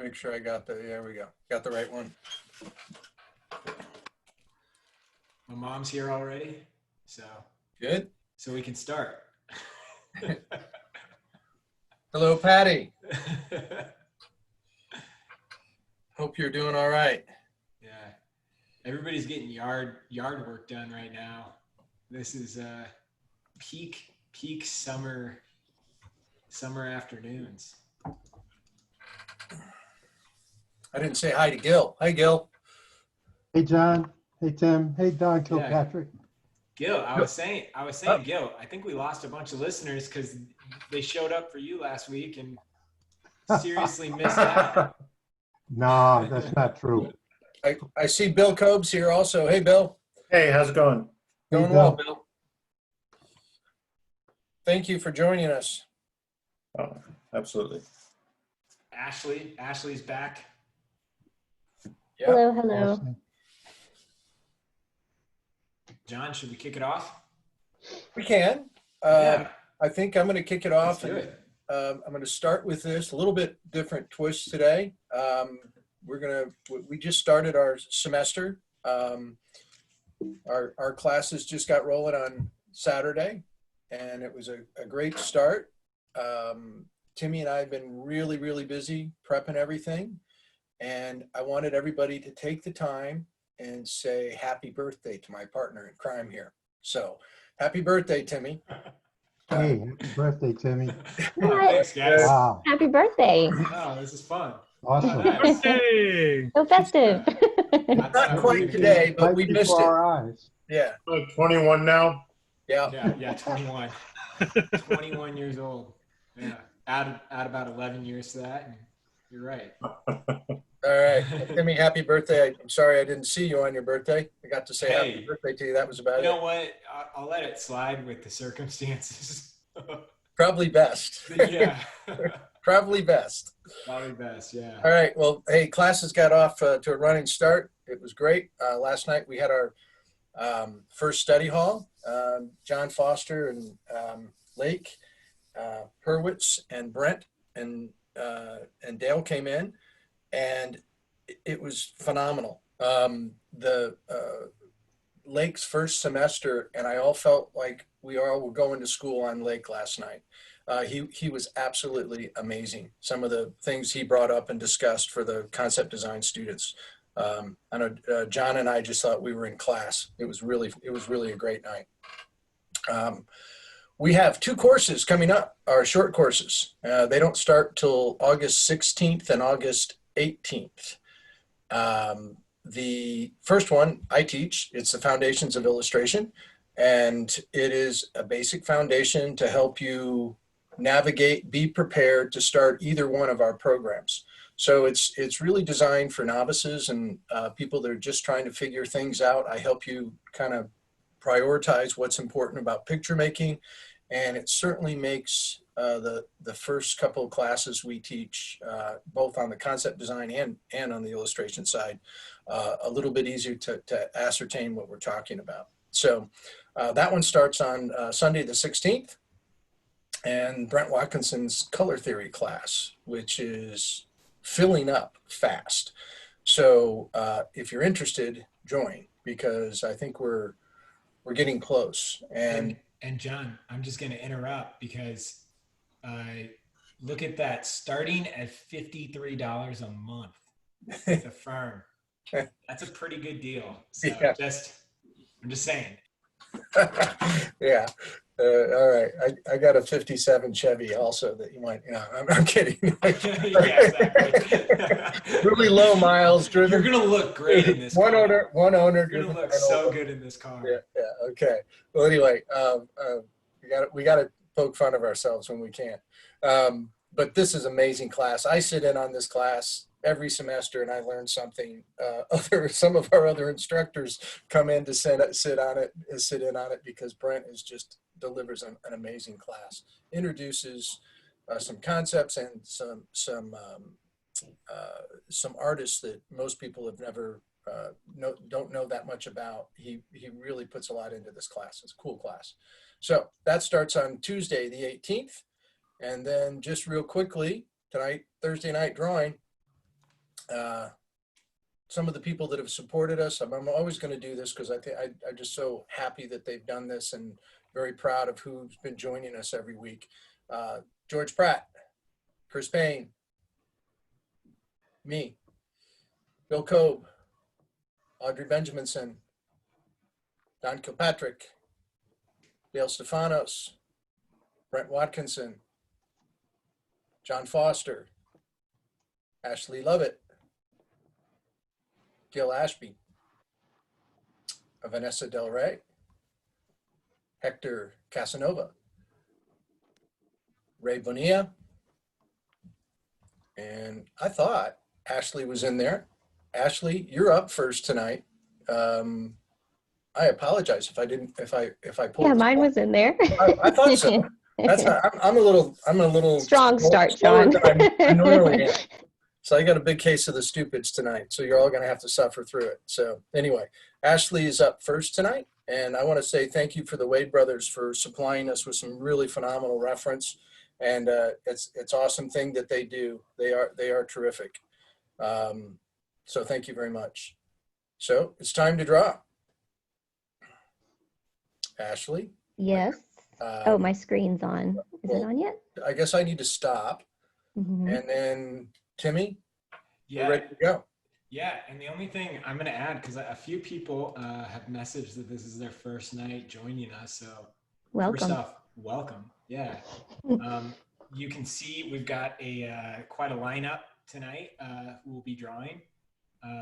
make sure I got there we go. Got the right one. My mom's here already, so Good. we can start. Hello, Patty. Hope you're doing all right. Yeah, everybody's getting yard work done right now. This is peak summer afternoons. I didn't say hi to Gil. Hi, Gil. Hey, John. Hey, Tim. Hey, Don Kilpatrick. Gil, I was saying, Gil, I think we lost a bunch of listeners because they showed up for you last week and seriously missed out. No, that's not true. I see Bill Koeb's here also. Hey, Bill. Hey, how's it going? Going Hey, well, Bill. Bill. Thank you for joining us. Oh, absolutely. Ashley's back. Yeah. Hello. John, should we kick it off? We can. Yeah. I think I'm going to kick it off. Let's do it. I'm going to start with this a little bit different twist today. We just started our semester. Our classes just got rolling on Saturday, and it was a great start. Timmy and I have been really, really busy prepping everything, and I wanted everybody to take the time and say happy birthday to my partner in crime here. So happy birthday, Timmy. Hey, happy birthday, Timmy. Thanks, guys. Wow, Happy birthday. Oh, this is fun. awesome. Nice. Hey, So festive. Not quite today, but Right we missed before it. our eyes. Yeah, 21 now? yeah. Yeah, 21. 21 years old. Yeah, add about 11 years to that, and you're right. All right, Timmy, happy birthday. I'm sorry I didn't see you on your birthday. I got to say happy Hey. birthday to you. That was about You know it. what? I'll let it slide with the circumstances. Probably best. Yeah, Probably best. probably best. Yeah. All right. Well, hey, classes got off to a running start. It was great. Last night we had our first study hall. John Foster and Lake Hurwitz and Brent and Dale came in, and it was phenomenal. The Lake's first semester, and I all felt like we all were going to school on Lake last night. He was absolutely amazing. Some of the things he brought up and discussed for the concept design students. I know John and I just thought we were in class. It was really a great night. We have 2 courses coming up, our short courses. They don't start till August 16th and August 18th. The first one I teach, it's the Foundations of Illustration, and it is a basic foundation to help you navigate, be prepared to start either one of our programs. So it's really designed for novices and people that are just trying to figure things out. I help you kind of prioritize what's important about picture making, and it certainly makes the first couple of classes we teach, both on the concept design and on the illustration side, a little bit easier to ascertain what we're talking about. So that one starts on Sunday the 16th, and Brent Watkinson's color theory class, which is filling up fast. So if you're interested, join, because I think we're getting close. And John, I'm just going to interrupt because look at that, starting at $53 a month with a firm. That's a pretty good deal. So Yeah. I'm just saying. yeah. All right. I got a 57 Chevy also that you might, I'm kidding. Yeah, exactly. Really low miles driven. You're going to look great in this One car. owner. You're going to driven look by an so owner. good in this car. Yeah. Okay. Well, anyway, we got to poke fun of ourselves when we can. But this is amazing class. I sit in on this class every semester and I learn something. Some of our other instructors come in to sit in on it because Brent delivers an amazing class. Introduces some concepts and some artists that most people have never don't know that much about. He really puts a lot into this class. It's a cool class. So that starts on Tuesday the 18th, and then just real quickly tonight, Thursday night drawing. some of the people that have supported us. I'm always going to do this because I'm just so happy that they've done this and very proud of who's been joining us every week. George Pratt, Chris Payne, me, Bill Koeb, Audrey Benjaminsen, Don Kilpatrick, Dale Stephanos, Brent Watkinson, John Foster, Ashley Lovett, Gil Ashby, Vanessa Del Rey, Hector Casanova, Ray Bonilla, and I thought Ashley was in there. Ashley, you're up first tonight. I apologize if I didn't, if I pulled. Yeah, mine was in there. I thought so. That's not, I'm a little Strong start, slower John. than I normally am. So I got a big case of the stupids tonight. So you're all going to have to suffer through it. So anyway, Ashley is up first tonight. And I want to say thank you for the Wade brothers for supplying us with some really phenomenal reference. And it's awesome thing that they do. They are terrific. So thank you very much. So it's time to draw. Ashley? Yes. Oh, my screen's on. Is it on yet? I guess I need to stop. Mhm. And then Timmy, Yeah. we're ready to go. Yeah, and the only thing I'm going to add, because a few people have messaged that this is their first night joining us. So Welcome. first off, welcome. Yeah. You can see we've got quite a lineup tonight who will be drawing.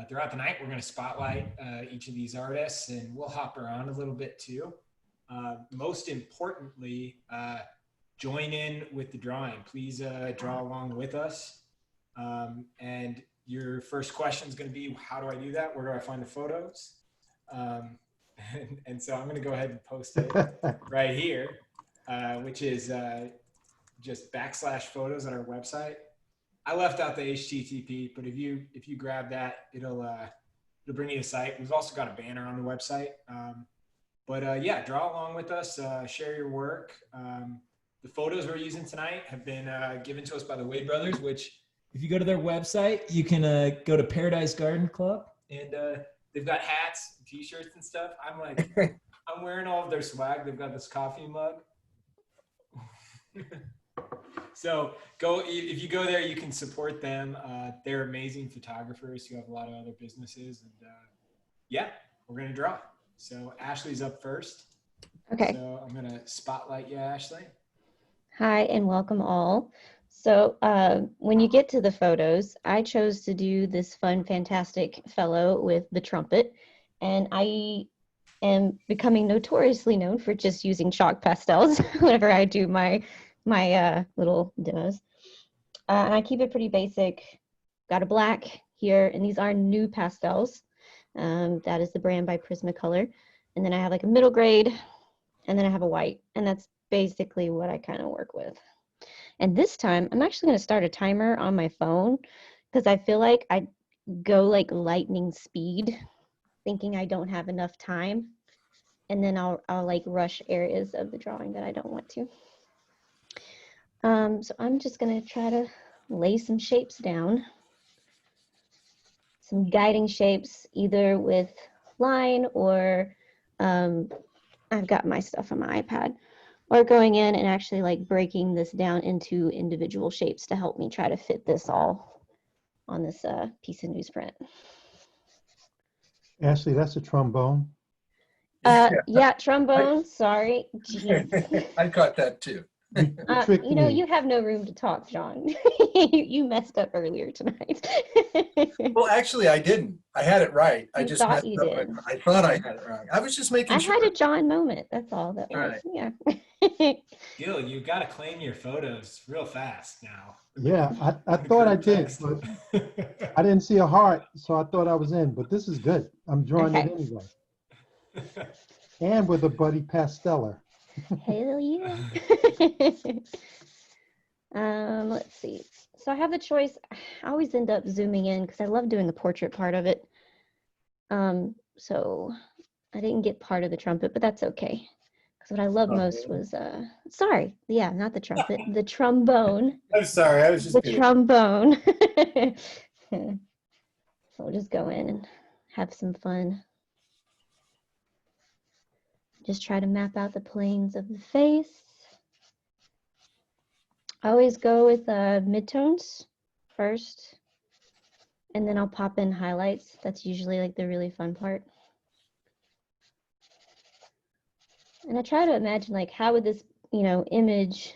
Throughout the night, we're going to spotlight each of these artists, and we'll hop around a little bit too. Most importantly, join in with the drawing. Please draw along with us. And your first question is going to be, how do I do that? Where do I find the photos? And so I'm going to go ahead and post it right here, which is just /photos on our website. I left out the HTTP, but if you grab that, it'll bring you to the site. We've also got a banner on the website. But yeah, draw along with us, share your work. The photos we're using tonight have been given to us by the Wade brothers, which if you go to their website, you can go to Paradise Garden Club, and they've got hats, t-shirts and stuff. I'm wearing all of their swag. They've got this coffee mug. So if you go there, you can support them. They're amazing photographers who have a lot of other businesses. And yeah, we're going to draw. So Ashley's up first. Okay. So I'm going to spotlight you, Ashley. Hi, and welcome all. So when you get to the photos, I chose to do this fun, fantastic fellow with the trumpet. And I am becoming notoriously known for just using chalk pastels whenever I do my little demos. And I keep it pretty basic. Got a black here, and these are new pastels. That is the brand by Prismacolor. And then I have like a middle grade, and then I have a white. And that's basically what I kind of work with. And this time, I'm actually going to start a timer on my phone because I feel like I go like lightning speed, thinking I don't have enough time. And then I'll like rush areas of the drawing that I don't want to. So I'm just going to try to lay some shapes down. Some guiding shapes, either with line or I've got my stuff on my iPad, or going in and actually like breaking this down into individual shapes to help me try to fit this all on this piece of newsprint. Ashley, that's a trombone. Yeah, trombone, sorry. Jeez. I caught that too. You know, you have no room to talk, John. You messed up earlier tonight. Well, actually, I didn't. I had it right. I You just thought messed you up. did. I thought I had it wrong. I was just making I sure. had a John moment. That's all that was. Right. Yeah. Gil, you got to claim your photos real fast now. Yeah, I thought I did, but I didn't see a heart, so I thought I was in. But this is good. I'm drawing it Okay. anyway. And with a buddy pasteller. Hell yeah. Let's see. So I have the choice. I always end up zooming in because I love doing the portrait part of it. So I didn't get part of the trumpet, but that's okay. Because what I love most was, sorry, yeah, not the trumpet, the trombone. I'm sorry, I was just The kidding. trombone. So we'll just go in and have some fun. Just try to map out the planes of the face. I always go with midtones first, and then I'll pop in highlights. That's usually like the really fun part. And I try to imagine like how would this, image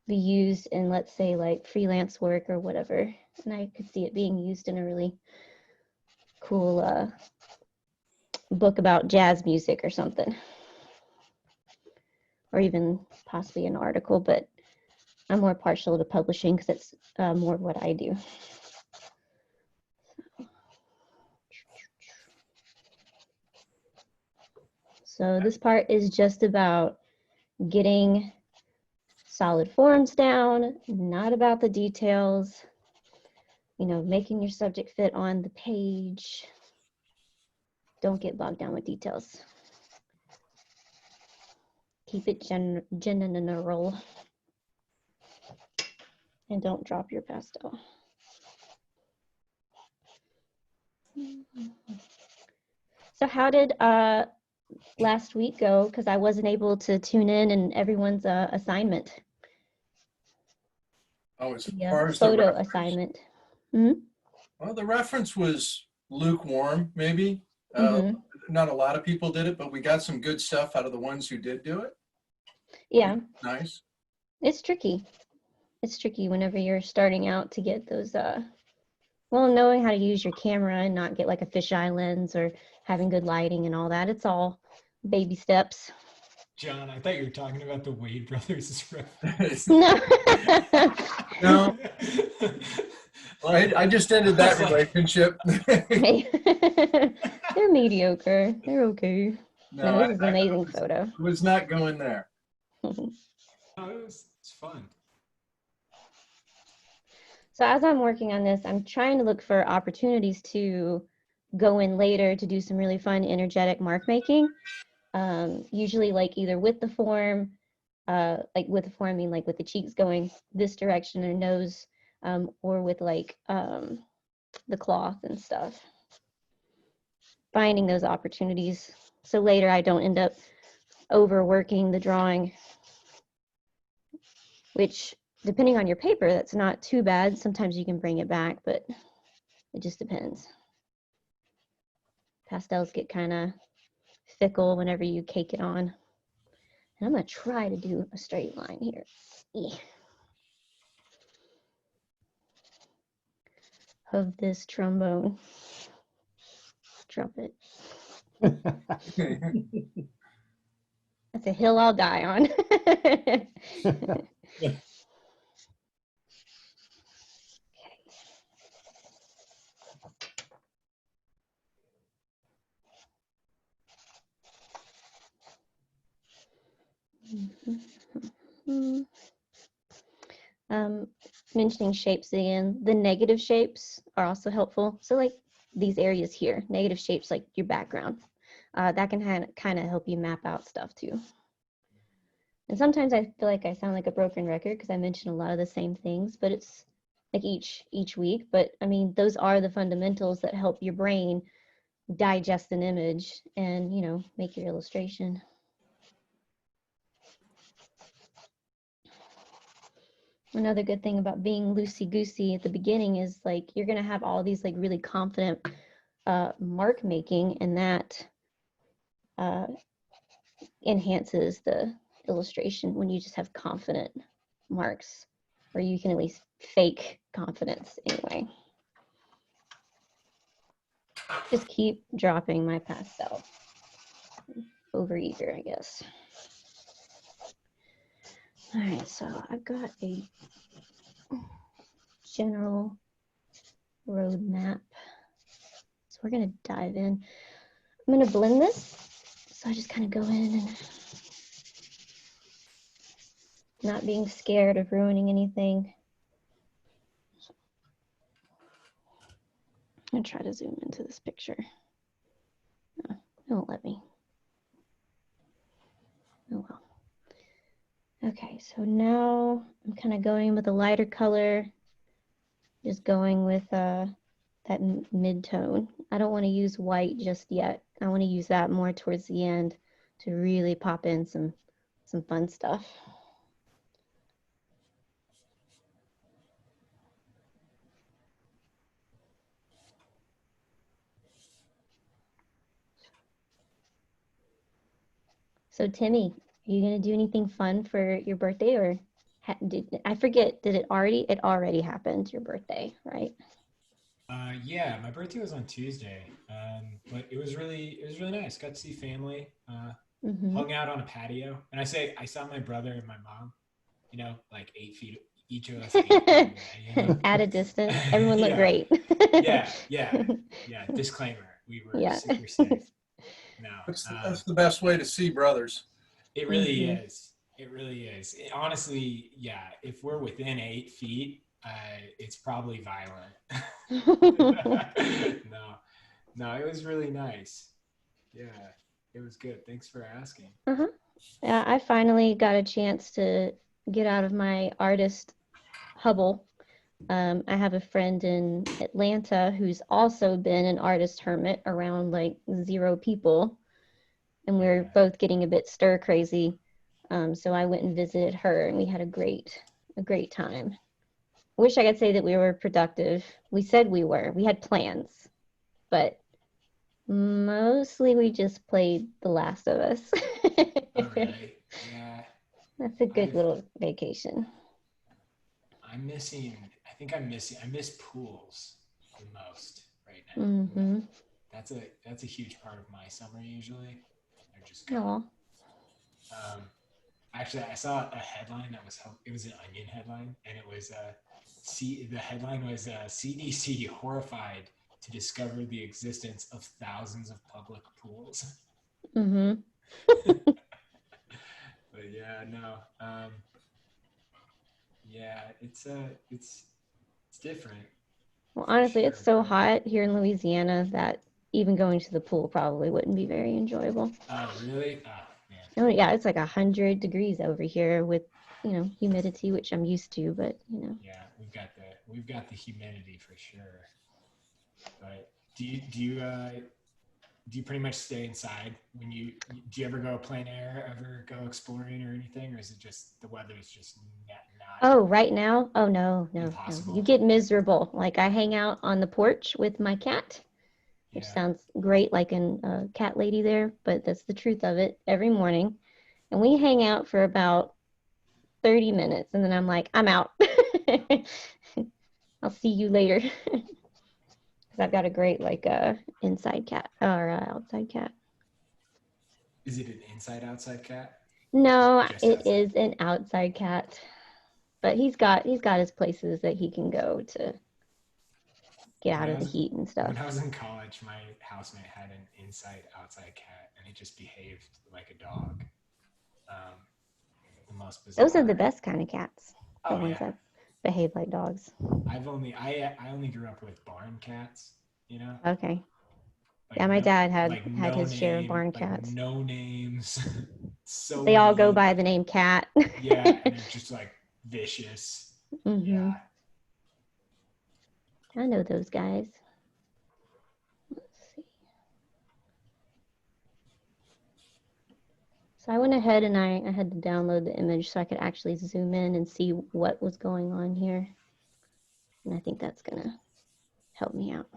be used in, let's say, like freelance work or whatever. And I could see it being used in a really cool book about jazz music or something. Or even possibly an article, but I'm more partial to publishing because it's more of what I do. So this part is just about getting solid forms down, not about the details, making your subject fit on the page. Don't get bogged down with details. Keep it general. And don't drop your pastel. So how did last week go? Because I wasn't able to tune in and everyone's assignment. Oh, as The far as the photo reference, assignment. well, the reference was lukewarm, maybe. Not a lot of people did it, but we got some good stuff out of the ones who did do it. Yeah. Nice. It's tricky. It's tricky whenever you're starting out to get those, well, knowing how to use your camera and not get like a fisheye lens or having good lighting and all that. It's all baby steps. John, I thought you were talking about the Wade brothers' reference. No. No. Well, I just ended that relationship. They're mediocre. They're okay. No, this is an amazing photo. Was not going there. Oh, it's fun. So as I'm working on this, I'm trying to look for opportunities to go in later to do some really fun, energetic mark making. Usually like either with the form, I mean like with the cheeks going this direction or nose, or with like the cloth and stuff. Finding those opportunities so later I don't end up overworking the drawing, which depending on your paper, that's not too bad. Sometimes you can bring it back, but it just depends. Pastels get kind of fickle whenever you cake it on. And I'm gonna try to do a straight line here. Of this trombone. Drop it. That's a hill I'll die on. Mentioning shapes again, the negative shapes are also helpful. So like these areas here, negative shapes like your background, that can kind of help you map out stuff too. And sometimes I feel like I sound like a broken record because I mention a lot of the same things, but it's like each week. But I mean, those are the fundamentals that help your brain digest an image and, make your illustration. Another good thing about being loosey-goosey at the beginning is like you're going to have all these like really confident mark making, and that enhances the illustration when you just have confident marks, or you can at least fake confidence anyway. Just keep dropping my pastel. Overeager, I guess. All right, so I've got a general roadmap. So we're gonna dive in. I'm gonna blend this. So I just kind of go in and not being scared of ruining anything. I'm gonna try to zoom into this picture. Oh, it won't let me. Oh well. Okay, so now I'm kind of going with a lighter color, just going with the mid-tone. I don't want to use white just yet. I want to use that more towards the end to really pop in some fun stuff. So Timmy, are you gonna do anything fun for your birthday, or I forget? Did it already happened? Your birthday, right? Yeah, my birthday was on Tuesday, but it was really nice. Got to see family, Mm-hmm. hung out on a patio, and I saw my brother and my mom, like 8 feet, each of us 8 feet away. At a distance, everyone looked Yeah, great. yeah. Disclaimer: we were Yeah. super safe. No, That's the best way to see brothers. it really Mhm. is. It really is. Honestly, yeah. If we're within 8 feet, it's probably violent. No, no, it was really nice. Yeah, it was good. Thanks for asking. Uh-huh. Yeah, I finally got a chance to get out of my artist hubble. I have a friend in Atlanta who's also been an artist hermit around like 0 people, and we were Yeah. both getting a bit stir crazy. So I went and visited her, and we had a great time. Wish I could say that we were productive. We said we were. We had plans, but mostly we just played The Last of Us. All right. Yeah. That's a good I've little vacation. I'm missing. I miss pools the most right now. Mm-hmm. That's a huge part of my summer usually. They're just Aw. gone. Um, Actually, I saw a headline it was an Onion headline, and it was the headline was CDC horrified to discover the existence of thousands of public pools. Mm-hmm. But yeah, no, yeah, it's different Well, for honestly, it's sure. so hot here in Louisiana that even going to the pool probably wouldn't be very enjoyable. Oh, really? Oh, man. Oh, yeah, it's like 100 degrees over here with, humidity, which I'm used to, but. Yeah, we've got the humidity for sure. But do you pretty much stay inside when do you ever go plein air, ever go exploring or anything, or is it just the weather is just not Oh, right now? Oh, no. You impossible? get miserable. Like I hang out on the porch with my cat, which Yeah. sounds great, like a cat lady there, but that's the truth of it every morning. And we hang out for about 30 minutes, and then I'm like, I'm out. I'll see you later. Because I've got a great, like, inside cat or outside cat. Is it an inside outside cat? No, Just it outside. is an outside cat, but he's got his places that he can go to get out of the heat and stuff. When I was in college, my housemate had an inside outside cat, and it just behaved like a dog. The most bizarre. Those are the best kind of cats. The Oh, ones yeah. that behave like dogs. I only grew up with barn cats. Okay. Like Yeah, my dad like had no his share of name, barn like cats. no names. So They all go many. by the name Cat. Yeah, and they're just like vicious. Mm-hmm. Yeah. I know those guys. Let's see. So I went ahead and I had to download the image so I could actually zoom in and see what was going on here. And I think that's going to help me out.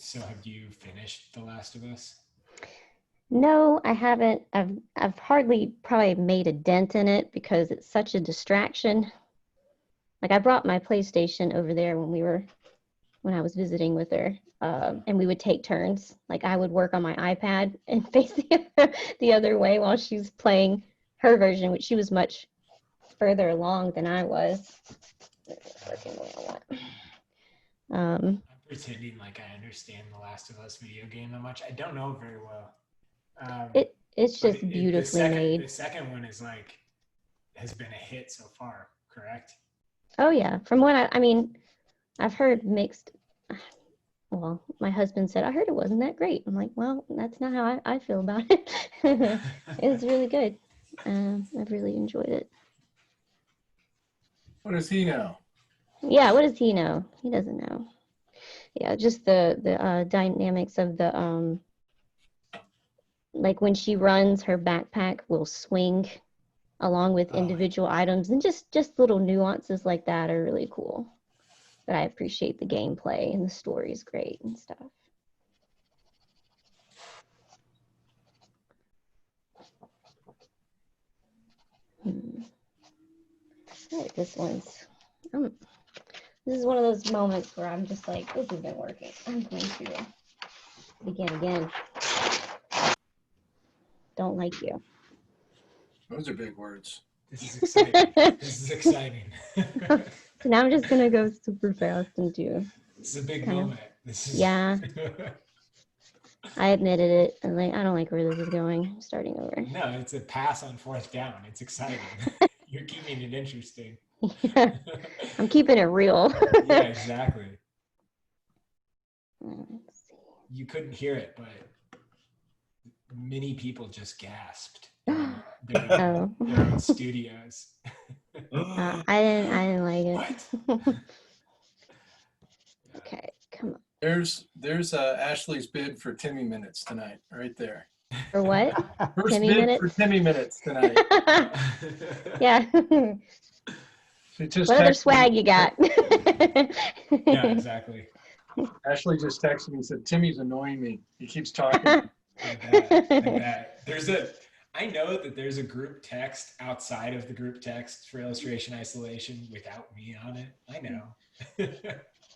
So have you finished The Last of Us? No, I haven't. I've hardly probably made a dent in it because it's such a distraction. Like I brought my PlayStation over there when I was visiting with her, and we would take turns. Like I would work on my iPad and face the other way while she's playing her version, which she was much further along than I was. Working the way I want. I'm pretending like I understand The Last of Us video game that much. I don't know it very well. It's But just beautifully made. The second one is like, has been a hit so far, correct? Oh yeah, from what I mean, I've heard mixed. Well, my husband said I heard it wasn't that great. I'm like, well, that's not how I feel about it. It's really good. I've really enjoyed it. What does he know? Yeah, what does he know? He doesn't know. Yeah, just the dynamics of the like when she runs, her backpack will swing along with Oh. individual items, and just little nuances like that are really cool. But I appreciate the gameplay, and the story is great and stuff. Right, this is one of those moments where I'm just like, this isn't working. I'm going to begin again. Don't like you. Those are big words. This is exciting. This is exciting. So now I'm just gonna go super fast and do. This is a big Kind of. moment. This is Yeah. I admitted it. And like, I don't like where this is going. I'm starting over. No, it's a pass on fourth down. It's exciting. You're keeping it interesting. Yeah, I'm keeping it real. Yeah, exactly. Let's see. You couldn't hear it, but many people just gasped. Oh. Their own studios. I didn't like it. Okay, come on. There's Ashley's bid for Timmy minutes tonight, right there. For what? First Timmy bid minutes? for Timmy minutes tonight. Yeah. She just What other texted swag me- you got? Yeah, exactly. Ashley just texted me and said, Timmy's annoying me. He keeps talking. I bet. I know that there's a group text outside of the group text for illustration isolation without me on it. I know.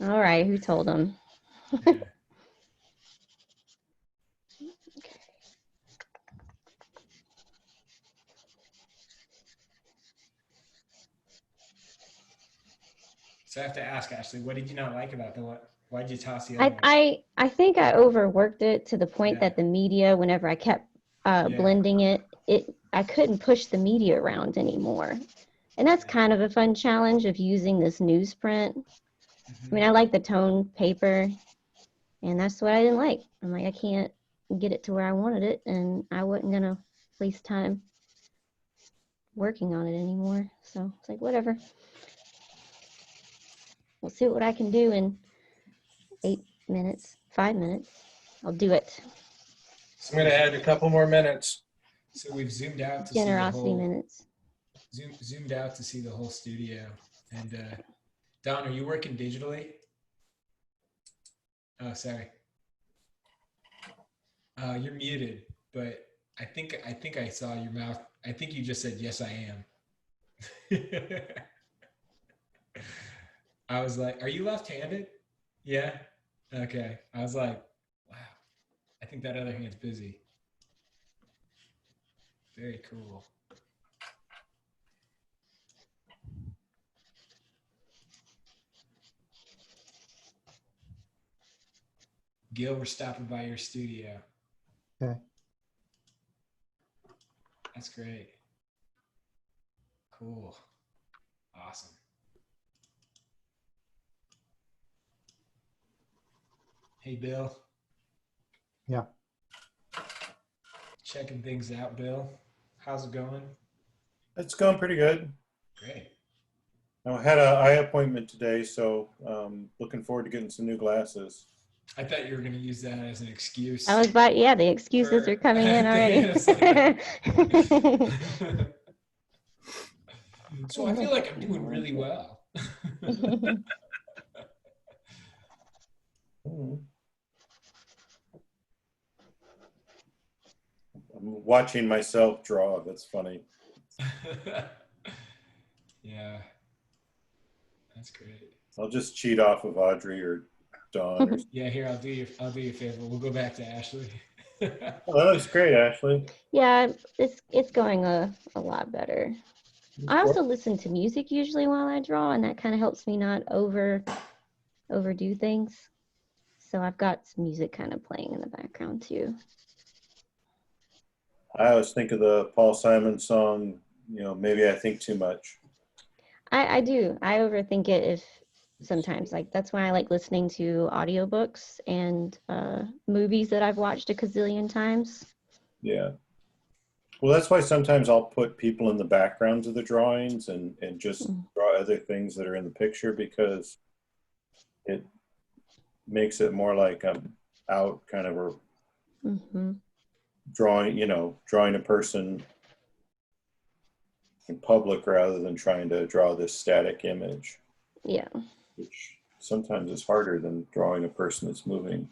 All right, who told him? Yeah. Okay. So I have to ask Ashley, what did you not like about the one? Why'd you toss the other one? I think I overworked it to the point Yeah. that the media, whenever I kept Yeah. blending it, I couldn't push the media around anymore. And that's kind of a fun challenge of using this newsprint. I mean, I like the tone paper, and that's what I didn't like. I'm like, I can't get it to where I wanted it, and I wasn't gonna waste time working on it anymore. So it's like, whatever. We'll see what I can do in 8 minutes, 5 minutes. I'll do it. I'm going to add a couple more minutes. So we've zoomed out to Generosity see the whole, minutes. zoomed out to see the whole studio. And Don, are you working digitally? Oh, sorry. You're muted, but I think I saw your mouth. I think you just said, yes, I am. I was like, are you left-handed? Yeah. Okay. I was like, wow. I think that other hand's busy. Very cool. Gil, we're stopping by your studio. Okay. That's great. Cool. Awesome. Hey, Bill. Yeah. Checking things out, Bill. How's it going? It's going pretty good. Great. I had an eye appointment today, so looking forward to getting some new glasses. I thought you were going to use that as an excuse. I was about, yeah, the excuses are coming in already. So I feel like I'm doing really well. I'm watching myself draw. That's funny. Yeah. That's great. I'll just cheat off of Audrey or Dawn. Or... Yeah, here, I'll do you a favor. We'll go back to Ashley. Oh, that was great, Ashley. Yeah, it's going a lot better. I also listen to music usually while I draw, and that kind of helps me not overdo things. So I've got some music kind of playing in the background too. I always think of the Paul Simon song, maybe I think too much. I do. I overthink it if sometimes. Like that's why I like listening to audiobooks and movies that I've watched a gazillion times. Yeah. Well, that's why sometimes I'll put people in the backgrounds of the drawings and just draw other things that are in the picture, because it makes it more like I'm out kind of a drawing a person in public rather than trying to draw this static image. Yeah. Which sometimes is harder than drawing a person that's moving.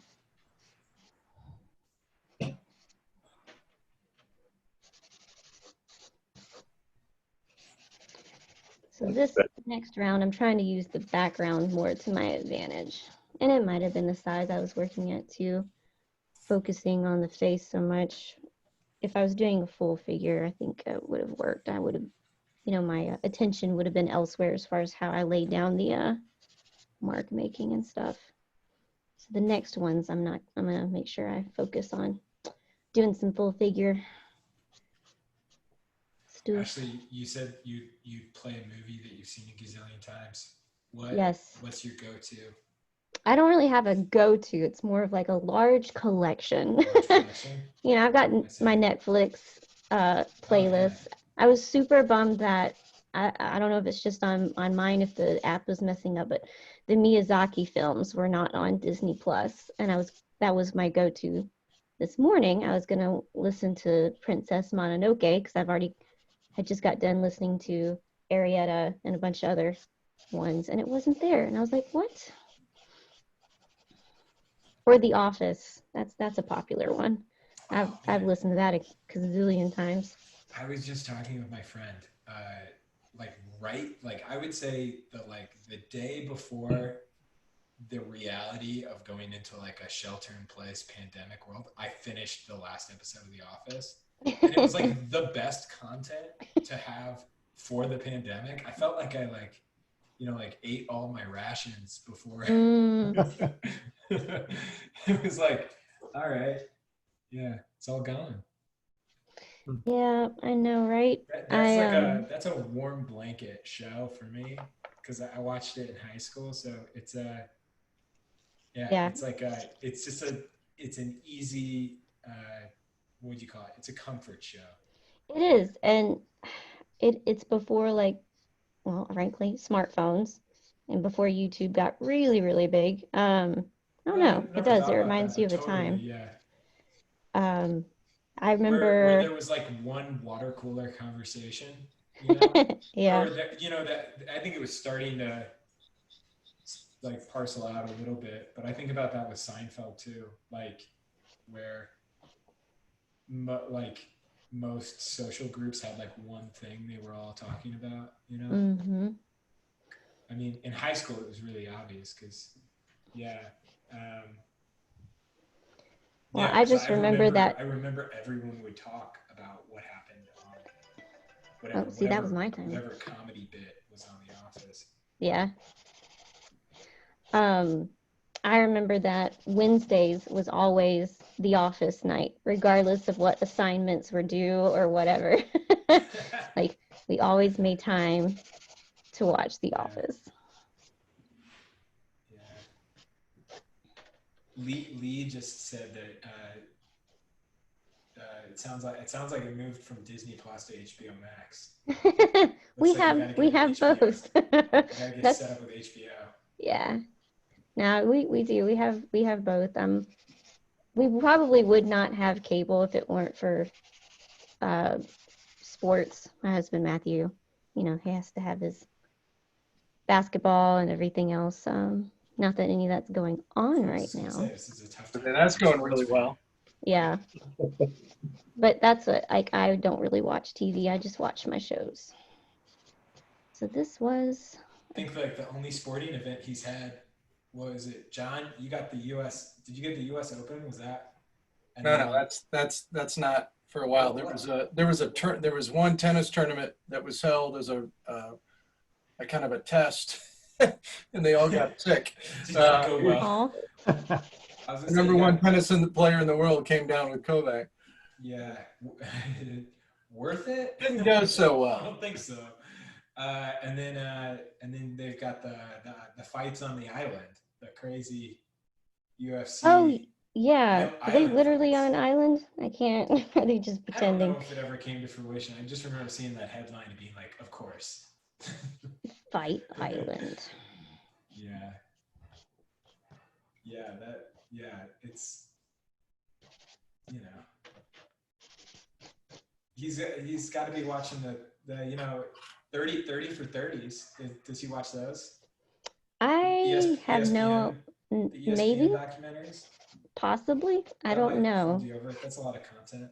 So this next round, I'm trying to use the background more to my advantage. And it might have been the size I was working at too, focusing on the face so much. If I was doing a full figure, I think it would have worked. I would have, my attention would have been elsewhere as far as how I laid down the mark making and stuff. So the next ones, I'm gonna make sure I focus on doing some full figure stuff. Actually, you said you play a movie that you've seen a gazillion times. Yes. What's your go-to? I don't really have a go-to. It's more of like a large collection. I've got my Netflix playlist. I was super bummed that I don't know if it's just on mine, if the app was messing up, but the Miyazaki films were not on Disney Plus, and that was my go-to. This morning, I was gonna listen to Princess Mononoke because I just got done listening to Arietta and a bunch of other ones, and it wasn't there, and I was like, what? Or The Office. That's a popular one. I've listened to that a gazillion times. I was just talking with my friend, I would say the day before the reality of going into like a shelter-in-place pandemic world, I finished the last episode of The Office, and it was like the best content to have for the pandemic. I felt like I ate all my rations before. It was like, all right, yeah, it's all gone. Yeah, I know, right? That's a warm blanket show for me because I watched it in high school, so it's it's an easy what would you call it? It's a comfort show. It is, and it's before frankly, smartphones, and before YouTube got really, really big. I don't know. It does. It reminds you of a time. Yeah. I remember where there was like one water cooler conversation. Yeah. Or that I think it was starting to like parcel out a little bit, but I think about that with Seinfeld too, like where most social groups had like one thing they were all talking about. Mm-hmm. I mean, in high school it was really obvious because I just remember that. I remember everyone would talk about what happened on whatever. That was my time. Whatever comedy bit was on The Office. Yeah. I remember that Wednesdays was always The Office night, regardless of what assignments were due or whatever. Like we always made time to watch The Office. Lee just said that it sounds like it moved from Disney Plus to HBO Max. we have both. Gotta get set up with HBO. Yeah. No, we do. We have both. We probably would not have cable if it weren't for sports. My husband Matthew, he has to have his basketball and everything else. Not that any of that's going on right now. That's going really well. Yeah. But that's what, I don't really watch TV. I just watch my shows. So this was... I think the only sporting event he's had, was it, John? You got the U.S. Did you get the U.S. Open? Was that? No, that's not for a while. There was one tennis tournament that was held as a kind of a test. And they all got sick. Go well. The number one tennis player in the world came down with Koeb. Yeah. Worth it? Didn't go so well. I don't think so. And then they've got the fights on the island, the crazy UFC. Oh, yeah. Are they island literally on fights. an island? I can't. Are they just I don't know pretending? if it ever came to fruition. I just remember seeing that headline and being like, of course. Fight Island. Yeah. It's, you know, he's got to be watching the 30 for 30s. Does he watch those? I have no, The ESPN maybe, documentaries? possibly. I That don't might know. fold you over. That's a lot of content.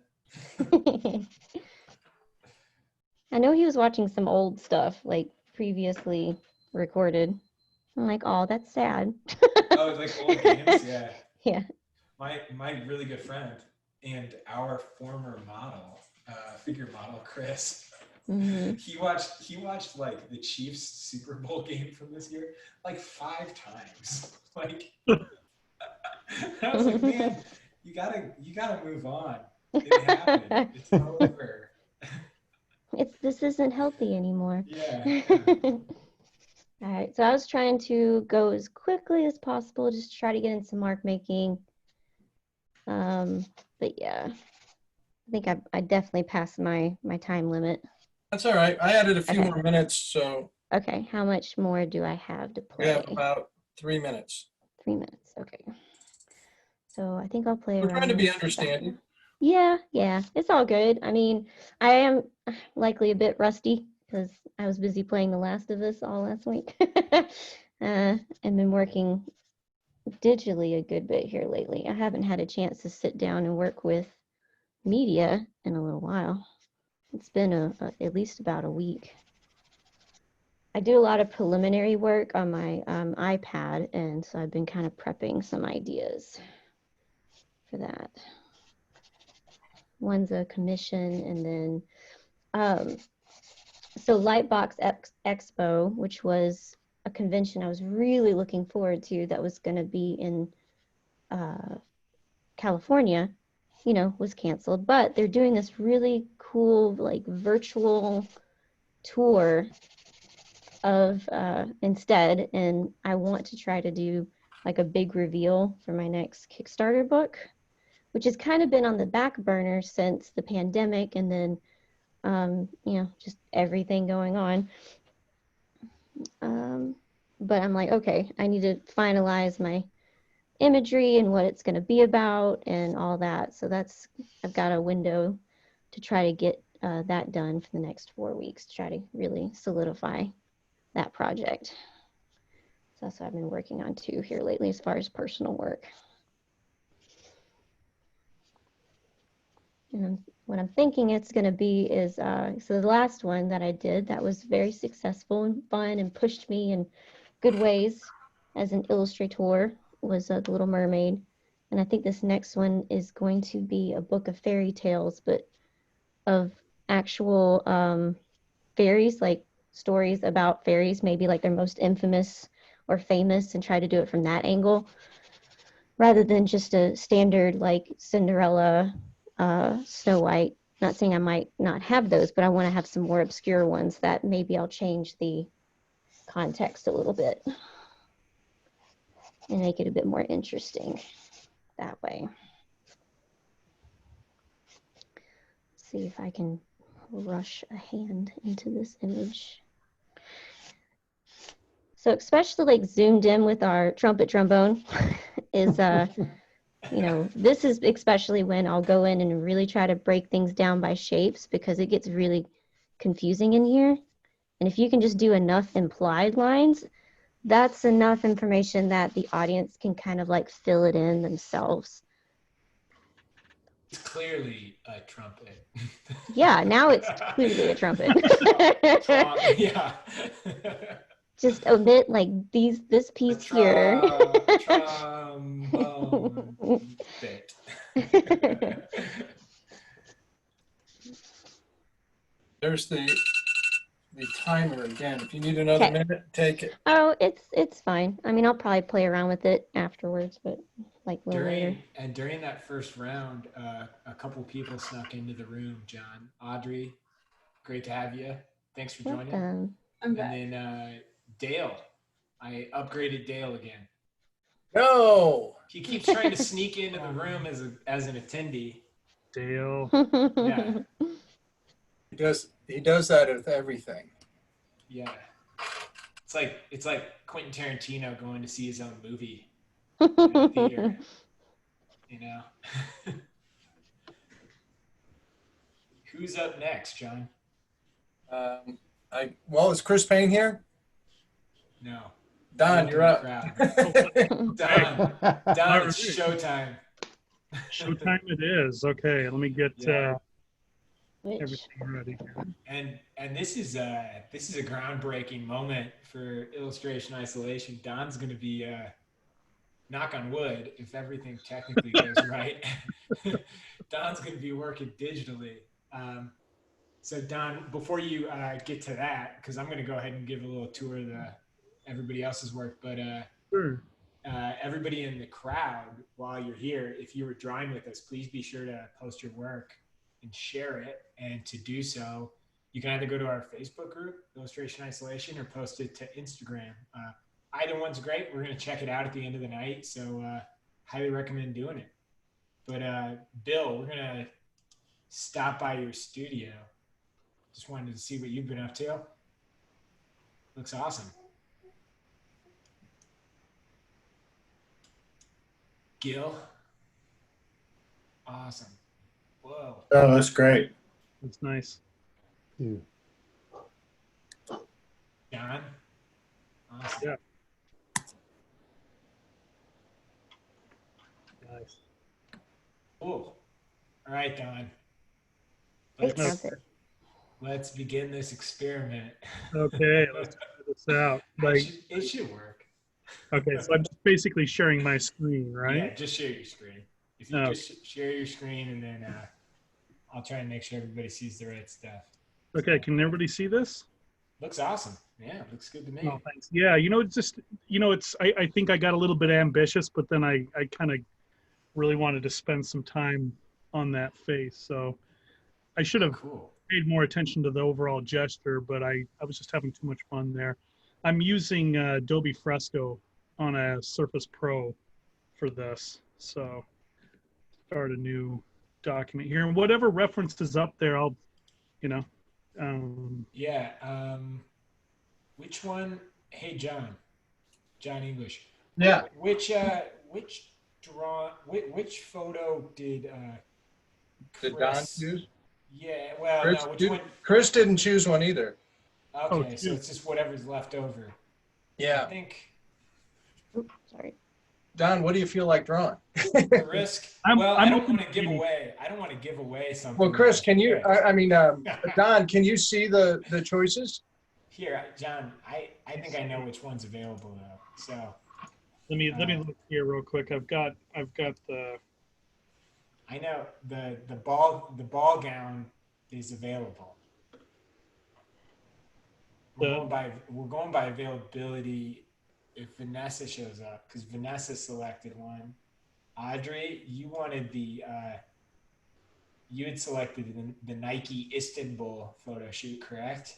I know he was watching some old stuff, like previously recorded. I'm like, oh, that's sad. Oh, like old games? Yeah. Yeah. My really good friend and our former model, figure model, Chris, Hmm. he watched like the Chiefs Super Bowl game from this year like 5 times. Like I was like, man, you gotta move on. It happened. It's over. This isn't healthy anymore. Yeah. All right, so I was trying to go as quickly as possible, just try to get into mark making. But yeah, I think I definitely passed my time limit. That's all right. I added a few Okay. more minutes, so Okay, how much more do I have to we play? have about 3 minutes. 3 minutes. Okay. So I think I'll play We're around. trying to be with that understanding. one. Yeah, it's all good. I mean, I am likely a bit rusty because I was busy playing The Last of Us all last week. And been working digitally a good bit here lately. I haven't had a chance to sit down and work with media in a little while. It's been at least about a week. I do a lot of preliminary work on my iPad, and so I've been kind of prepping some ideas for that. One's a commission, and then so Lightbox Expo, which was a convention I was really looking forward to that was going to be in California, was canceled, but they're doing this really cool like virtual tour of instead, and I want to try to do like a big reveal for my next Kickstarter book, which has kind of been on the back burner since the pandemic, and then just everything going on. But I'm like, okay, I need to finalize my imagery and what it's going to be about and all that. So I've got a window to try to get that done for the next 4 weeks to try to really solidify that project. So that's what I've been working on too here lately as far as personal work. And what I'm thinking it's going to be is, so the last one that I did that was very successful and fun and pushed me in good ways as an illustrator was The Little Mermaid. And I think this next one is going to be a book of fairy tales, but of actual fairies, like stories about fairies, maybe like their most infamous or famous, and try to do it from that angle rather than just a standard like Cinderella, Snow White. Not saying I might not have those, but I want to have some more obscure ones that maybe I'll change the context a little bit and make it a bit more interesting that way. Let's see if I can rush a hand into this image. So especially like zoomed in with our trumpet trombone is, this is especially when I'll go in and really try to break things down by shapes because it gets really confusing in here. And if you can just do enough implied lines, that's enough information that the audience can kind of like fill it in themselves. It's clearly a trumpet. Yeah, now it's clearly a trumpet. Yeah. Just omit like this piece here. Trombone bit. There's the timer again. If you need another Okay. minute, take it. Oh, it's fine. I mean, I'll probably play around with it afterwards, but like a little later. During that first round, a couple people snuck into the room. John, Audrey, great to have you. Thanks for joining. Welcome. I'm back. And then Dale, I upgraded Dale again. No. He keeps trying to sneak into the room as an attendee. Dale. Yeah, He does that with everything. yeah. It's like Quentin Tarantino going to see his own movie in a theater. You know. Who's up next, John? Is Chris Payne here? No. Don, you're up. Don, it's showtime. Showtime it is. Okay, let me get Yeah. Which, everything ready here. And this is a groundbreaking moment for illustration isolation. Don's going to be knock on wood if everything technically goes right. Don's going to be working digitally. So Don, before you get to that, because I'm going to go ahead and give a little tour of everybody else's work, but Sure. everybody in the crowd, while you're here, if you were drawing with us, please be sure to post your work and share it. And to do so, you can either go to our Facebook group, Illustration Isolation, or post it to Instagram. Either one's great. We're going to check it out at the end of the night, so highly recommend doing it. But Bill, we're going to stop by your studio. Just wanted to see what you've been up to. Looks awesome. Gil. Awesome. Whoa. Oh, that's great. That's nice. Dude. John. Awesome. Yeah. Nice. Cool. All right, Don. it sounds it. Let's begin this experiment. Okay, let's try this out. Like, It should work. okay, so I'm just basically sharing my screen, Yeah, right? just share your screen. If you Oh. just share your screen, and then I'll try and make sure everybody sees the right stuff. Okay, can everybody see this? Looks awesome. Yeah, looks good to me. Oh, thanks. Yeah, it's just, I think I got a little bit ambitious, but then I kind of really wanted to spend some time on that face. So I should have Cool. paid more attention to the overall gesture, but I was just having too much fun there. I'm using Adobe Fresco on a Surface Pro for this. So start a new document here. And whatever reference is up there, I'll, Yeah. Which one? Hey, John English. Yeah. Which photo did Did Don Chris- choose? Yeah. Well, Chris, no. Which one? Chris didn't choose one either. Okay, so two. it's just whatever's left over. I Yeah. think Oops, sorry. Don, what do you feel like drawing? the risk. I'm I don't open want to to give reading. away. I don't want to give away something. Well, Chris, that's can you? good. Don, can you see the choices? Here, John. I think I know which one's available though. So let me look here real quick. I've got the, I know the ball gown is available. We're going by availability if Vanessa shows up, because Vanessa selected one. Audrey, you wanted you had selected the Nike Istanbul photo shoot, correct?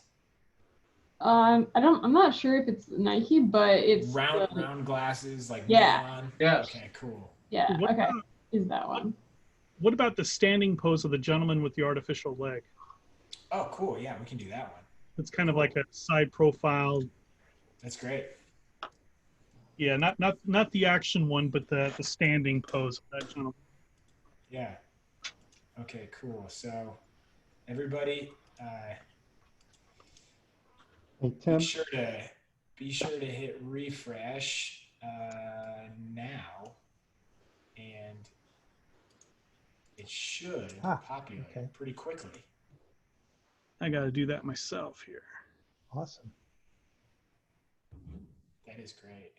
I'm not sure if it's Nike, but it's Round glasses, like Yeah. neon. Yes. Okay, cool. yeah. What Okay, about- is that one? what about the standing pose of the gentleman with the artificial leg? Oh, cool. Yeah, we can do that one. It's kind of like a side profile. That's great. Yeah, not the action one, but the standing pose of that gentleman. Yeah. Okay, cool. So everybody, Hey, Tim, be sure to hit refresh now, and it should populate okay. pretty quickly. I got to do that myself here. awesome. That is great.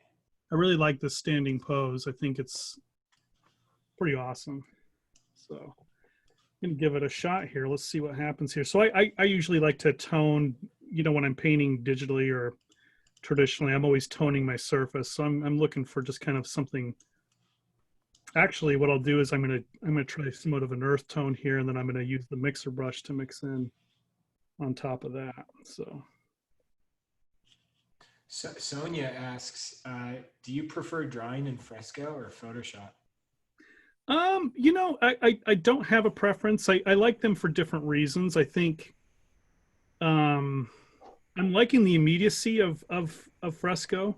I really like this standing pose. I think it's pretty awesome. So I'm going to give it a shot here. Let's see what happens here. So I usually like to tone, when I'm painting digitally or traditionally, I'm always toning my surface. So I'm looking for just kind of something Actually, what I'll do is I'm gonna try somewhat of an earth tone here, and then I'm gonna use the mixer brush to mix in on top of that. So Sonia asks, do you prefer drawing in fresco or Photoshop? I don't have a preference. I like them for different reasons. I think I'm liking the immediacy of fresco,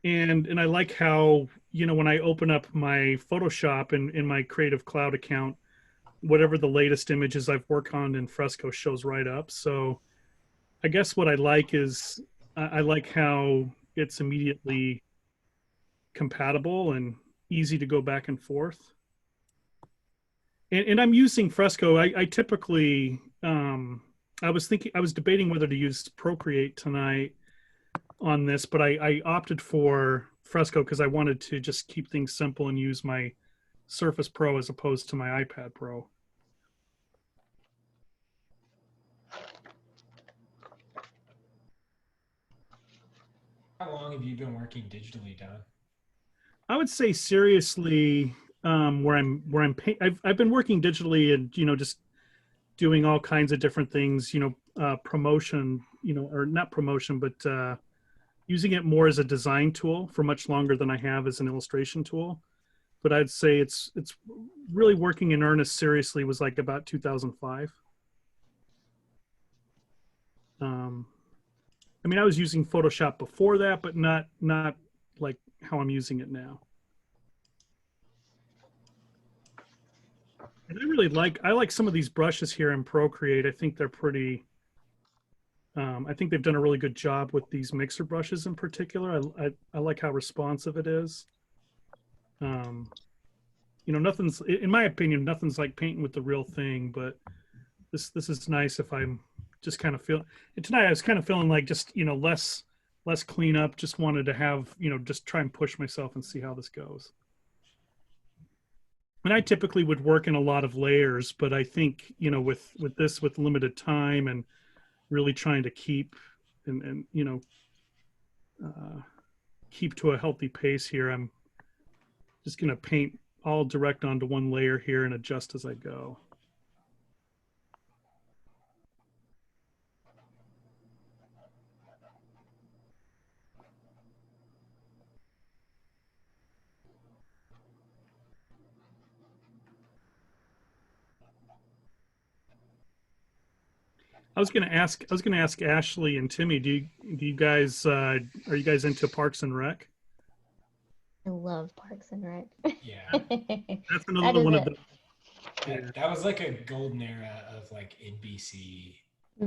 and I like how, when I open up my Photoshop in my Creative Cloud account, whatever the latest images I've worked on in fresco shows right up. So I guess what I like is I like how it's immediately compatible and easy to go back and forth. And I'm using fresco. I typically I was debating whether to use Procreate tonight on this, but I opted for fresco because I wanted to just keep things simple and use my Surface Pro as opposed to my iPad Pro. How long have you been working digitally, Don? I would say seriously, I've been working digitally and just doing all kinds of different things, promotion, or not promotion, but using it more as a design tool for much longer than I have as an illustration tool. But I'd say it's really working in earnest seriously was like about 2005. I mean, I was using Photoshop before that, but not like how I'm using it now. And I like some of these brushes here in Procreate. I think they're pretty, I think they've done a really good job with these mixer brushes in particular. I like how responsive it is. Nothing's, in my opinion, nothing's like painting with the real thing, but this is nice if I'm just kind of feel, and tonight I was kind of feeling like just, less cleanup, just wanted to have, just try and push myself and see how this goes. And I typically would work in a lot of layers, but I think, with this, with limited time and really trying to keep and keep to a healthy pace here, I'm just going to paint all direct onto one layer here and adjust as I go. I was going to ask Ashley and Timmy, do you guys, are you guys into Parks and Rec? I love Parks and Rec. Yeah. That's another one of the. That was like a golden era of like NBC.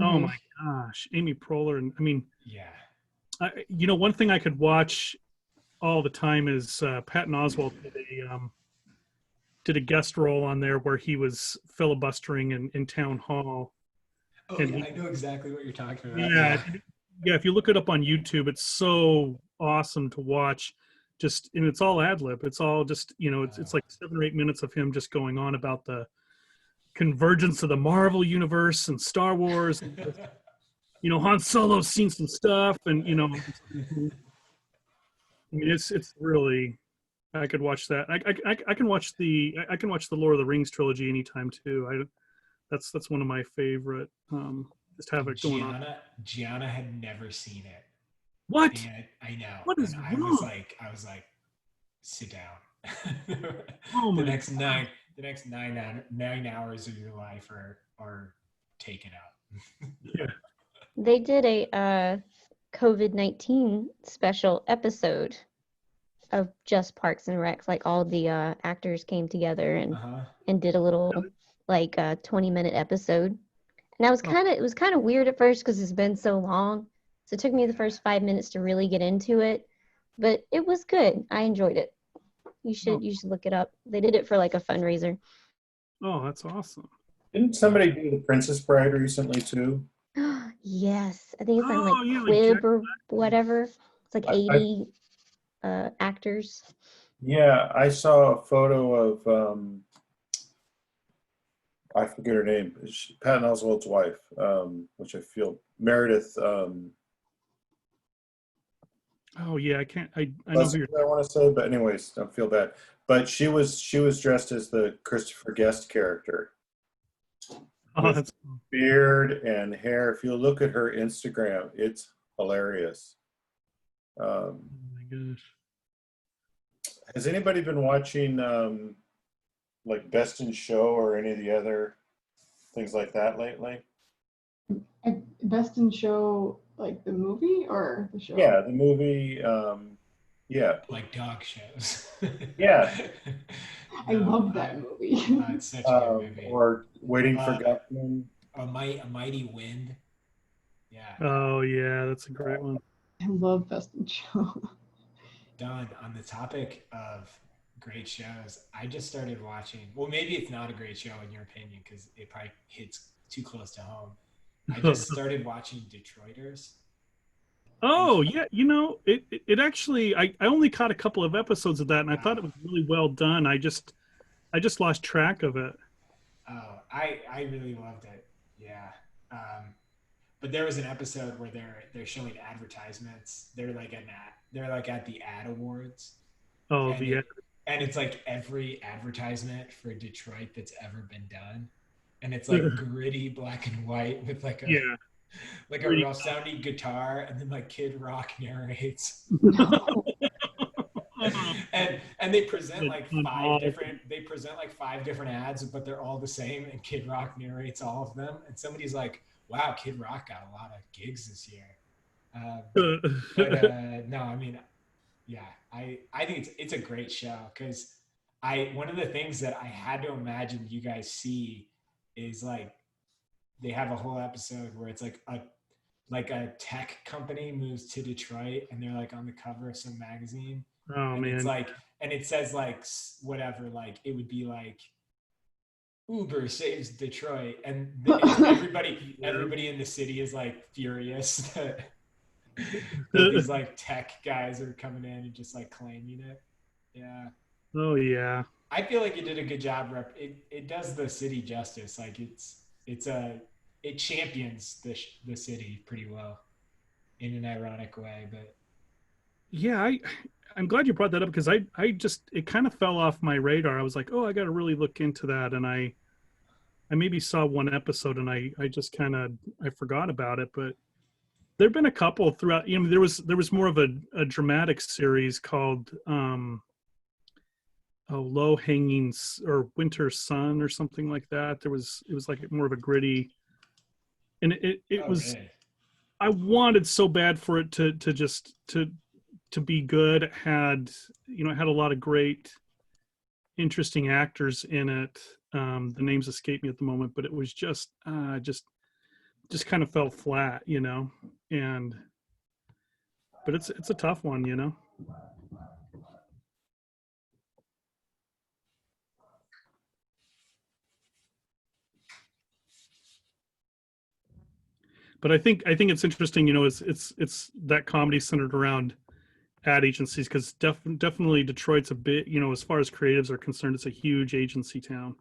Oh my gosh, Amy Poehler, and I mean, yeah. One thing I could watch all the time is Patton Oswalt did a guest role on there where he was filibustering in town hall. Oh, yeah, I know exactly what you're talking about. Yeah. If you look it up on YouTube, it's so awesome to watch. And it's all ad lib. It's all just, it's like 7 or 8 minutes of him just going on about the convergence of the Marvel universe and Star Wars. And, Han Solo's seen some stuff, and I mean, it's really. I could watch that. I can watch the Lord of the Rings trilogy anytime too. That's one of my favorite. Just have it going on. Gianna had never seen it. What? And I know. What is and wrong? I was like, sit down. Oh the next 9 hours of your life are taken out. Yeah. They did a COVID-19 special episode of just Parks and Rec. Like all the actors came together and did a little 20-minute episode. And it was kind of weird at first because it's been so long. So it took me the first 5 minutes to really get into it, but it was good. I enjoyed it. You should look it up. They did it for like a fundraiser. Oh, that's awesome. Didn't somebody do The Princess Bride recently too? Yes, I think it's on yeah, Koeb or whatever. It's like 80 actors. Yeah, I saw a photo of I forget her name. Patton Oswalt's wife, which I feel Meredith. Oh yeah, I can't. I know who you're. I want to say, but anyways, don't feel bad. But she was dressed as the Christopher Guest character Oh, with that's beard and hair. If you look at her Instagram, it's hilarious. oh my gosh. Has anybody been watching like Best in Show or any of the other things like that lately? Best in Show, like the movie or the show? Yeah, the movie. Yeah, Like dog shows. yeah. I love that movie. It's such a good movie. Or Waiting for Guffman. A Mighty Wind. Yeah. Oh yeah, that's a great one. I love Best in Show. Don, on the topic of great shows, I just started watching. Well, maybe it's not a great show in your opinion because it probably hits too close to home. I just started watching Detroiters. Oh yeah, it actually I only caught a couple of episodes of that and I thought it was really well done. I just lost track of it. Oh, I really loved it. Yeah. But there was an episode where they're showing advertisements. They're like at the ad awards. Oh, and it's like every advertisement for Detroit that's ever been done. And it's like gritty black and white with like a rough sounding guitar, and then like Kid Rock narrates. and they present like five different ads, but they're all the same, and Kid Rock narrates all of them. And somebody's like, wow, Kid Rock got a lot of gigs this year. No, I mean, yeah, I think it's a great show because one of the things that I had to imagine you guys see is like they have a whole episode where it's like a tech company moves to Detroit and they're like on the cover of some magazine. Oh, and man. it's like, and it says like whatever, like it would be like Uber saves Detroit, and everybody in the city is like furious that these like tech guys are coming in and just like claiming it. Yeah. Oh yeah. I feel like it did a good job. It does the city justice. Like it champions the city pretty well in an ironic way. But yeah, I'm glad you brought that up because I just it kind of fell off my radar. I was like, oh, I got to really look into that, and I maybe saw one episode and I just kind of I forgot about it. But there've been a couple throughout. There was more of a dramatic series called Low Hanging or Winter Sun or something like that. It was like more of a gritty, and it was. Good. I wanted so bad for it to be good. It had a lot of great, interesting actors in it. The names escape me at the moment, but it was just kind of fell flat, and but it's a tough one. But I think it's interesting, it's that comedy centered around ad agencies because definitely Detroit's a bit, as far as creatives are concerned, it's a huge agency town.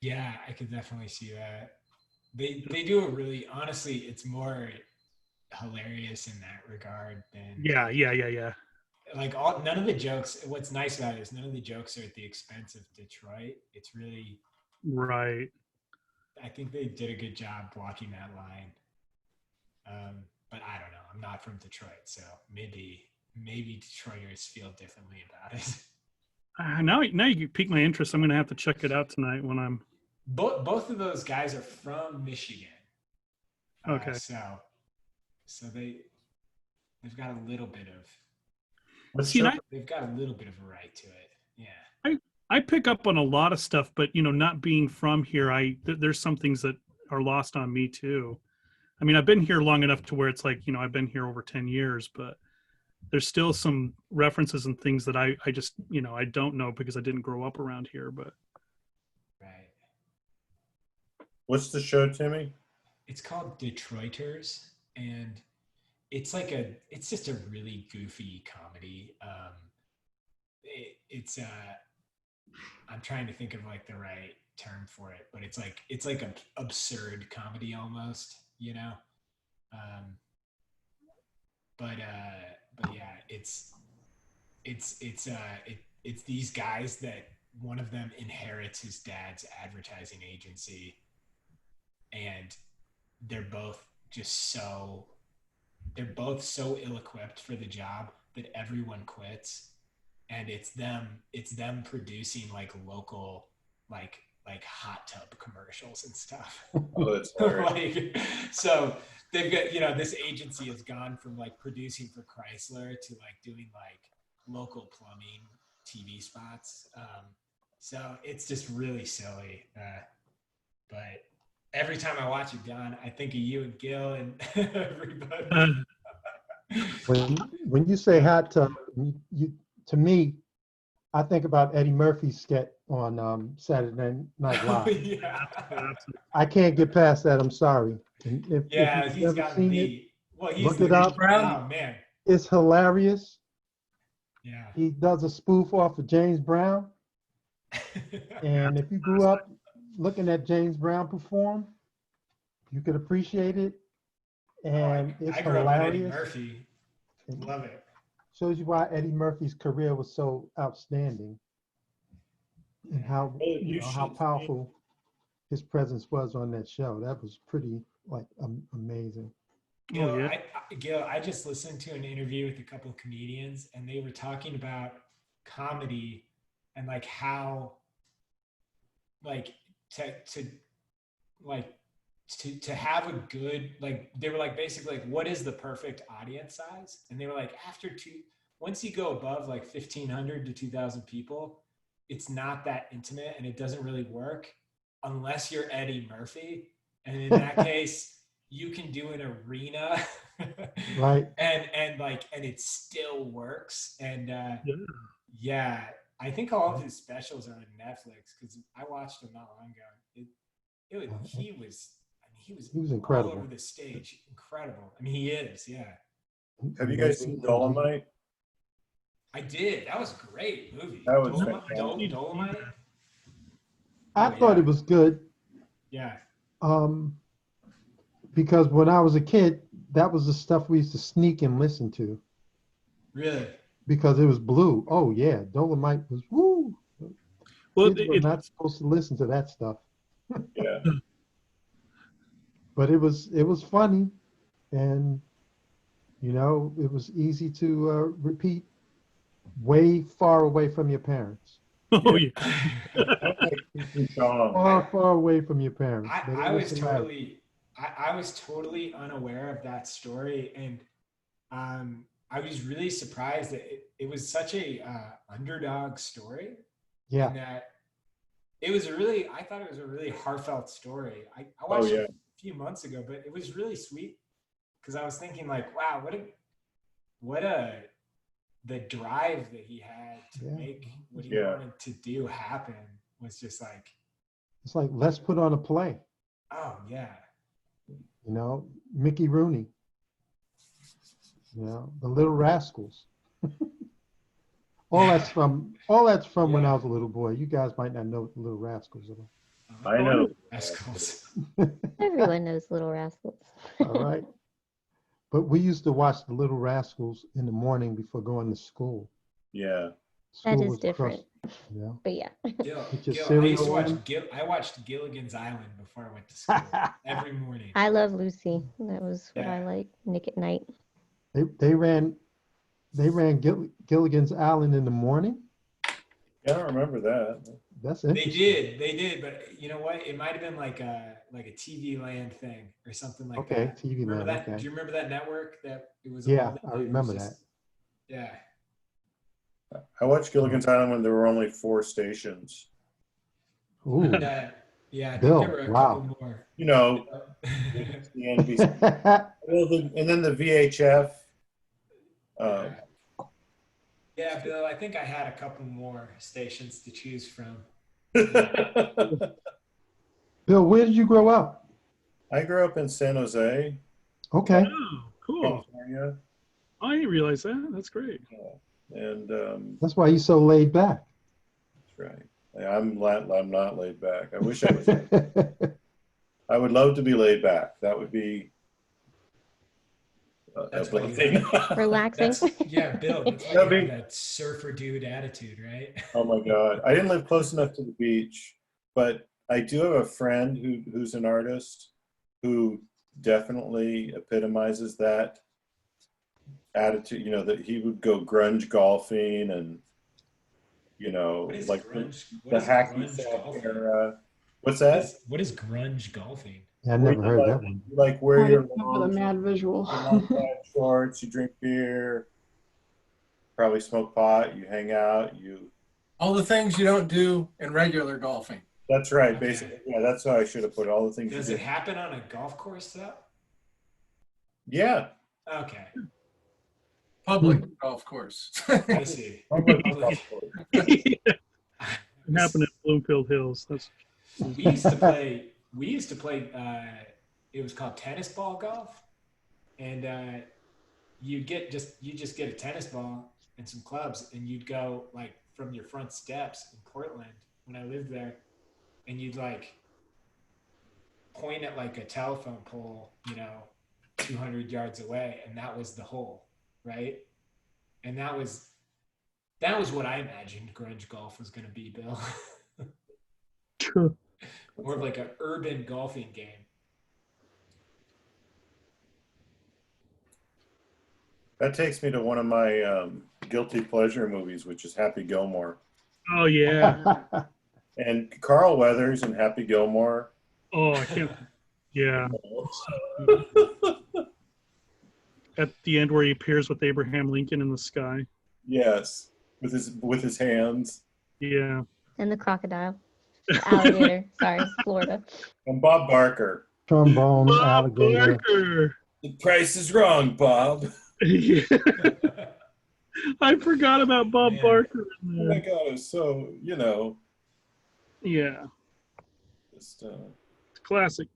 Yeah, I could definitely see that. They do a really, honestly, it's more hilarious in that regard than Yeah. Like none of the jokes. What's nice about it is none of the jokes are at the expense of Detroit. It's really Right. I think they did a good job walking that line. But I don't know. I'm not from Detroit, so maybe Detroiters feel differently about it. Now you piqued my interest. I'm going to have to check it out tonight when I'm. Both of those guys are from Michigan. Okay. So they've got a little bit of. They've got a little bit of a right to it. Yeah. I pick up on a lot of stuff, but not being from here, there's some things that are lost on me too. I mean, I've been here long enough to where it's like, I've been here over 10 years, but there's still some references and things that I just, I don't know because I didn't grow up around here, but. Right. What's the show, Timmy? It's called Detroiters, and it's just a really goofy comedy. I'm trying to think of like the right term for it, but it's like an absurd comedy almost, But yeah, it's it's these guys that one of them inherits his dad's advertising agency, and they're both so ill-equipped for the job that everyone quits, and it's them producing like local like hot tub commercials and stuff. Oh, that's hilarious. Like, so they've got, this agency has gone from like producing for Chrysler to like doing like local plumbing TV spots. So it's just really silly. But every time I watch it, John, I think of you and Gil and everybody. When you say hot tub, to me, I think about Eddie Murphy's sketch on Saturday Night Live. Yeah. I can't get past that. I'm sorry. And if you've He's never got seen me. Well, he's look it up. Oh man. It's hilarious. Yeah. He does a spoof off of James Brown. And if you grew up looking at James Brown perform, you could appreciate it. And it's I grew up with Eddie hilarious. Murphy. Love it. Shows you why Eddie Murphy's career was so outstanding and how how powerful his presence was on that show. That was pretty amazing. Gil, I just listened to an interview with a couple of comedians, and they were talking about comedy and like how like to have a good, like, they were like basically like, what is the perfect audience size? And they were like, once you go above like 1,500 to 2,000 people, it's not that intimate and it doesn't really work unless you're Eddie Murphy. And in that case, you can do an arena, right? And it still works. And yeah, I think all of his specials are on Netflix because I watched them not long ago. He was incredible. all over the stage. Incredible. I mean, he is, yeah. Have you guys seen Dolomite? I did. That was a great movie. That was Dolomite. I thought it was good. Yeah. Because when I was a kid, that was the stuff we used to sneak and listen to. Really? Because it was blue. Oh yeah, Dolomite was woo. Well, Kids were not supposed to listen to that stuff. Yeah. But it was funny, and it was easy to repeat. Way far away from your parents. Oh yeah. Far away from your parents. I was totally unaware of that story, and I was really surprised that it was such a underdog story. Yeah. And that I thought it was a really heartfelt story. I watched it a few months ago, but it was really sweet because I was thinking like, wow, the drive that he had to make what he wanted to do happen was just like, it's like, let's put on a play. Oh yeah. Mickey Rooney. The Little Rascals. All that's from when I was a little boy. You guys might not know what the Little Rascals are. I know. Rascals. Everyone knows Little Rascals. All right. But we used to watch the Little Rascals in the morning before going to school. Yeah. That is different. Yeah. But yeah. I watched Gilligan's Island before I went to school every morning. I love Lucy. That was what I like. Nick at Night. They ran Gilligan's Island in the morning. Yeah, I don't remember that. That's interesting. They did, but you know what? It might have been like a TV Land thing or something like that. Okay, TV Remember Land. that? Okay. Do you remember that network that it was? Yeah, I remember that. Yeah. I watched Gilligan's Island when there were only 4 stations. Ooh. Yeah, I think Bill, there were a wow. couple more. The NBC. And then the VHF. Yeah, Bill, I think I had a couple more stations to choose from. Bill, where did you grow up? I grew up in San Jose. Okay. Oh, cool. California. I didn't realize that. That's great. And that's why you're so laid back. That's right. I'm not laid back. I wish I was. I would love to be laid back. That would be That's why you uplifting. Relaxing. yeah, Bill, that's why That'd you be- have that surfer dude attitude, right? Oh my God. I didn't live close enough to the beach, but I do have a friend who's an artist who definitely epitomizes that attitude, you know, that he would go grunge golfing and, you know, What is like grunge? the What is hacky grunge sack golfing? era. What's that? What is grunge golfing? Yeah, I Where never you heard like, that one. you like wear Trying your to come up with a mad visual. long pant shorts, you drink beer, probably smoke pot, you hang out, you. All the things you don't do in regular golfing. That's right, Okay. basically. Yeah, that's how I should have put it, all the things Does you it did. happen on a golf course though? Yeah. Okay, Public golf course. I see. Public Public. golf course. It happened at Bloomfield Hills. That's We used to play. It was called tennis ball golf, and you just get a tennis ball and some clubs, and you'd go like from your front steps in Portland when I lived there, and you'd like point at like a telephone pole, 200 yards away, and that was the hole, right? And that was what I imagined grunge golf was going to be, Bill. true. More of like an urban golfing game. That takes me to one of my guilty pleasure movies, which is Happy Gilmore. Oh yeah. And Carl Weathers and Happy Gilmore. Oh, I can't. Yeah. At the end where he appears with Abraham Lincoln in the sky. Yes, with his hands. Yeah. And the crocodile. The alligator. Sorry, Florida. And Bob Barker. Trombone, Bob alligator. Barker. The price is wrong, Bob. Yeah. I forgot about Bob Man. Barker Oh in my there. God, it's so, Yeah. just, It's classic.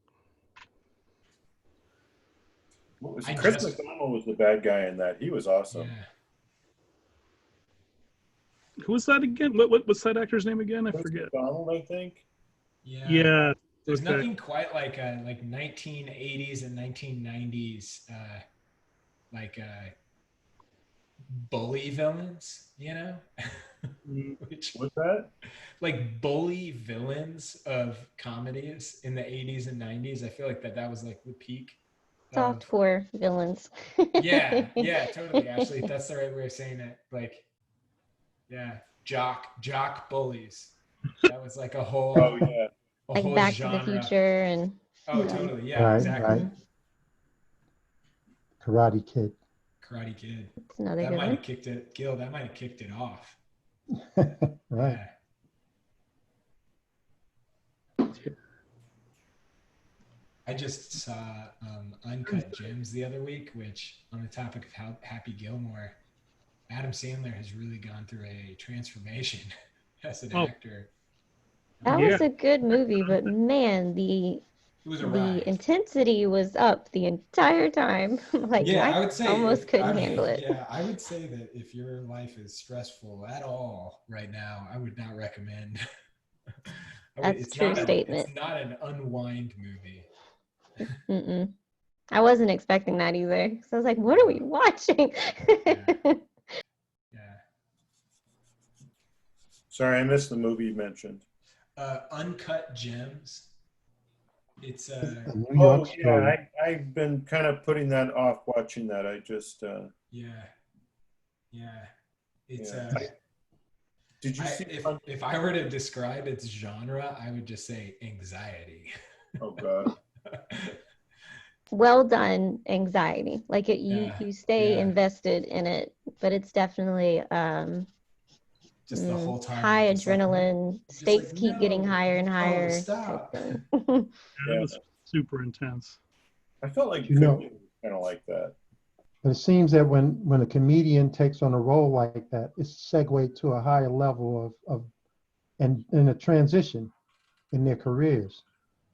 what was I it? Chris just- McDonald was the bad guy in that. He was awesome. Yeah. Who was that again? What's that actor's name again? I Chris forget. McDonald, I think. Yeah. Yeah. There's Okay. nothing quite like 1980s and 1990s bully villains, Mm. Which What's that? like bully villains of comedies in the 80s and 90s. I feel like that was like the peak. Soft core villains. Yeah, totally. Actually, that's the right way of saying it. Like, yeah, jock bullies. That was like a whole, Oh yeah. a Like whole Back genre. to the Future and Oh, Yeah. totally. Yeah, Right, exactly. right. Karate Kid. Karate Kid. it's another That good might one. have kicked it, Gil. That might have kicked it off. Right. Yeah. I just saw Uncut Gems the other week, which, on the topic of Happy Gilmore, Adam Sandler has really gone through a transformation as an actor. That Yeah. was a good movie, but man, It was a the ride. intensity was up the entire time. Like I would say almost couldn't I mean, handle it. Yeah, I would say that if your life is stressful at all right now, I would not recommend. That's a true statement. It's not an unwind movie. Mm-mm. I wasn't expecting that either. So I was like, what are we watching? Yeah. Sorry, I missed the movie you mentioned. Uncut Gems. It's A New Oh York story. yeah, I've been kind of putting that off watching that. I just yeah. It's Yeah. Did you see? if I were to describe its genre, I would just say anxiety. Oh God. Well done anxiety. Like Yeah, you stay yeah. invested in it, but it's definitely Just the whole time. high just like, adrenaline. just Stakes like, keep getting no. higher and Oh, higher. type stop. thing. Yeah, it was super intense. I felt like You know- kind of like that. But it seems that when a comedian takes on a role like that, it's segued to a higher level of and a transition in their careers,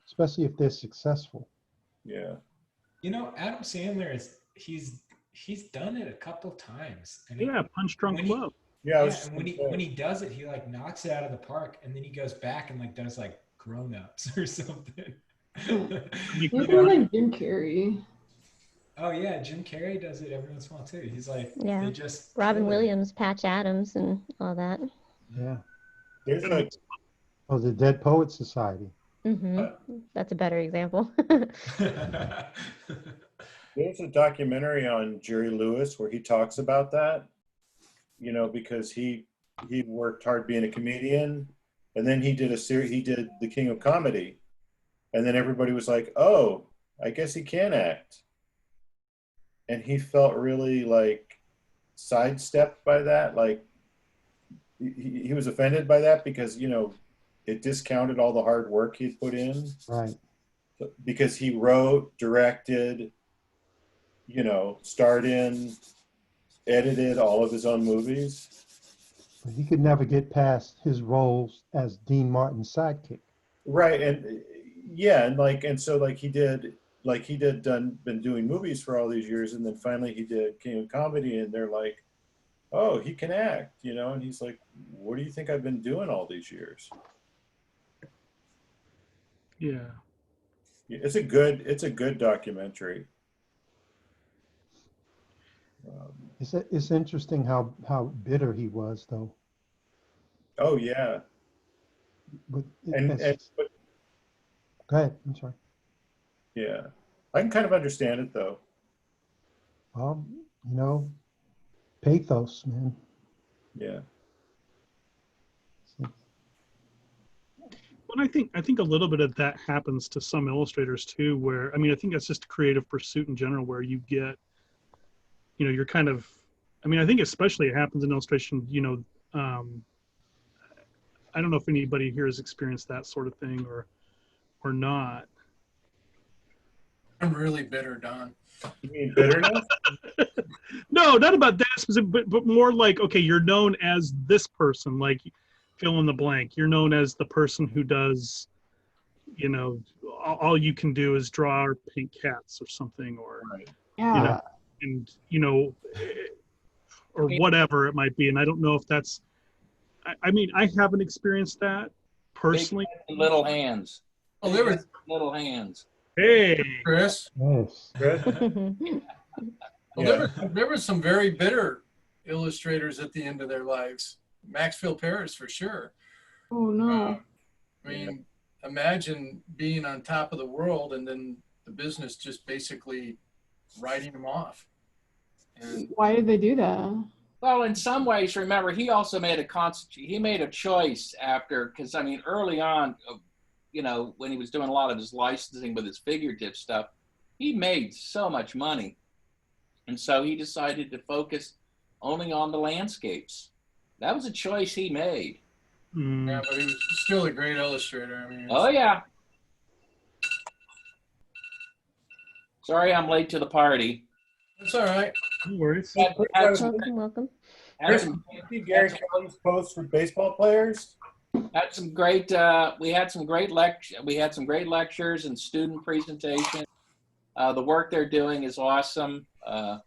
especially if they're successful. Yeah. Adam Sandler he's done it a couple times. And Yeah, Punch Drunk when he- Love. Yeah. I yeah, was just and when gonna say. he does it, he like knocks it out of the park, and then he goes back and like does like Grown Ups or something. You You feel know? like Jim Carrey. Oh yeah, Jim Carrey does it every once in a while too. He's like, Yeah. they just Robin kill it. Williams, Patch Adams, and all that. Yeah. There's a Oh, the Dead Poets Society. Hmm. That's a better example. there's a documentary on Jerry Lewis where he talks about that. You know, because he worked hard being a comedian, and then he did a series. He did The King of Comedy, and then everybody was like, "Oh, I guess he can act," and he felt really like sidestepped by that. Like he was offended by that because it discounted all the hard work he'd put in. Right. Because he wrote, directed, starred in, edited all of his own movies. But he could never get past his roles as Dean Martin's sidekick. Right, and yeah, and so been doing movies for all these years, and then finally he did King of Comedy, and they're like, "Oh, he can act," and he's like, "What do you think I've been doing all these years?" Yeah. It's a good documentary. It's interesting how bitter he was, though. Oh yeah, But but go ahead. I'm sorry. yeah, I can kind of understand it though. You know, pathos, man. Yeah. Well, I think a little bit of that happens to some illustrators too, where, I think that's just a creative pursuit in general, where you get, you're kind of, I think especially it happens in illustration, I don't know if anybody here has experienced that sort of thing or not. I'm really bitter, Don. You mean bitterness? No, not about that specific, but more like, okay, you're known as this person, like fill in the blank. You're known as the person who does, all you can do is draw or paint cats or something, or, Right. Yeah. and, or whatever it might be. And I don't know if that's, I haven't experienced that personally. Big little hands. Oh, there was Little hands. Hey, Chris. Yes. Well, there were some very bitter illustrators at the end of their lives. Maxfield Parrish for sure. Oh no. Imagine being on top of the world and then the business just basically writing them off. And Why did they do that? Well, in some ways, remember, he also made a choice after, because early on, when he was doing a lot of his licensing with his figurative stuff, he made so much money. And so he decided to focus only on the landscapes. That was a choice he made. yeah, but he was still a great illustrator. Oh, yeah. Sorry I'm late to the party. It's all right. no worries. Welcome. Chris, see Gary Kelly's posts for baseball players? Had some great. We had some great lectures and student presentations. The work they're doing is awesome. Well,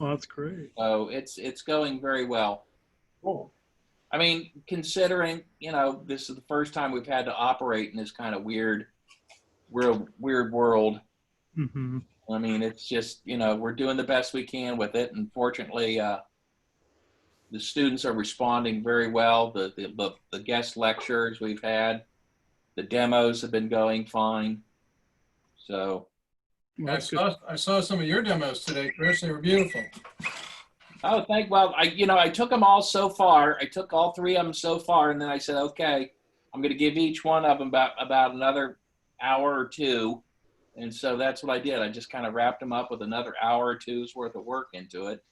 that's great. So it's going very well. Cool. Considering this is the first time we've had to operate in this kind of weird world. Mm-hmm. It's just we're doing the best we can with it, and fortunately, the students are responding very well. The guest lectures we've had, the demos have been going fine. So Well, I saw some of your demos today, Chris. They were beautiful. oh, I took them all so far. I took all three of them so far, and then I said, okay, I'm going to give each one of them about another hour or two. And so that's what I did. I just kind of wrapped them up with another hour or two's worth of work into it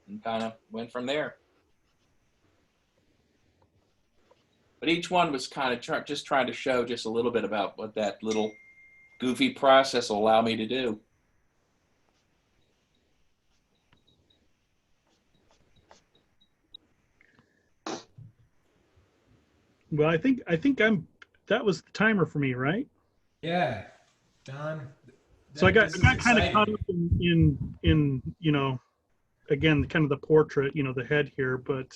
and kind of went from there. But each one was kind of just trying to show just a little bit about what that little goofy process will allow me to do. Well, I think that was the timer for me, right? Yeah, Don. So I got this is kind of exciting. caught up in again, kind of the portrait, the head here, but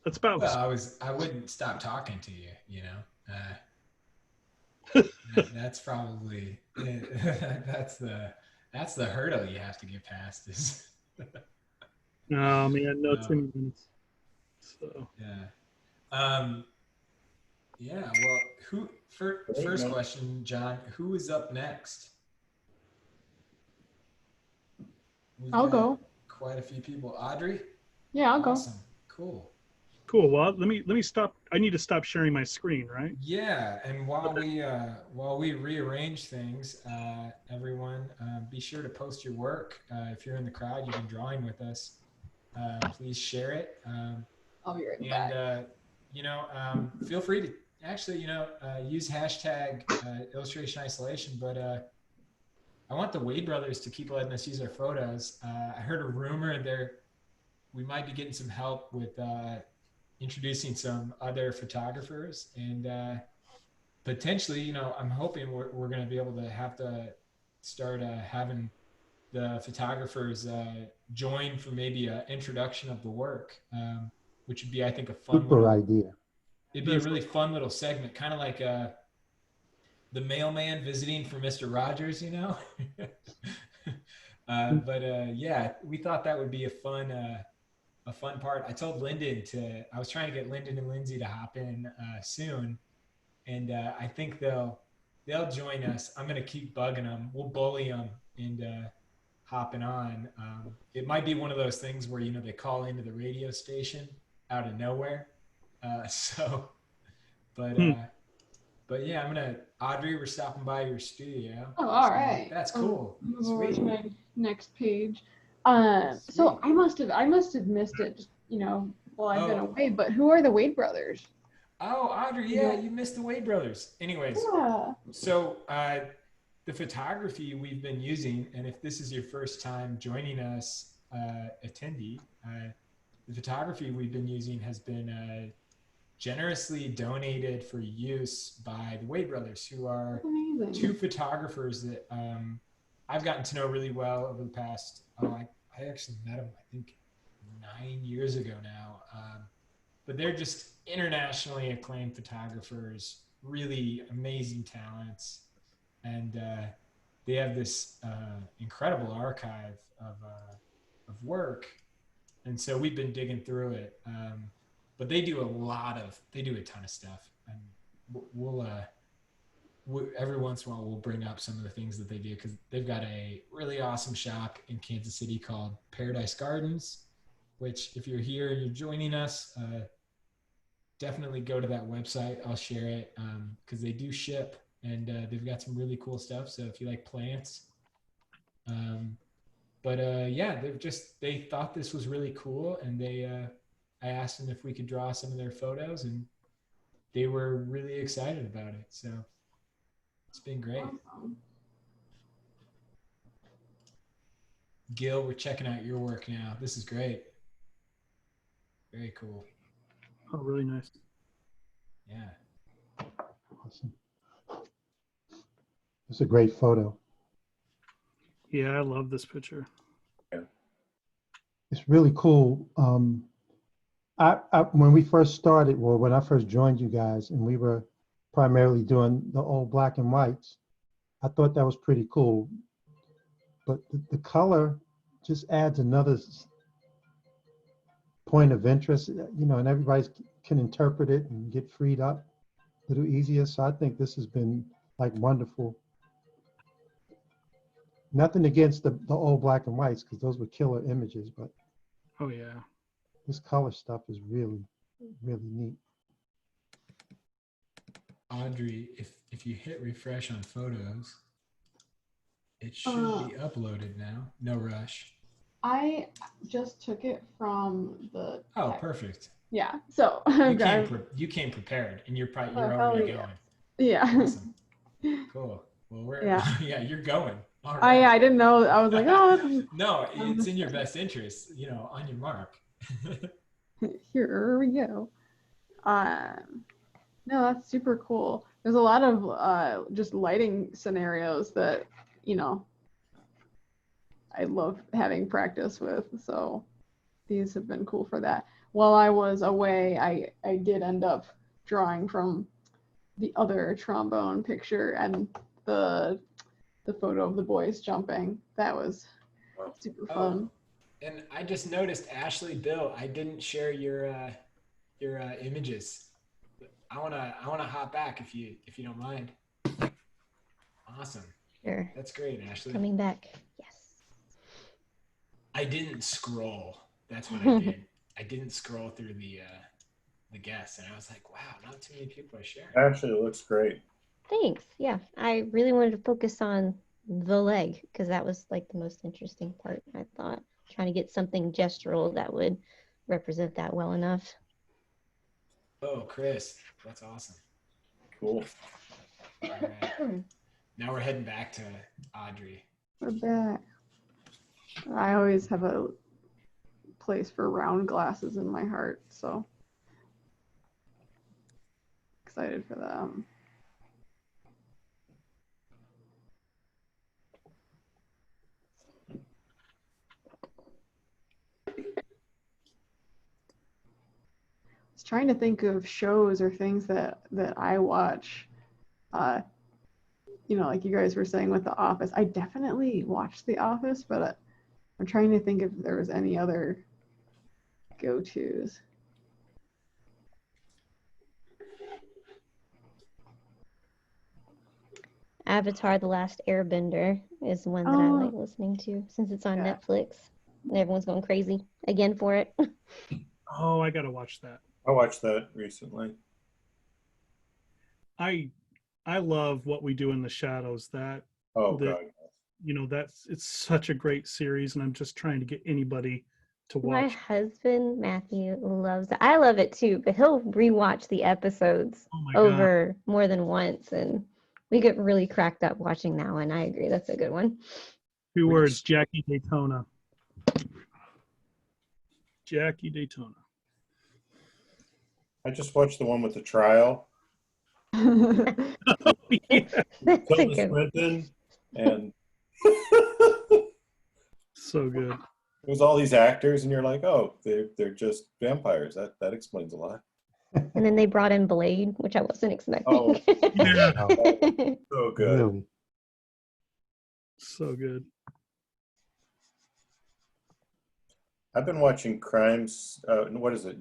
that's about. Well, I wouldn't stop talking to you. That's probably that's the hurdle you have to get past is Oh man, no uh, 10 minutes. So yeah. Yeah, well, first question, John, who is up next? We've I'll got go. quite a few people. Audrey? Yeah, I'll go. Awesome. Cool. cool. Well, let me stop. I need to stop sharing my screen, right? Yeah, and while we rearrange things, everyone, be sure to post your work. If you're in the crowd, you've been drawing with us. Please share it. I'll be right And back. feel free to actually, use hashtag illustration isolation. But I want the Wade brothers to keep letting us use their photos. I heard a rumor we might be getting some help with introducing some other photographers, and potentially, I'm hoping we're going to be able to start having the photographers join for maybe an introduction of the work, which would be, I think, a fun Super idea. it'd be a really fun little segment, kind of like the mailman visiting for Mr. Rogers, yeah, we thought that would be a fun part. I told I was trying to get Lyndon and Lindsay to hop in soon, and I think they'll join us. I'm gonna keep bugging them. We'll bully them and hopping on. It might be one of those things where they call into the radio station out of nowhere. So, but yeah, Audrey, we're stopping by your studio. Oh, all right. That's cool. Move over Sweet. to my next page. Sweet. So I must have missed it, while I've been Oh. away. But who are the Wade brothers? Oh, Audrey, yeah, you missed the Wade brothers. Anyways, Yeah. so the photography we've been using, and if this is your first time joining us, attendee, the photography we've been using has been generously donated for use by the Wade brothers, who are Amazing. two photographers that I've gotten to know really well over the past. I actually met them, I think, 9 years ago now. But they're just internationally acclaimed photographers, really amazing talents, and they have this incredible archive of work. And so we've been digging through it. But they do a ton of stuff, and we'll every once in a while we'll bring up some of the things that they do, because they've got a really awesome shop in Kansas City called Paradise Gardens, which, if you're here and you're joining us, definitely go to that website. I'll share it, because they do ship, and they've got some really cool stuff. So if you like plants, yeah, they thought this was really cool, and I asked them if we could draw some of their photos, and they were really excited about it. So it's been great. Awesome. Gil, we're checking out your work now. This is great. Very cool. Oh, really nice. Yeah. Awesome. It's a great photo. Yeah, I love this picture. It's really cool. When we first started, well, when I first joined you guys, and we were primarily doing the old black and whites, I thought that was pretty cool. But the color just adds another point of interest, and everybody can interpret it and get freed up a little easier. So I think this has been like wonderful. Nothing against the old black and whites, because those were killer images, but Oh yeah. this color stuff is really, really neat. Audrey, if you hit refresh on photos, it should be uploaded now. No rush. I just took it from the. Oh, perfect. Yeah. So You came prepared, and you're Oh, already hell going. yeah. Awesome. Cool. Well, Yeah. you're going. All right. I didn't know. I was like, oh, No, it's in your best interest, on your mark. here we go. No, that's super cool. There's a lot of just lighting scenarios that, I love having practice with. So these have been cool for that. While I was away, I did end up drawing from the other trombone picture and the photo of the boys jumping. That was super fun. And I just noticed, Ashley, Bill, I didn't share your images. I wanna hop back if you don't mind. Awesome. Sure. That's great, Ashley. Coming back. Yes. I didn't scroll. That's what I did. I didn't scroll through the guests, and I was like, wow, not too many people are sharing. Actually, it looks great. Thanks. Yeah, I really wanted to focus on the leg because that was like the most interesting part, I thought. Trying to get something gestural that would represent that well enough. Oh, Chris, that's awesome. Cool. All right. Now we're heading back to Audrey. We're back. I always have a place for round glasses in my heart, so excited for them. I was trying to think of shows or things that I watch. You know, like you guys were saying with The Office. I definitely watched The Office, but I'm trying to think if there was any other go-tos. Avatar: The Last Airbender is one that I like listening to since it's on Netflix. And everyone's going crazy again for it. Oh, I gotta watch that. I watched that recently. I love What We Do in the Shadows. That God. You know, it's such a great series, and I'm just trying to get anybody to watch. My husband Matthew loves it. I love it too, but he'll rewatch the episodes over more than once, and we get really cracked up watching that one. I agree, that's a good one. 2 words: Jackie Daytona. Jackie Daytona. I just watched the one with the trial. That's a good one. Swinton, and so good. it was all these actors, and you're like, oh, they're just vampires. That explains a lot. And then they brought in Blade, which I wasn't expecting. Oh, Yeah. so good. Really? So good. I've been watching crimes. What is it?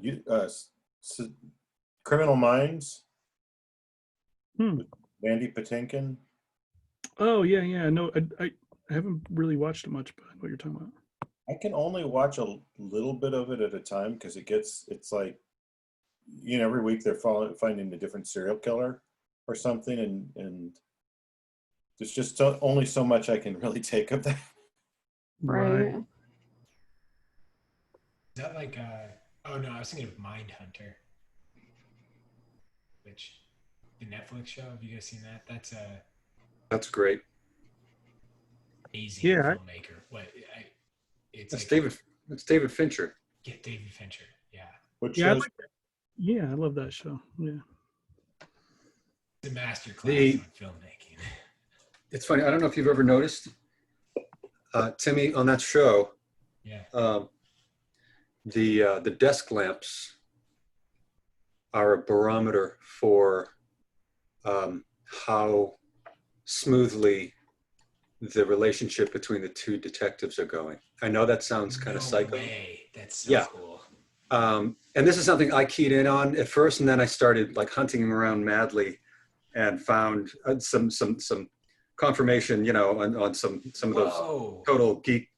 Criminal Minds. Mandy Patinkin. Oh yeah. No, I haven't really watched it much, but I know what you're talking about. I can only watch a little bit of it at a time because it's like, you know, every week they're finding a different serial killer or something, and there's just only so much I can really take of that. Right. Is that like oh no, I was thinking of Mindhunter, which the Netflix show. Have you guys seen that? That's great. Amazing filmmaker. It's David Fincher. Yeah, David Fincher. Yeah. Yeah, I love that show. Yeah. The masterclass on filmmaking. It's funny. I don't know if you've ever noticed, Timmy, on that show. Yeah. The desk lamps are a barometer for how smoothly the relationship between the 2 detectives are going. I know that sounds kind of psycho. Way. That's so cool. And this is something I keyed in on at first, and then I started like hunting around madly and found some confirmation, you know, on some of those total geek,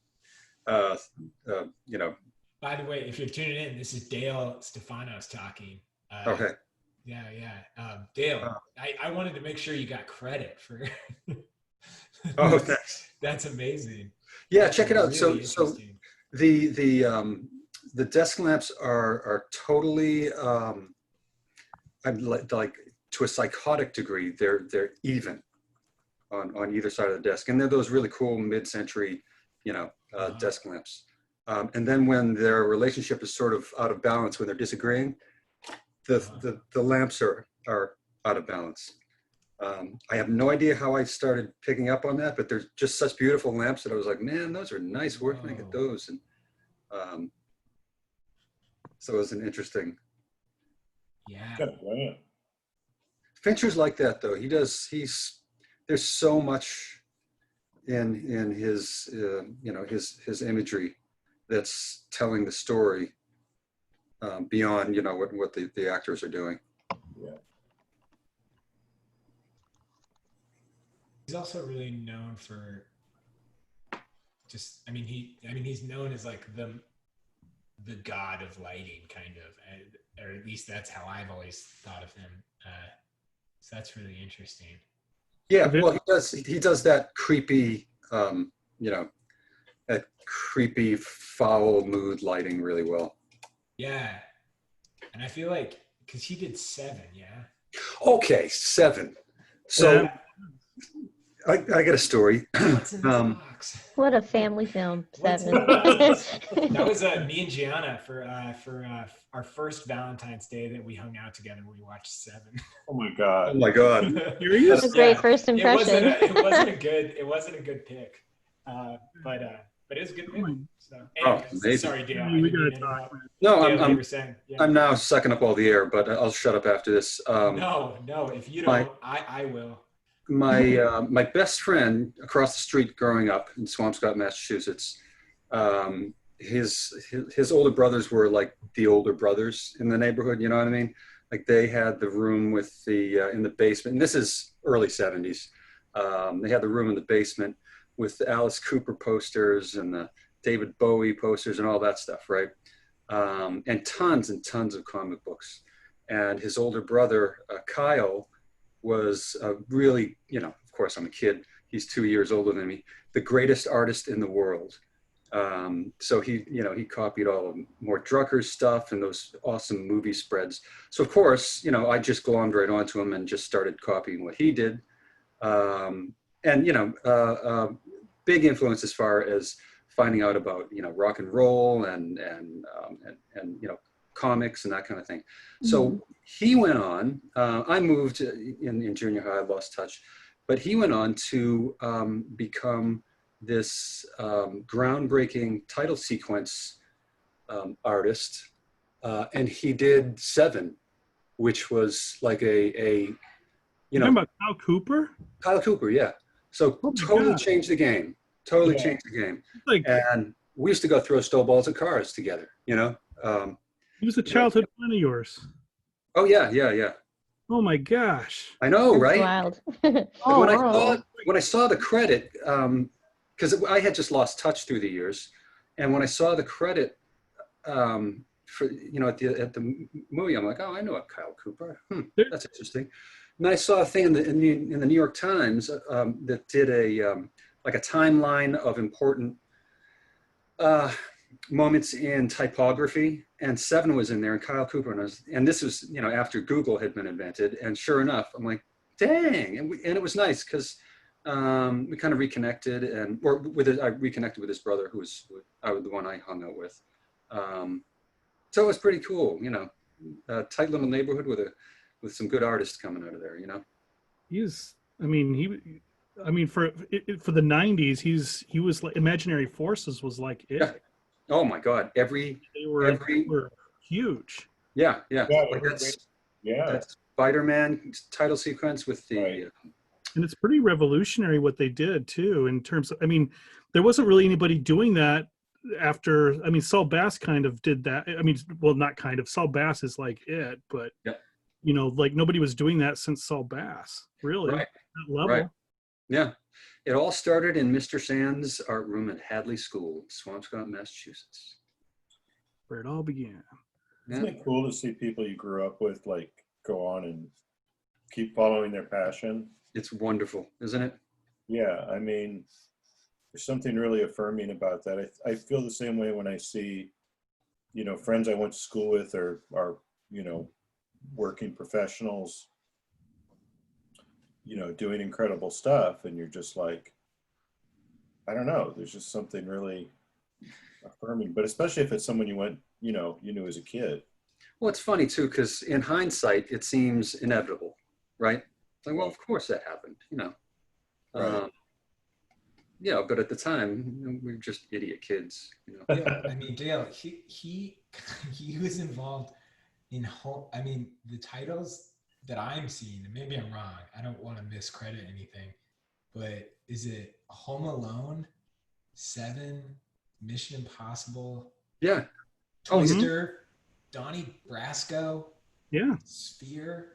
you know. By the way, if you're tuning in, this is Dale Stephanos talking. Okay. Yeah. Dale, I wanted to make sure you got credit for. Oh, thanks. That's amazing. Yeah, That's check it out. Really so the desk lamps are totally like to a psychotic degree. They're even on either side of the desk, and they're those really cool mid-century, you know, desk lamps. And then when their relationship is sort of out of balance, when they're disagreeing, the lamps are out of balance. I have no idea how I started picking up on that, but they're just such beautiful lamps that I was like, man, those are nice. Where can I get those? And so it was an interesting. Yeah. Fincher's like that though. There's so much in his his imagery that's telling the story beyond what the actors are doing. Yeah. He's also really known for he's known as like the god of lighting, kind of, or at least that's how I've always thought of him. So that's really interesting. Yeah, well, he does that creepy, that creepy foul mood lighting really well. Yeah, and I feel like because he did 7, yeah. Okay, 7. So I got a story. What's in this box? What a family film, What's 7. in the box? That was me and Gianna for our first Valentine's Day that we hung out together. We watched 7. Oh my God. Oh my God. That's a great first impression. It wasn't a good pick, but it was a good movie. So, anyway, sorry, Dale. We gotta talk. No, Dale, you were saying, yeah. I'm now sucking up all the air, but I'll shut up after this. No, if you don't, I will. My best friend across the street growing up in Swampscott, Massachusetts, his older brothers were like the older brothers in the neighborhood, you know what I mean? Like they had the room with in the basement, and this is early 70s. They had the room in the basement with the Alice Cooper posters and the David Bowie posters and all that stuff, right? And tons of comic books. And his older brother, Kyle, was really, of course I'm a kid, he's 2 years older than me, the greatest artist in the world. So he copied all of Mort Drucker's stuff and those awesome movie spreads. So of course, I just glommed right onto him and just started copying what he did. Big influence as far as finding out about, rock and roll and comics and that kind of thing. So he went on, I moved in junior high, I lost touch, but he went on to become this groundbreaking title sequence artist. And he did 7, which was like you talking about Kyle Cooper? Kyle Cooper, yeah. So totally changed the game. Totally changed the game. And we used to go throw snowballs at cars together, He was a childhood friend of yours. Oh yeah. Oh my gosh. I know, That's right? wild. When I saw the credit, because I had just lost touch through the years, and when I saw the credit for at the movie, I'm like, oh, I know a Kyle Cooper. That's interesting. And I saw a thing in the New York Times that did a timeline of important moments in typography, and 7 was in there, and Kyle Cooper, and this was after Google had been invented, and sure enough, I'm like, dang, and it was nice because we kind of reconnected, I reconnected with his brother, who was the one I hung out with, so it was pretty cool, a tight little neighborhood with some good artists coming out of there, for the 90s, he was like Imaginary Forces was like it. Yeah. Oh my God! They were huge. Yeah. Like that's Spider-Man title sequence with the. Right. And it's pretty revolutionary what they did too, in terms of. There wasn't really anybody doing that after. Saul Bass kind of did that. Not kind of. Saul Bass is like it, but like nobody was doing that since Saul Bass, really. Right. That level. Right. Yeah. It all started in Mr. Sand's art room at Hadley School, Swampscott, Massachusetts. Where it all began. Isn't it cool to see people you grew up with go on and keep following their passion? It's wonderful, isn't it? Yeah, there's something really affirming about that. I feel the same way when I see, friends I went to school with or are, working professionals, doing incredible stuff, and you're just like, I don't know, there's just something really affirming, but especially if it's someone you knew as a kid. Well, it's funny too, because in hindsight, it seems inevitable, right? Like, well, of course that happened, Right. But at the time, we were just idiot kids, Yeah, Dale, he was involved in the titles that I'm seeing, and maybe I'm wrong, I don't want to miscredit anything, but is it Home Alone, 7, Mission Impossible, Yeah. Oh, Twister, Donnie Brasco, Yeah. Sphere,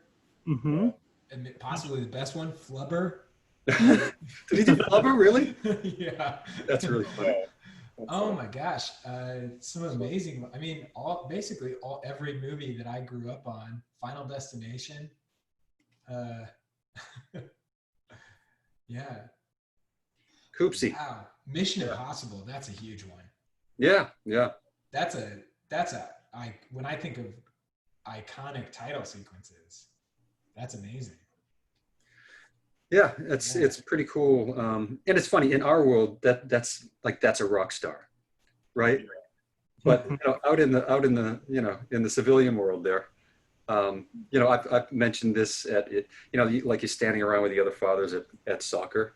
Mm-hmm. and possibly the best one, Flubber. Did he do Flubber, really? Yeah. That's really funny. Oh my gosh, some amazing. I mean, basically every movie that I grew up on. Final Destination. Yeah. Koopsie. Wow. Mission Impossible. That's a huge one. Yeah, yeah. That's when I think of iconic title sequences, that's amazing. Yeah, it's pretty cool. And it's funny, in our world, that's a rock star, right? But out in the in the civilian world there, I've mentioned this like you're standing around with the other fathers at soccer,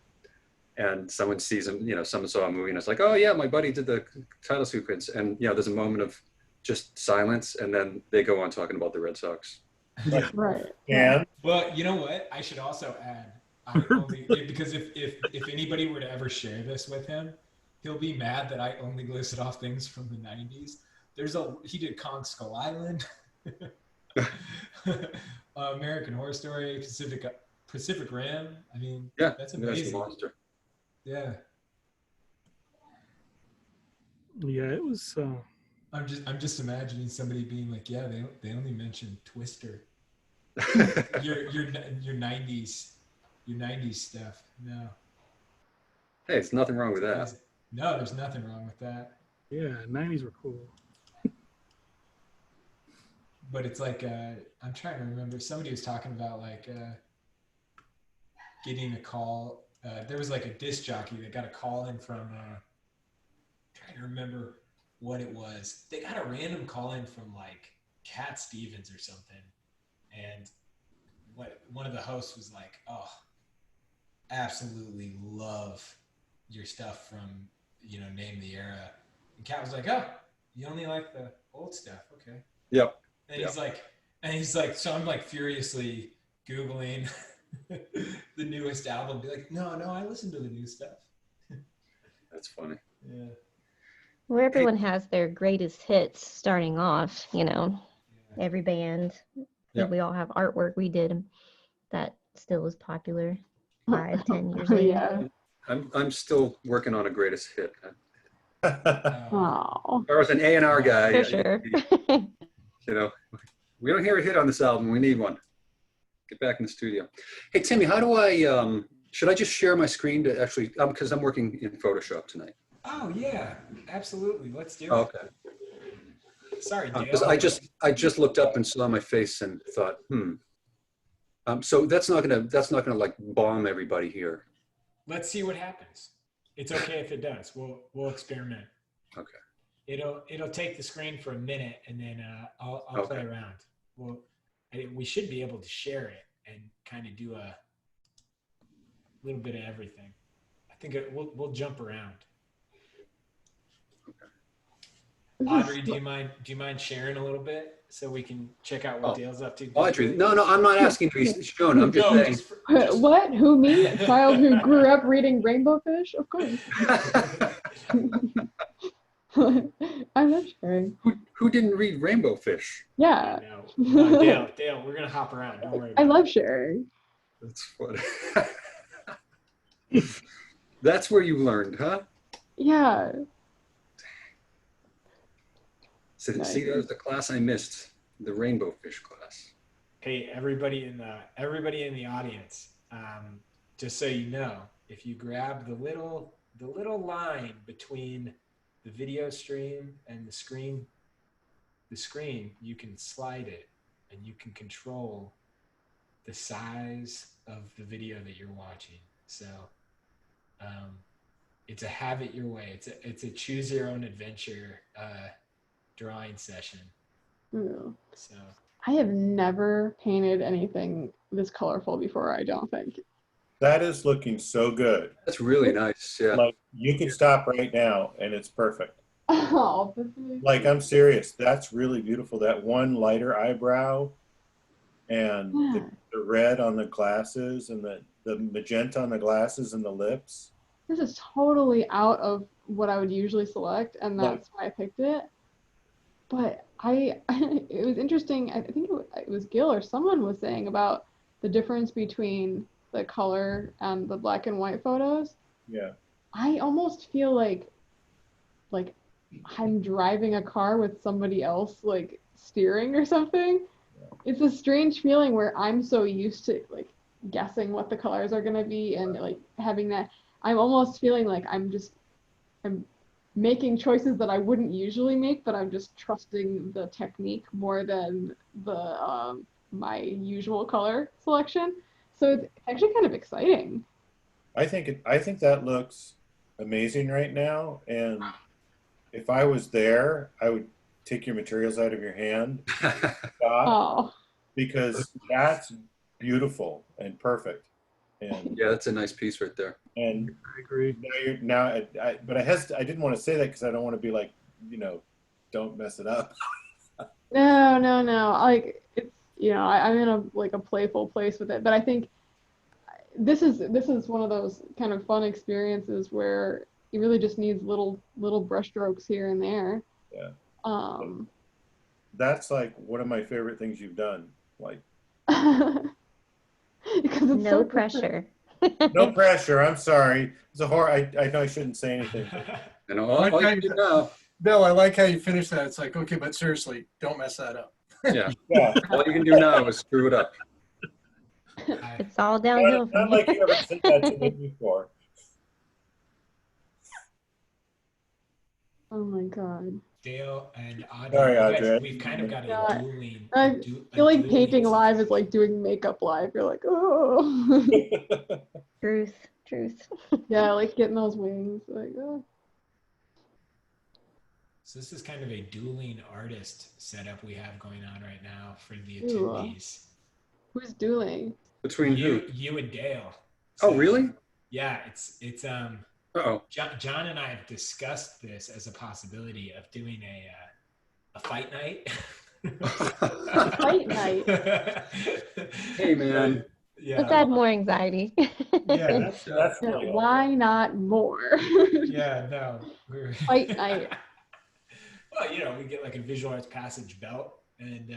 and someone sees him, someone saw a movie and it's like, oh yeah, my buddy did the title sequence, and there's a moment of just silence, and then they go on talking about the Red Sox. Yeah. Right. And Well, you know what? I should also add, because if anybody were to ever share this with him, he'll be mad that I only listed off things from the 90s. He did Kong Skull Island, American Horror Story, Pacific Rim. I mean, Yeah, that's that's a amazing. monster. Yeah. Yeah, it was. I'm just imagining somebody being like, yeah, they only mentioned Twister. your 90s stuff. No. Hey, there's nothing wrong with that. No, there's nothing wrong with that. Yeah, 90s were cool. But it's like I'm trying to remember. Somebody was talking about like getting a call. There was like a disc jockey that got a call in from. Trying to remember what it was. They got a random call in from like Cat Stevens or something, and one of the hosts was like, "Oh, absolutely love your stuff from Name the Era," and Cat was like, "Oh, you only like the old stuff, okay?" Yep. And he's like, so I'm like furiously Googling the newest album, be like, no, I listen to the new stuff. That's funny. Yeah. Where everyone has their greatest hits starting off, every band. Yeah. We all have artwork we did that still is popular 5-10 years later. Yeah. I'm still working on a greatest hit. Oh. If I was an A&R guy, For sure. we don't hear a hit on this album. We need one. Get back in the studio. Hey, Timmy, how do I, should I just share my screen to actually, because I'm working in Photoshop tonight. Oh yeah, absolutely. Let's do it. Okay. Sorry, Dale. Because I just looked up and saw my face and thought, so that's not gonna like bomb everybody here. Let's see what happens. It's okay if it does. We'll experiment. Okay. It'll take the screen for a minute, and then I'll play Okay. around. We should be able to share it and kind of do a little bit of everything. I think we'll jump around. Audrey, do you mind sharing a little bit so we can check out what Dale's up to? Audrey, no, I'm not asking to be shown. I'm just saying. What? Who, me? A child who grew up reading Rainbow Fish? Of course. I'm not sure. Who didn't read Rainbow Fish? Yeah. No, Dale, we're gonna hop around. Don't worry. I love sharing. That's funny. That's where you learned, huh? Yeah. So, Nice. see, that was the class I missed, the Rainbow Fish class. Hey, everybody in the audience, just so you know, if you grab the little line between the video stream and the screen, you can slide it and you can control the size of the video that you're watching. So it's a have it your way. It's a choose your own adventure drawing session. Ooh. So I have never painted anything this colorful before, I don't think. that is looking so good. That's really nice. Yeah. Like, you can stop right now and it's perfect. Oh, this is- Like, I'm serious. That's really beautiful. That one lighter eyebrow and Yeah. the red on the glasses and the magenta on the glasses and the lips. This is totally out of what I would usually select, and that's why I picked it. But it was interesting. I think it was Gil or someone was saying about the difference between the color and the black and white photos. Yeah. I almost feel like I'm driving a car with somebody else like steering or something. It's a strange feeling where I'm so used to like guessing what the colors are gonna be and like having that. I'm almost feeling like I'm making choices that I wouldn't usually make, but I'm just trusting the technique more than the my usual color selection. So it's actually kind of exciting. I think that looks amazing right now, and if I was there, I would take your materials out of your hand, stop, Oh, because that's beautiful and perfect. And Yeah, that's a nice piece right there. and I agree. but I didn't want to say that because I don't want to be like, don't mess it up. no. Like it's I'm in a playful place with it, but I think this is one of those kind of fun experiences where it really just needs little brushstrokes here and there. Yeah. That's like one of my favorite things you've done. Like, because it's No so pressure. no pressure. I'm sorry. It's a horror. I know I shouldn't say anything. And all you do now, Bill, I like how you finished that. It's like, okay, but seriously, don't mess that up. yeah, Yeah. all you can do now is screw it up. It's all downhill Not from like here. you ever said that to me before. Oh my god. Dale and Audrey, Sorry, you guys, Audrey. we've kind of got Yeah, a dueling. I feel like dueling painting system. live is like doing makeup live. You're like, oh. Truth. Yeah, like getting those wings. Like, oh. So this is kind of a dueling artist setup we have going on right now for the Ew. attendees. Who's dueling? Between who? You and Dale. Oh, really? Yeah, it's Uh-oh. John and I have discussed this as a possibility of doing a fight night. Fight night. Hey, man. Yeah. Let's add more anxiety. Yeah. That's Yeah, really why not more? Yeah, no. Fight night. Well, we get like a visual arts passage belt and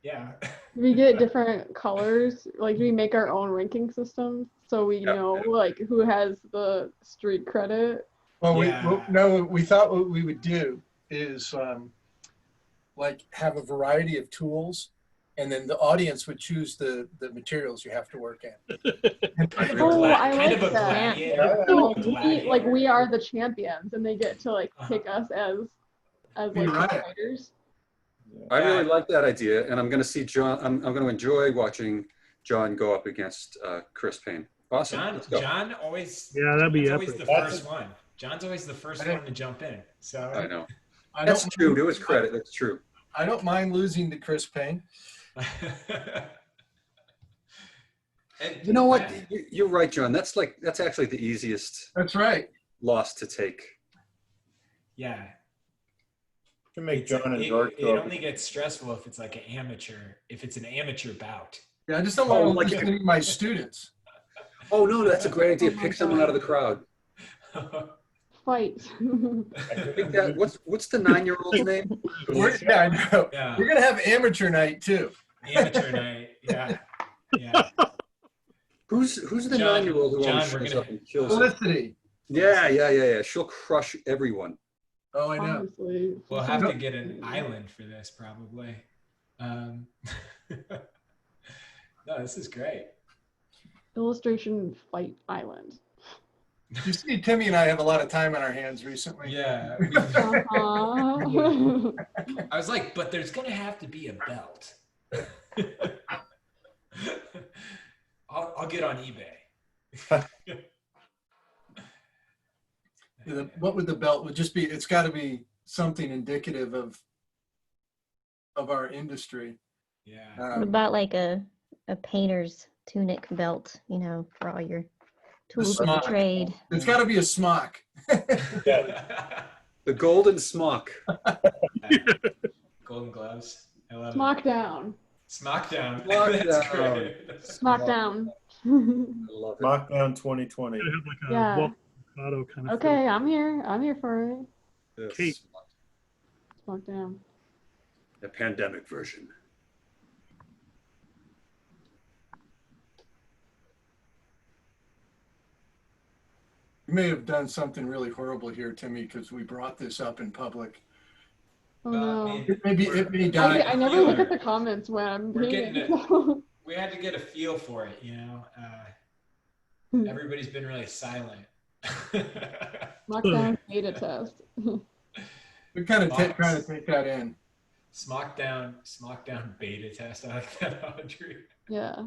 yeah. We get different colors. Like we make our own ranking system so we know like who has the street credit. Well, Yeah. we thought what we would do is like have a variety of tools, and then the audience would choose the materials you have to work in. Oh, I kind like of a that. gladiator. So Gladiator. we are the champions and they get to like pick us as Be like right. fighters. I really like that idea, and I'm going to see John. I'm going to enjoy watching John go up against Chris Payne. Awesome. Let's go. John always. Yeah, that'd be John's always epic. the first one. John's always the first one to jump in. So I know. I That's don't true. mind- To his credit, that's true. I don't mind losing to Chris Payne. And You know what? You're right, John. That's actually the easiest That's right. loss to take. Yeah. to make It's John and it, George it go up. only gets stressful if it's like if it's an amateur bout. Yeah, I just don't want to like lose any of my students. Oh no, that's a great idea. Pick someone out of the crowd. Fight. Pick that. What's the 9-year-old's name? Yeah, I know. Yeah. We're gonna have amateur night too. Amateur night. Yeah. Yeah. Who's the John- 9-year-old who John, always we're shows gonna- up and kills it? Felicity. Yeah. She'll crush everyone. Oh, I know. Honestly. We'll have to get an island for this probably. No, this is great. Illustration Fight Island. You see, Timmy and I have a lot of time on our hands recently. Yeah. Uh-huh. I was like, but there's gonna have to be a belt. I'll get on eBay. What would the belt would just be? It's got to be something indicative of our industry. Yeah. What about like a painter's tunic belt, for all your tools of the smock. trade? It's got to be a smock. The golden smock. Golden gloves. I love Smock down. Smackdown. Smackdown. That's great. Smackdown. I love it. Lockdown 2020. Could have like a Yeah. Walter Mercado kind of Okay, I'm here. I'm here for it. Yes. Kate. Smackdown. The pandemic version. You may have done something really horrible here, Timmy, because we brought this up in public. Oh Well, I no. mean, It may die. I never look at the comments when I'm We're reading. getting we had to get a feel for it, you know. Everybody's been really silent. Smackdown beta test. We're kind of trying to take that in. Smackdown beta test. I like that, Audrey. Yeah.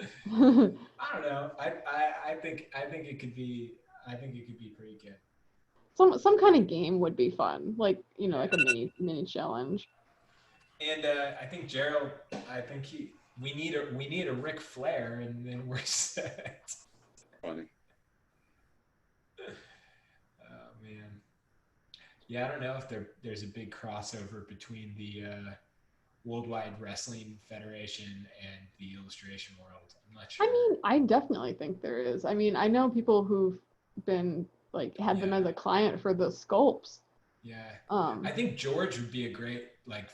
I don't know. I think it could be. I think it could be pretty good. Some kind of game would be fun, like like a mini challenge. And I think Gerald. I think we need a Ric Flair, and then we're set. Funny. Oh man. Yeah, I don't know if there's a big crossover between the Worldwide Wrestling Federation and the illustration world. I'm not sure. I mean, I definitely think there is. I mean, I know people who've been had them as a client for the sculpts. Yeah. I think George would be a great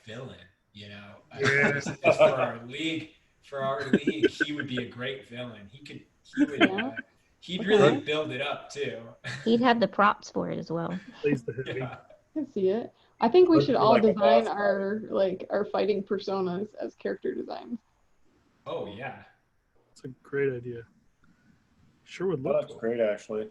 villain, you know. Yeah. For our league, he would be a great villain. He'd Okay. really build it up too. He'd have the props for it as well. Plays the heavy. Yeah. I can see it. I think we Would should be all like a design boss our fighting personas as character designs. Oh yeah. It's a great idea. Sure would Well, look that's cool. great, actually.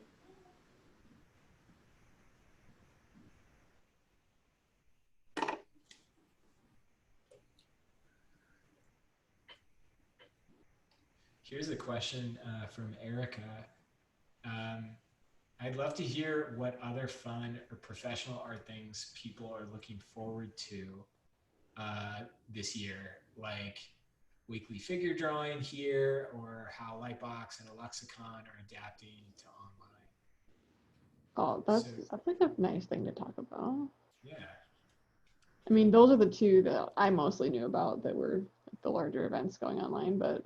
Here's a question from Erica. I'd love to hear what other fun or professional art things people are looking forward to this year, like weekly figure drawing here, or how Lightbox and Alexicon are adapting to online. Oh, that's like a nice thing to talk about. Yeah. I mean, those are the two that I mostly knew about that were the larger events going online, but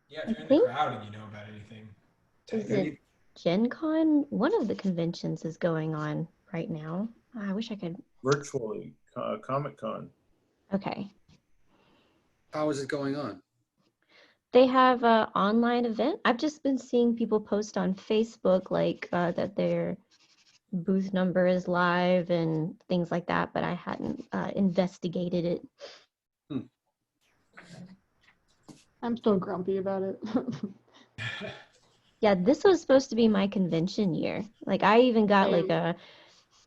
Yeah, if you're in the think- crowd and you know about anything, Is tag me. it Gen Con? One of the conventions is going on right now. I wish I could. Virtually, Comic-Con. Okay. How is it going on? They have an online event. I've just been seeing people post on Facebook that their booth number is live and things like that, but I hadn't investigated it. I'm still grumpy about it. Yeah, this was supposed to be my convention year. Like I even got Same. a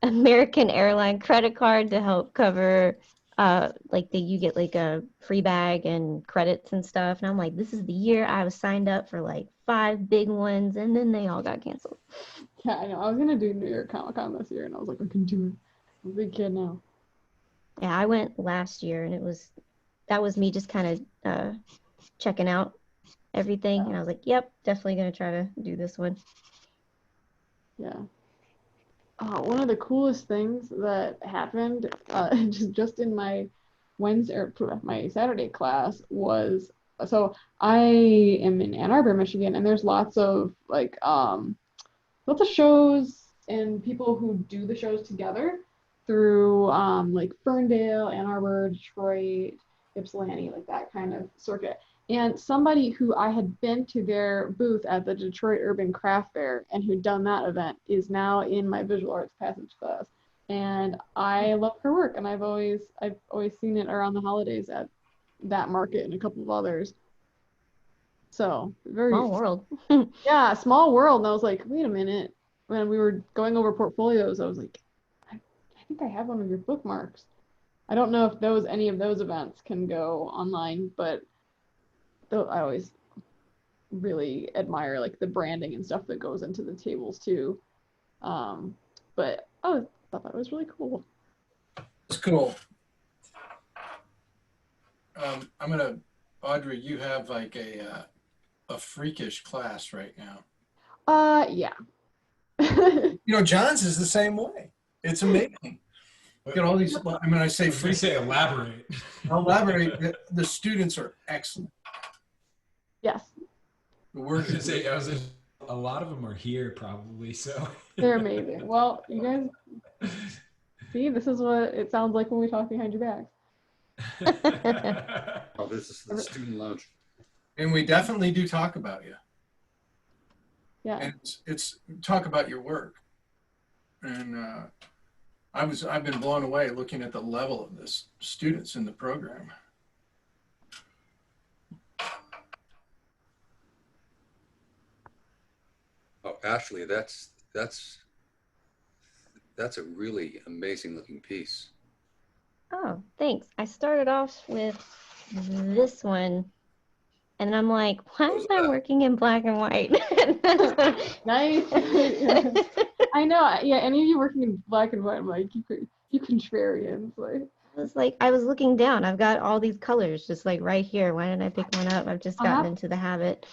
American airline credit card to help cover you get a free bag and credits and stuff. And I'm like, this is the year I was signed up for 5 big ones, and then they all got canceled. Yeah, I know. I was gonna do New York Comic Con this year, and I was like, I can do it. I'm a big kid now. Yeah, I went last year, and that was me just kind of checking out everything, and I was like, yep, definitely gonna try to do this one. Yeah. One of the coolest things that happened just in my my Saturday class was, so I am in Ann Arbor, Michigan, and there's lots of lots of shows and people who do the shows together through Ferndale, Ann Arbor, Detroit, Ypsilanti, that kind of circuit. And somebody who I had been to their booth at the Detroit Urban Craft Fair and who'd done that event is now in my visual arts passage class. And I love her work, and I've always seen it around the holidays at that market and a couple of others. So very Small world. yeah, small world. And I was like, wait a minute. When we were going over portfolios, I was like, I think I have one of your bookmarks. I don't know if any of those events can go online, but I always really admire the branding and stuff that goes into the tables too. But I thought that was really cool. It's cool. Audrey, you have a freakish class right now. Yeah. John's is the same way. It's amazing. Look at all these, I mean, I say I was gonna free, say elaborate. elaborate, the students are excellent. Yes, The I word was gonna is say, a lot of them are here probably, so. they're amazing. Well, you guys see, this is what it sounds like when we talk behind your backs. Oh, this is the student lounge. and we definitely do talk about you. Yeah. And it's talk about your work. And I've been blown away looking at the level of this students in the program. Oh, Ashley, that's a really amazing looking piece. Oh, thanks. I started off with this one, and I'm like, why What am was I that? working in black and white? Nice. I know. Yeah, any of you working in black and white, I'm like, you contrarians. Like, I was like, I was looking down. I've got all these colors just like right here. Why didn't I pick one up? I've just gotten into the habit.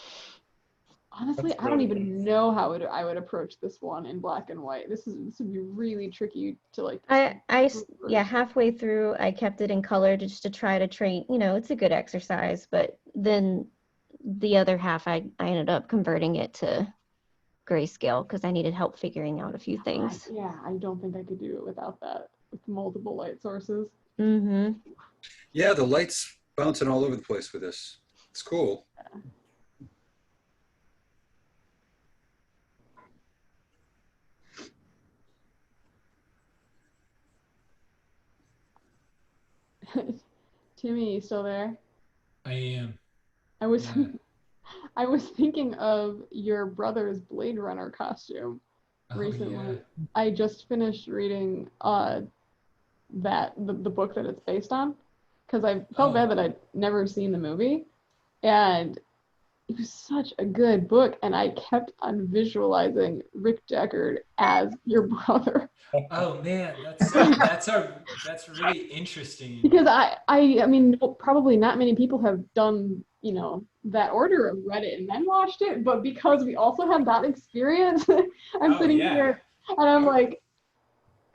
honestly, That's I don't really even know how I would approach this one in black and white. This would be really tricky to like. Yeah, halfway through, I kept it in color just to try to train. It's a good exercise, but then the other half, I ended up converting it to grayscale because I needed help figuring out a few things. Yeah, I don't think I could do it without that with multiple light sources. Mm-hmm. Yeah, the lights bouncing all over the place with this. It's cool. Timmy, you still there? I am. I was Yeah. I was thinking of your brother's Blade Runner costume Oh, recently. yeah. I just finished reading the book that it's based on because I felt Oh. bad that I'd never seen the movie, and it was such a good book, and I kept on visualizing Rick Deckard as your brother. Oh man, that's really interesting. Because I mean, probably not many people have done, that order of read it and then watched it, but because we also have that experience, I'm Oh, sitting yeah. here and I'm like,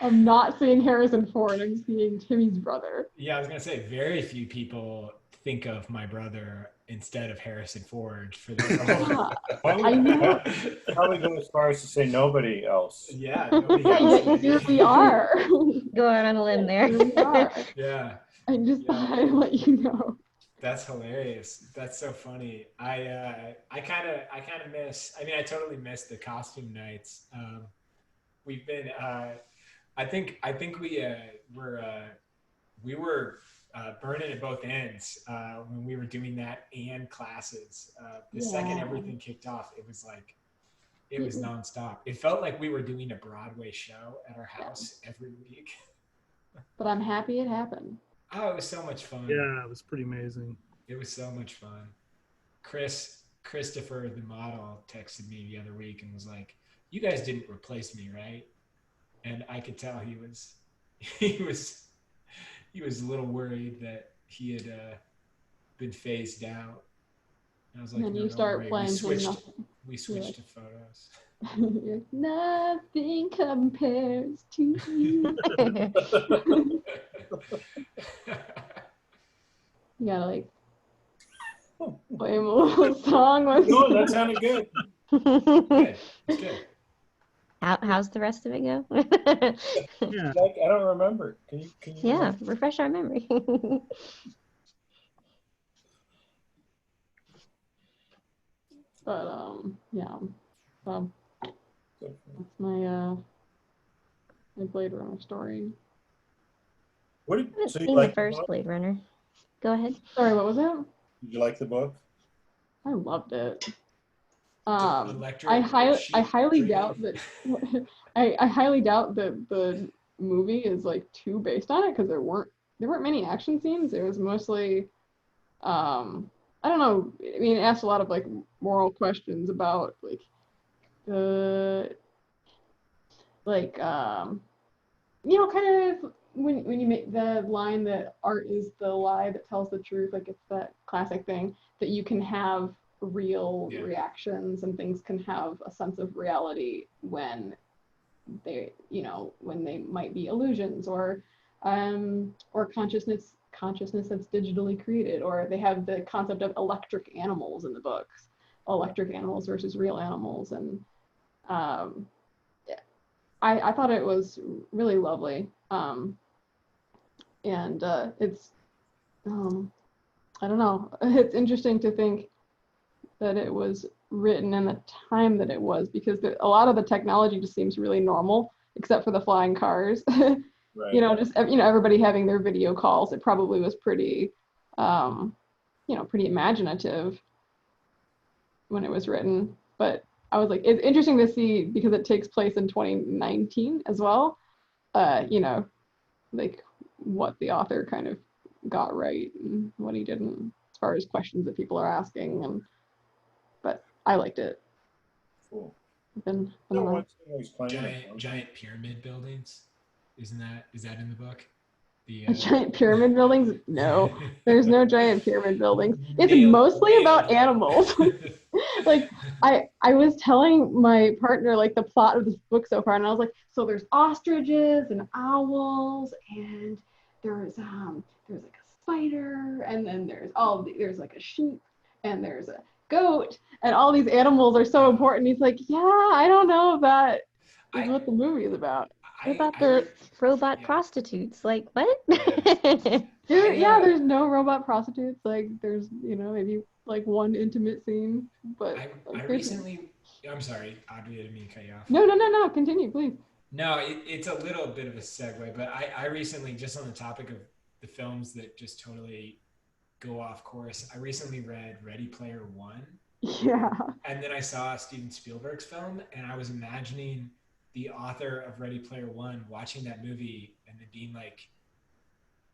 I'm not seeing Harrison Ford, I'm seeing Timmy's brother. Yeah, I was gonna say very few people think of my brother instead of Harrison Ford for their role. I know. Probably go as far as to say nobody else. Yeah, nobody Yeah, else. yet here we are. Go out on a limb there. Here we are. Yeah, I just thought I'd let you know. that's hilarious. That's so funny. I kind of miss. I mean, I totally miss the costume nights. We've been. I think we were burning at both ends when we were doing that and classes. The second Yeah. everything kicked off, it was like it was nonstop. It felt like we were doing a Broadway show at our house every week. But I'm happy it happened. Oh, it was so much fun. Yeah, it was pretty amazing. It was so much fun. Christopher, the model, texted me the other week and was like, "You guys didn't replace me, right?" And I could tell he was a little worried that he had been phased out. And I was like, And then "No, you don't start worry. playing We switched to photos." Nothing compares to you. You gotta like play him a little song. No, that sounded good. Good. It's good. How's the rest of it go? Yeah. Like, I don't remember. Can you Yeah, refresh our memory. But yeah. So that's my Blade Runner story. What I did, haven't so you seen like the first book? Blade Runner. Go ahead. Sorry, what was it? Did you like the book? I loved it. Electric I highly sheep doubt that I highly doubt that the movie is like too based on it because there weren't many action scenes. It was mostly I don't know. I mean, it asked a lot of like moral questions about like kind of when you make the line that art is the lie that tells the truth, like it's that classic thing that you can have real reactions and things can have a sense of reality when they might be illusions or or consciousness that's digitally created, or they have the concept of electric animals in the books, electric animals versus real animals. And I thought it was really lovely. And it's, I don't know, it's interesting to think that it was written in the time that it was, because a lot of the technology just seems really normal, except for the flying cars. Right. You know, just, you know, everybody having their video calls. It probably was pretty, you know, pretty imaginative when it was written. But I was like, it's interesting to see, because it takes place in 2019 as well, you know, like what the author kind of got right and what he didn't, as far as questions that people are asking. And but I liked it. Cool. Been No, over. what's always playing? Giant pyramid buildings. Is that in the book? The Giant pyramid buildings? No, there's no giant pyramid buildings. It's Nailed- mostly about nailed it. animals. Like I was telling my partner like the plot of this book so far, and I was like, so there's ostriches and owls, and there's like a spider, and then there's like a sheep, and there's a goat, and all these animals are so important. He's like, yeah, I don't know if that is what the movie is about. What about the robot prostitutes? Like, what? There's no robot prostitutes. Like, there's, you know, maybe like one intimate scene, but I recently, I'm sorry, Audrey, I didn't mean to cut you off. No, continue, please. No, it's a little bit of a segue, but I recently, just on the topic of the films that just totally go off course, I recently read Ready Player One. Yeah. And then I saw Steven Spielberg's film, and I was imagining the author of Ready Player One watching that movie and then being like,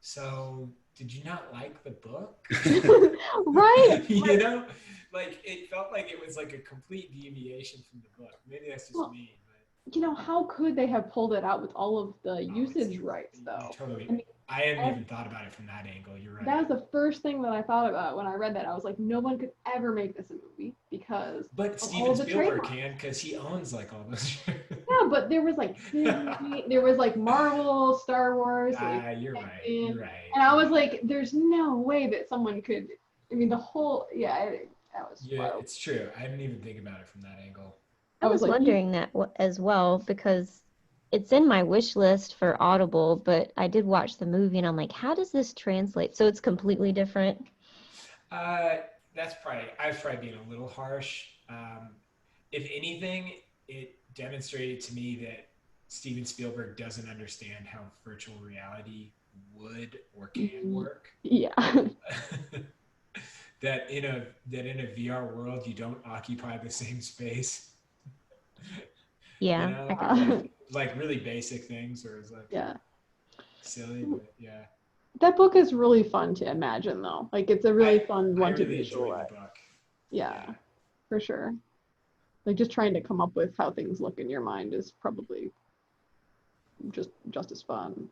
so did you not like the book? Right. You know, like it felt like it was like a complete deviation from the book. Maybe that's just me, but you know, how could they have pulled it out with all of the usage rights though? Totally. I mean, I hadn't even thought about it from that angle. You're right. that was the first thing that I thought about when I read that. I was like, no one could ever make this a movie because But Steven Spielberg can, because he owns like all those. Yeah, but there was like Disney, there was like Marvel, Star Wars. Like, you're right. You're right. And I was like, there's no way that someone could. I mean, the whole that was. Yeah, wild. it's true. I didn't even think about it from that angle. I was like, wondering that as well, because it's in my wish list for Audible, but I did watch the movie and I'm like, how does this translate? So it's completely different. I was probably being a little harsh. If anything, it demonstrated to me that Steven Spielberg doesn't understand how virtual reality would or can work. Yeah. that in a VR world you don't occupy the same space. Yeah. You know? Like really basic things, or it's like yeah, silly, but yeah. That book is really fun to imagine though. Like it's a really fun one to visualize. Yeah, for sure. Like just trying to come up with how things look in your mind is probably just as fun.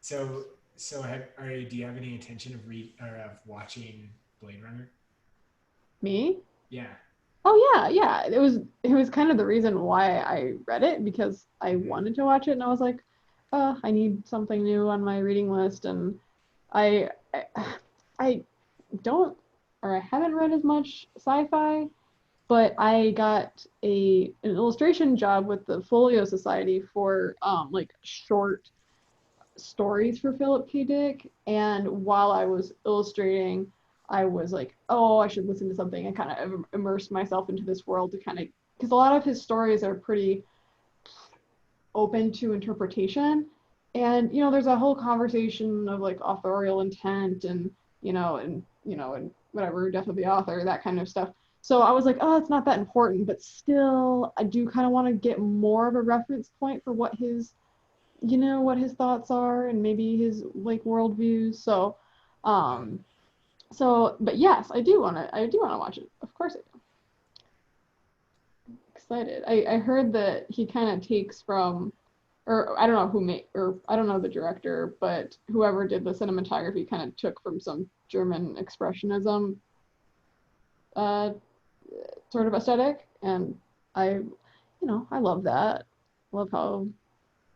So do you have any intention of watching Blade Runner? Me? Yeah. Oh yeah. It was kind of the reason why I read it, because I wanted to watch it and I was like, oh, I need something new on my reading list, and I haven't read as much sci-fi, but I got an illustration job with the Folio Society for like short stories for Philip K. Dick, and while I was illustrating, I was like, oh, I should listen to something and kind of immerse myself into this world, to kind of, because a lot of his stories are pretty open to interpretation, and you know, there's a whole conversation of like authorial intent and whatever, death of the author, that kind of stuff. So I was like, oh, it's not that important, but still I do kind of want to get more of a reference point for what his thoughts are and maybe his like worldviews. But yes, I do want to watch it. Of course I do. Excited. I heard that he kind of takes from, or I don't know I don't know the director, but whoever did the cinematography kind of took from some German expressionism sort of aesthetic, and I love that. Love how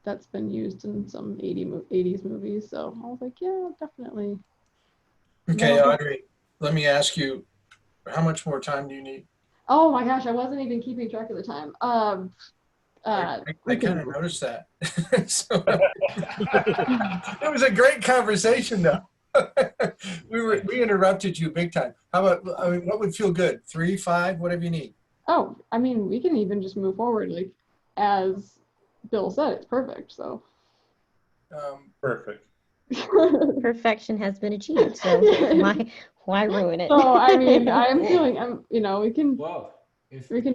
that's been used in some 80s movies. So I was like, yeah, definitely. Okay, No. Audrey, let me ask you, how much more time do you need? Oh my gosh, I wasn't even keeping track of the time. I We kind of can. noticed that. So, it was a great conversation, though. We interrupted you big time. How about, I mean, what would feel good? 3, 5, whatever you need. Oh, I mean, we can even just move forward. Like, as Bill said, it's perfect. So. Perfect. Perfection has been achieved, so why ruin it? So I mean, I'm feeling, we can Whoa.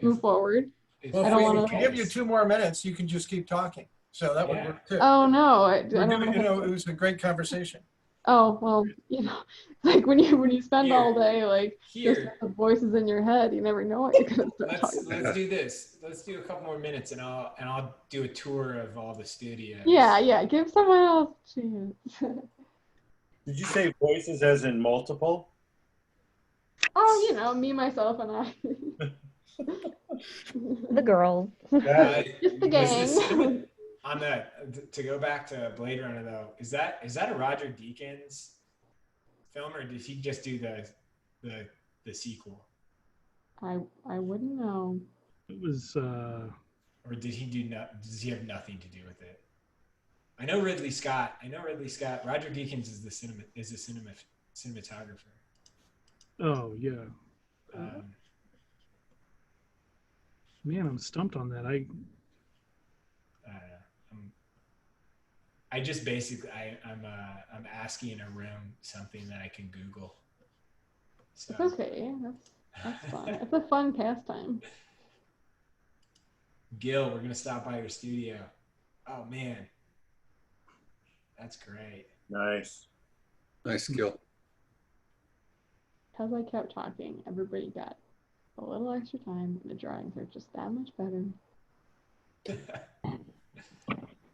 move forward. Well, I if don't we want to. give you 2 more minutes, you can just keep talking. So that would Yeah. work too. Oh no, I We're don't doing, want to. it was a great conversation. Oh well, like when you spend all Here. day like just Here. with the voices in your head, you never know what you're gonna start talking. Let's do this. Let's do a couple more minutes, and I'll do a tour of all the studios. Yeah, give someone else a chance. Did you say voices as in multiple? Oh, me, myself, and I. The girls. Just the gang. On that, to go back to Blade Runner though, is that a Roger Deakins film, or did he just do the sequel? I wouldn't know. It was Or did he does he have nothing to do with it? I know Ridley Scott. Roger Deakins is the cinematographer. oh yeah. Man, I'm stumped on that. I don't know. I just basically I'm asking in a room something that I can Google. So. It's okay. That's fun. It's a fun pastime. Gil, we're gonna stop by your studio. Oh man, that's great. Nice. Nice, Gil. Because I kept talking, everybody got a little extra time, and the drawings are just that much better.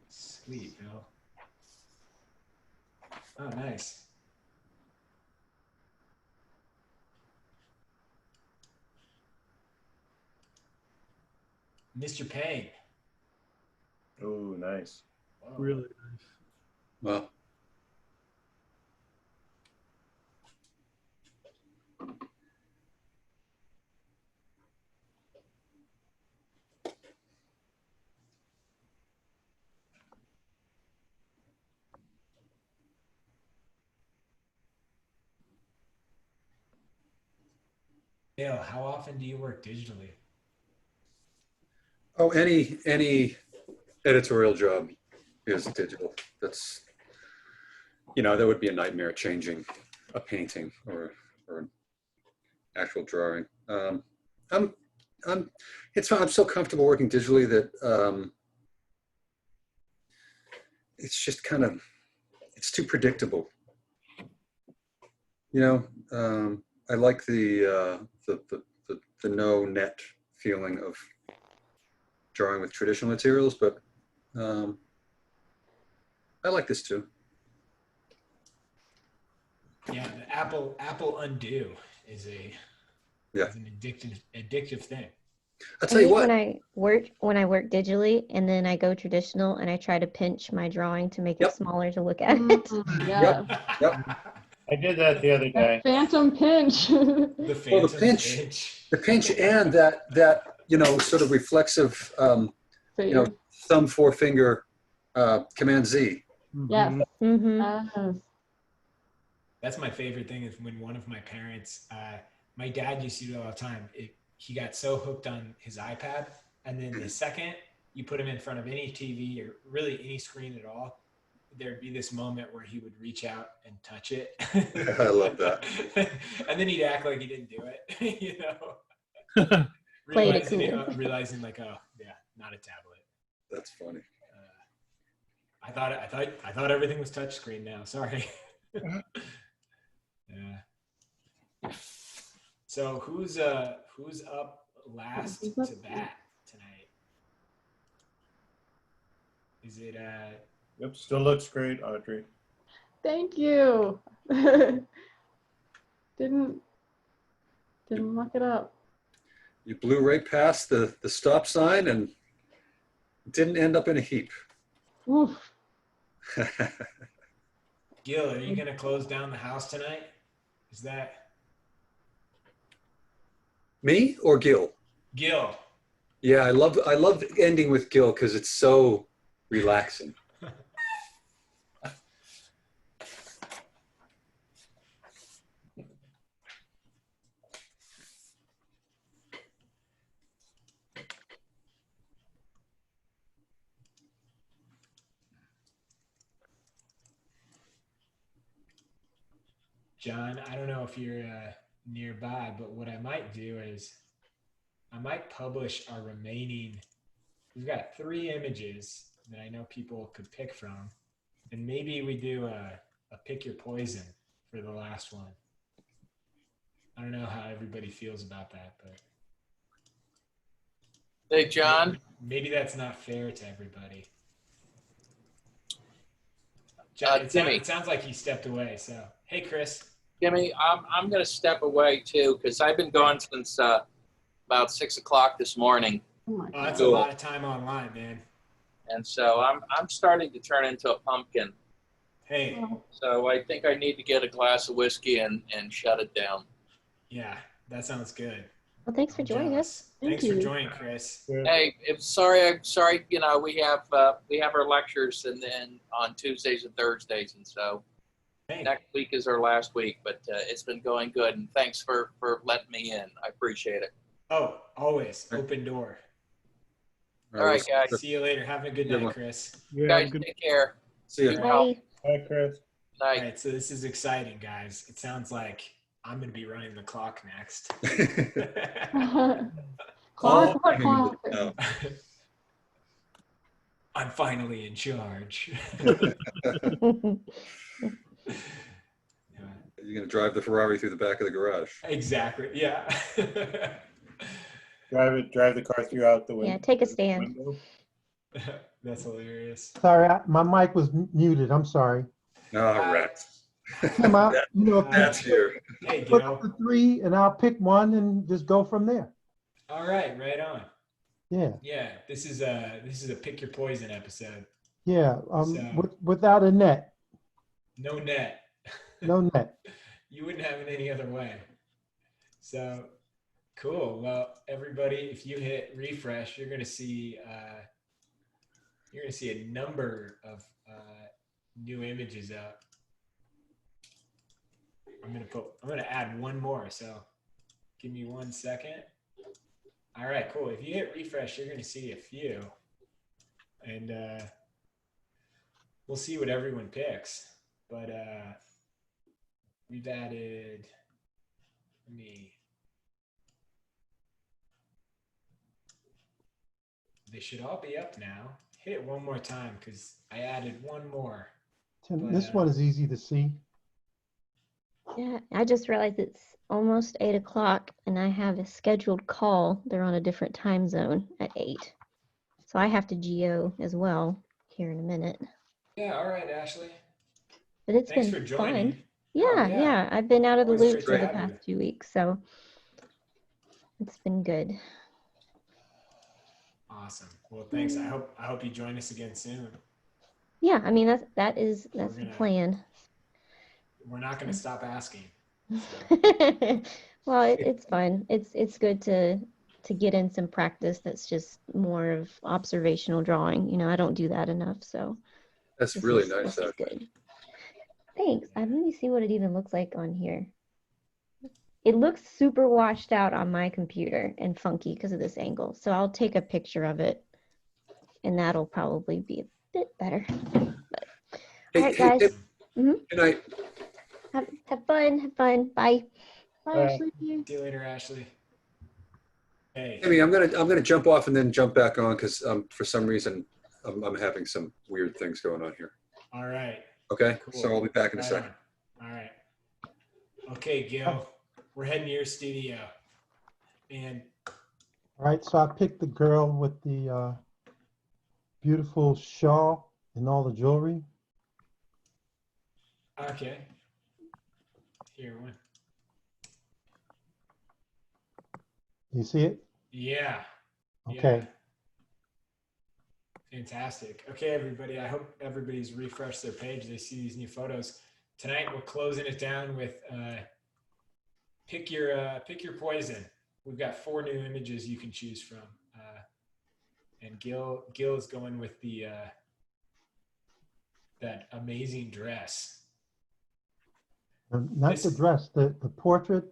Sweet, Bill. Oh, nice. Mr. Payne. Oh, nice. Whoa. Really nice. Well, Bill, how often do you work digitally? oh, any editorial job is digital. That's, that would be a nightmare changing a painting or an actual drawing. I'm so comfortable working digitally that it's just it's too predictable. I like the no net feeling of drawing with traditional materials, but I like this too. Yeah, the Apple Undo is an addictive thing. I'll tell you what. When I work digitally and then I go traditional and I try to pinch my drawing to make it smaller to look at it. Yeah. Yep. I did that the other day. Phantom pinch. The phantom pinch. The pinch and that sort of reflexive thumb forefinger Command Z. Yes. Mm-hmm. Yes. That's my favorite thing is when one of my parents, my dad used to do it all the time. He got so hooked on his iPad, and then the second you put him in front of any TV or really any screen at all, there'd be this moment where he would reach out and touch it. I love that. And then he'd act like he didn't do it, realizing like, oh yeah, not a tablet. That's funny. I thought everything was touchscreen now. Sorry. Yeah. So who's up last to bat tonight? Is it Yep, still looks great, Audrey. Thank you. Didn't muck it up. You blew right past the stop sign and didn't end up in a heap. Oof. Gil, are you gonna close down the house tonight? Is that Me or Gil? Gil? Yeah, I love ending with Gil because it's so relaxing. John, I don't know if you're nearby, but what I might do is I might publish our remaining. We've got 3 images that I know people could pick from, and maybe we do a pick your poison for the last one. I don't know how everybody feels about that, but Hey, John. maybe that's not fair to everybody. John, Jimmy. it sounds like he stepped away. So, hey, Chris. Jimmy, I'm going to step away too because I've been gone since about 6 o'clock this morning, Oh my Oh, that's God. a lot of time online, man. and so I'm starting to turn into a pumpkin. Hey, So I think I need to get a glass of whiskey and shut it down. yeah, that sounds good. Well, thanks for I'm joining us. jealous. Thank Thanks for you. joining, Chris. Hey, I'm sorry. You know, we have our lectures and then on Tuesdays and Thursdays, and so Hey, next week is our last week. But it's been going good, and thanks for letting me in. I appreciate it. oh, always open door. All right, guys. See you later. Have a good Good night, one. Chris. Yeah, Guys, good. take care. See ya. Bye. Hi, Chris. All Night. right, so this is exciting, guys. It sounds like I'm going to be running the clock next. Clock, what clock? No. I'm finally in charge. You're gonna drive the Ferrari through the back of the garage. Exactly. Yeah. Drive the car through out the window. Yeah, take a stand. That's hilarious. Sorry, my mic was muted. I'm sorry. Oh, rats. Tim, if That's here. Hey, you put Gil. the 3 and I'll pick one and just go from there. All right, right on. Yeah, Yeah, this is a pick your poison episode. yeah. So- Without a net, No net. no net. You wouldn't have it any other way. So cool. Well, everybody, if you hit refresh, you're gonna see a number of new images up. I'm gonna add one more. So give me 1 second. All right, cool. If you hit refresh, you're gonna see a few, and we'll see what everyone picks. But we've added. They should all be up now. Hit it one more time because I added one more. Tim, this one is easy to see. Yeah, I just realized it's almost 8 o'clock and I have a scheduled call. They're on a different time zone at 8. So I have to geo as well here in a minute. Yeah, all right, Ashley. But it's Thanks been for joining. fun. Yeah, yeah. yeah. I've been out of the Always loop great for to the have past 2 weeks, so it's been good. Awesome. Well, thanks. I hope you join us again soon. Yeah, I mean that's the gonna- plan. We're not going to stop asking. Well, it's fun. It's good to get in some practice that's just more of observational drawing. You know, I don't do that enough, so That's really this nice. is good. Thanks. Let me see what it even looks like on here. It looks super washed out on my computer and funky because of this angle. So I'll take a picture of it and that'll probably be a bit better. But, all right, guys. Good night. Have fun. Have fun. Bye. Bye, Ashley. See you later, Ashley. Hey. Amy, I'm gonna jump off and then jump back on because for some reason I'm having some weird things going on here. All right. Okay, Cool. so I'll be back in a Right second. on. All right. Okay, Gil, we're heading to your studio. And All right, so I picked the girl with the beautiful shawl and all the jewelry. okay. Here one. You see it? Yeah. Okay. Fantastic. Okay, everybody. I hope everybody's refreshed their page. They see these new photos. Tonight we're closing it down with pick your poison. We've got 4 new images you can choose from, and Gil is going with the that amazing dress. Not the dress, the portrait.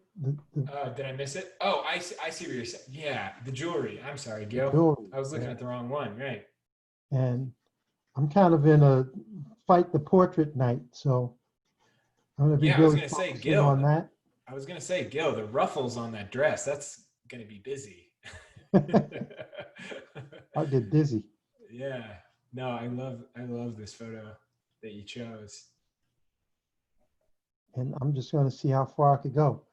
Did I miss it? Oh, I see what you're saying. Yeah, the jewelry. I'm sorry, Gil. Jewelry, I was looking at the wrong one. Right. And I'm kind of in a fight the portrait night, so I'm going to be Yeah, I was really gonna say, focusing Gil. on that. I was gonna say, Gil, the ruffles on that dress. That's gonna be busy. I'll get dizzy. Yeah. No, I love this photo that you chose. And I'm just going to see how far I could go.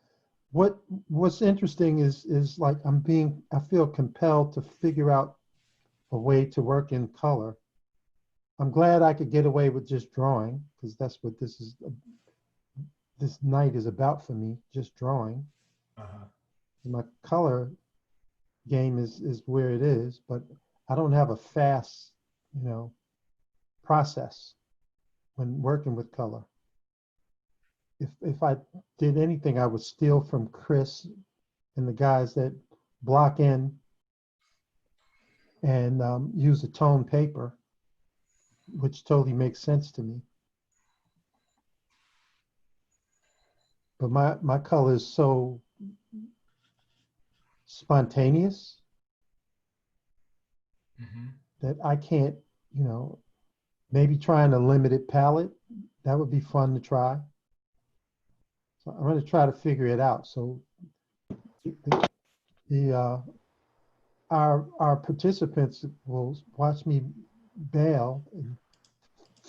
What's interesting is like I feel compelled to figure out a way to work in color. I'm glad I could get away with just drawing, because that's what this night is about for me, just drawing. Uh-huh. My color game is where it is, but I don't have a fast, process when working with color. If I did anything, I would steal from Chris and the guys that block in and use a tone paper, which totally makes sense to me. But my color is so spontaneous that I can't, maybe trying a limited palette, that would be fun to try. So I'm going to try to figure it out. So our participants will watch me bail and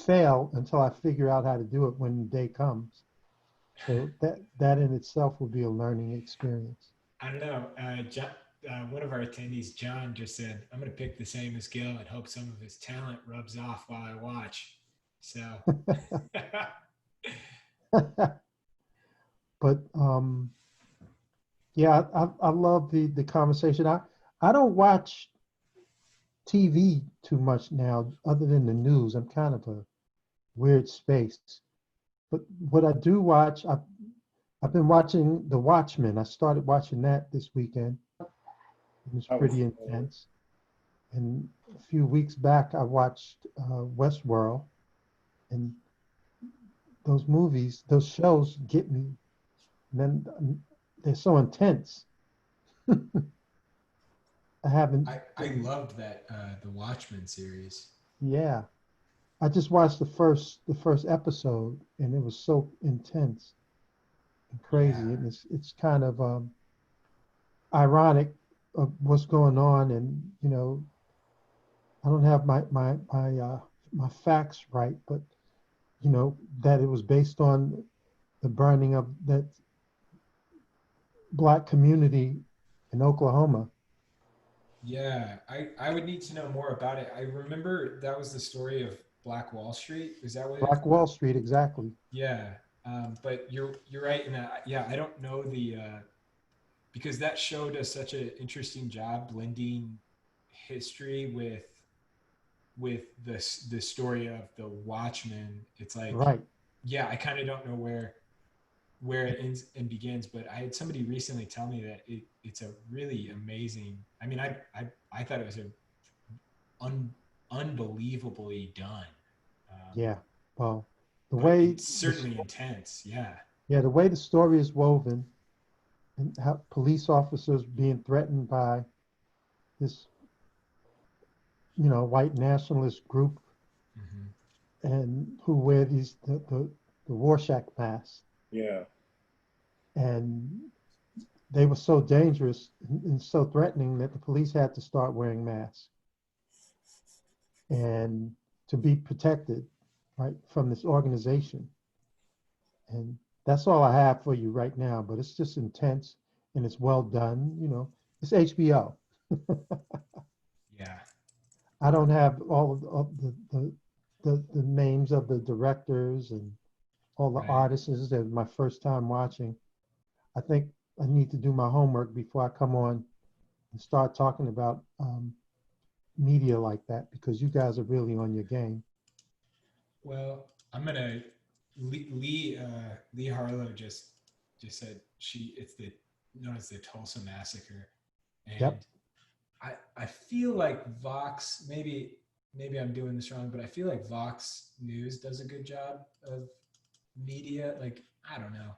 fail until I figure out how to do it when the day comes. So that in itself will be a learning experience. I don't know. John, one of our attendees, John, just said, "I'm going to pick the same as Gil and hope some of his talent rubs off while I watch." So. But yeah, I love the conversation. I don't watch TV too much now, other than the news. I'm kind of a weird space. But what I do watch, I've been watching The Watchmen. I started watching that this weekend. It was pretty intense. And a few weeks back, I watched Westworld. And those movies, those shows get me. And then they're so intense. I loved that the Watchmen series. Yeah, I just watched the first episode, and it was so intense and crazy. Yeah. And it's kind of ironic of what's going on, and I don't have my facts right, but that it was based on the burning of that Black community in Oklahoma. Yeah, I would need to know more about it. I remember that was the story of Black Wall Street. Is that what? Black Wall Street, exactly. Yeah, but you're right in that. Yeah, I don't know because that show does such an interesting job blending history with the story of the Watchmen. It's like, right. Yeah, I kind of don't know where it ends and begins, but I had somebody recently tell me that it's a really amazing. I mean, I thought it was unbelievably done. Yeah, well, the way it's certainly intense. Yeah. Yeah, the way the story is woven, and how police officers being threatened by this, white nationalist group, and who wear these the Rorschach masks. Yeah. And they were so dangerous and so threatening that the police had to start wearing masks and to be protected, right, from this organization. And that's all I have for you right now, but it's just intense and it's well done. It's HBO. Yeah. I don't have all of the names of the directors and all the artists. This is my first time watching. I think I need to do my homework before I come on and start talking about media like that because you guys are really on your game. Well, I'm gonna Lee Harlow just said it's the known as the Tulsa Massacre, and Yep. I feel like Vox, maybe I'm doing this wrong, but I feel like Vox News does a good job of media. Like, I don't know,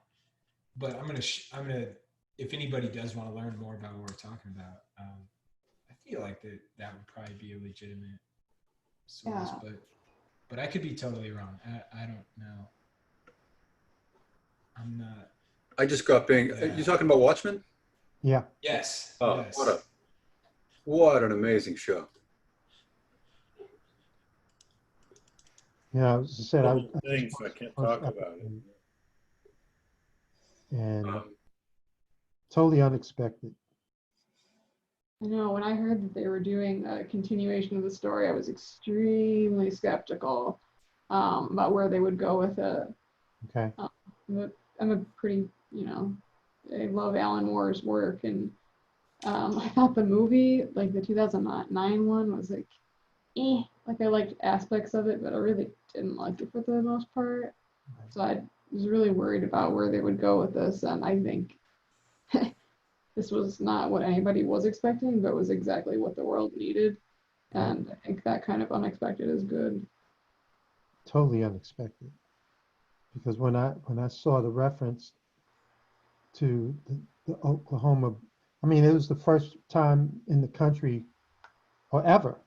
but I'm gonna if anybody does want to learn more about what we're talking about, I feel like that would probably be a legitimate source, Yeah. but I could be totally wrong. I don't know. I'm not. I just got being. Yeah. You talking about Watchmen? Yeah. Yes. Oh, yes. what an amazing show. Yeah, as I said, Little things I can't talk about it. And totally unexpected. I know when I heard that they were doing a continuation of the story, I was extremely skeptical about where they would go with it. Okay. But I'm a pretty, I love Alan Moore's work, and I thought the movie, like the 2009 one, was like, like I liked aspects of it, but I really didn't like it for the most part. So I was really worried about where they would go with this, and I think this was not what anybody was expecting, but was exactly what the world needed. And I think that kind of unexpected is good. Totally unexpected. Because when I saw the reference to the Oklahoma, I mean, it was the first time in the country or ever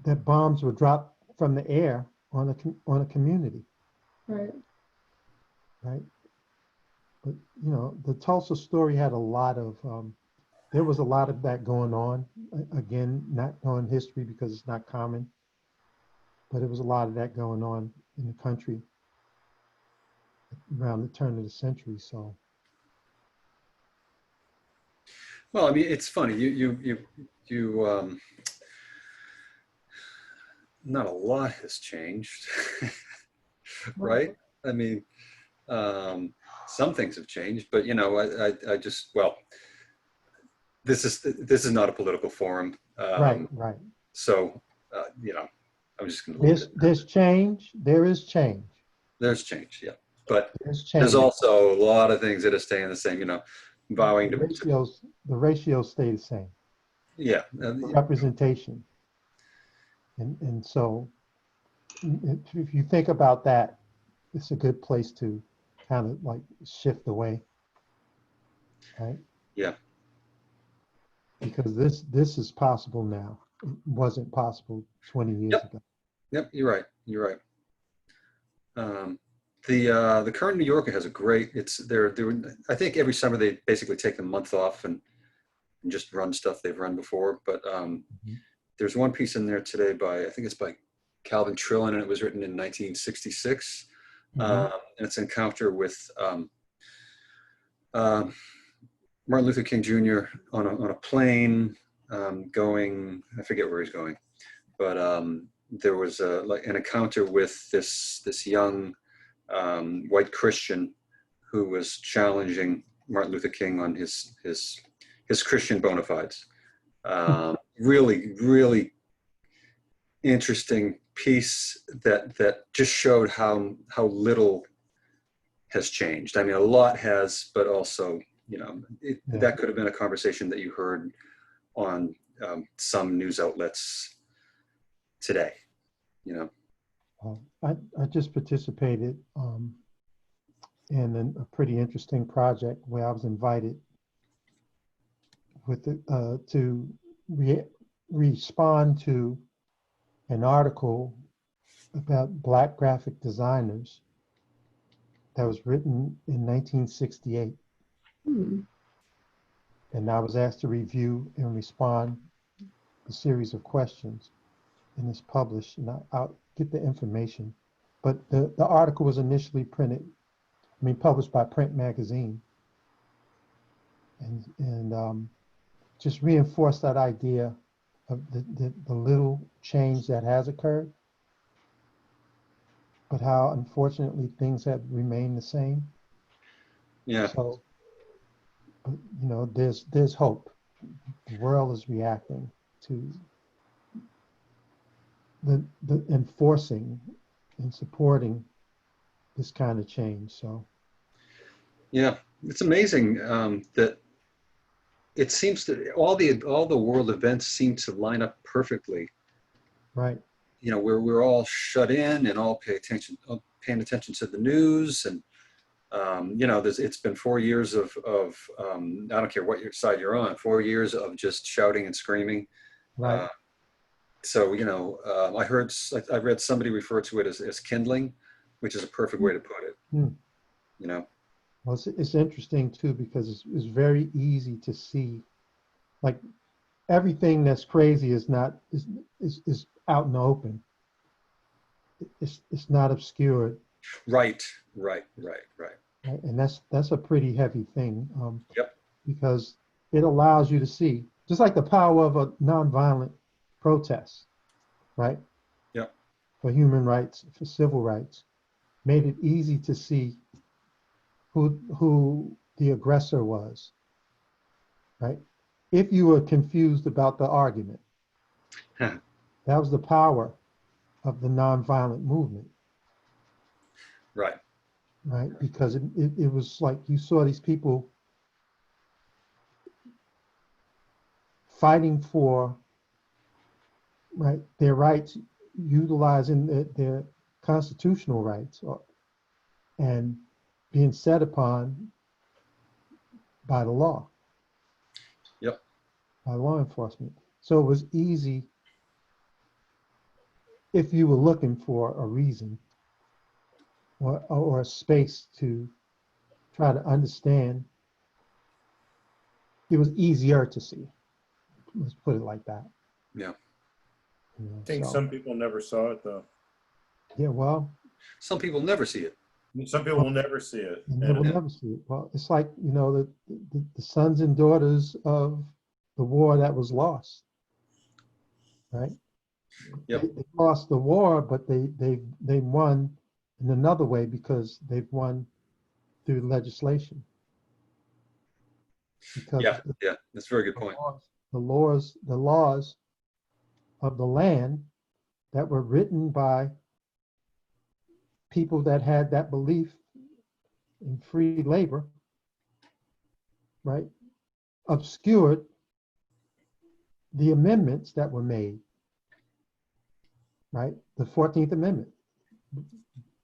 that bombs were dropped from the air on a community. Right. Right. But the Tulsa story had a lot of there was a lot of that going on. Again, not knowing history because it's not common, but it was a lot of that going on in the country around the turn of the century. So, Well, I mean, it's funny. You not a lot has changed, right? I mean, some things have changed, but I just, well, this is not a political forum. right. So, I'm just going to. There's change. There is change. There's change, yeah, but There's change. there's also a lot of things that are staying the same. Vowing the ratios stay the same. Yeah. Representation. And so, if you think about that, it's a good place to kind of like shift away, right? Yeah. Because this is possible now. It wasn't possible 20 years ago. Yep, you're right. The current New Yorker has a great. I think every summer they basically take a month off and just run stuff they've run before. But there's one piece in there today I think it's by Calvin Trillin, and it was written in 1966. And it's an encounter with Martin Luther King Jr. on a plane going. I forget where he's going, but there was an encounter with this young white Christian who was challenging Martin Luther King on his Christian bona fides. Really, really interesting piece that just showed how little has changed. I mean, a lot has, but also, that could have been a conversation that you heard on some news outlets today. I just participated in a pretty interesting project where I was invited to respond to an article about Black graphic designers that was written in 1968. And I was asked to review and respond a series of questions, and it's published, and I'll get the information. But the article was initially published by Print Magazine, and just reinforced that idea of the little change that has occurred, but how unfortunately things have remained the same. Yeah. So, there's hope. The world is reacting to the enforcing and supporting this kind of change. So Yeah, it's amazing that it seems that all the world events seem to line up perfectly. right. You know, we're all shut in and all paying attention to the news, and you know, it's been 4 years of I don't care what your side you're on, 4 years of just shouting and screaming. Right. So you know, I read somebody refer to it as kindling, which is a perfect way to put it. Hmm. You know. Well, it's interesting too, because it's very easy to see, like, everything that's crazy is not is out in the open. It's not obscured. Right. Right? And that's a pretty heavy thing, Yep. because it allows you to see, just like the power of a nonviolent protest, right? Yep. For human rights, for civil rights, made it easy to see who the aggressor was, right? If you were confused about the argument, Huh. that was the power of the nonviolent movement, Right. right? Because it was like you saw these people fighting for, right, their rights, utilizing their constitutional rights, and being set upon by the law, Yep. by law enforcement. So it was easy, if you were looking for a reason or a space to try to understand, it was easier to see. Let's put it like that. Yeah. You know, I think so, some people never saw it though. yeah, well, Some people never see it. Some people will never see it. and they will And never see it. Well, it's like, you know, the sons and daughters of the war that was lost, right? Yep. They lost the war, but they won in another way, because they've won through legislation. Because Yeah. Yeah. That's a very good the point. the laws of the land that were written by people that had that belief in free labor, right, obscured the amendments that were made, right? The 14th Amendment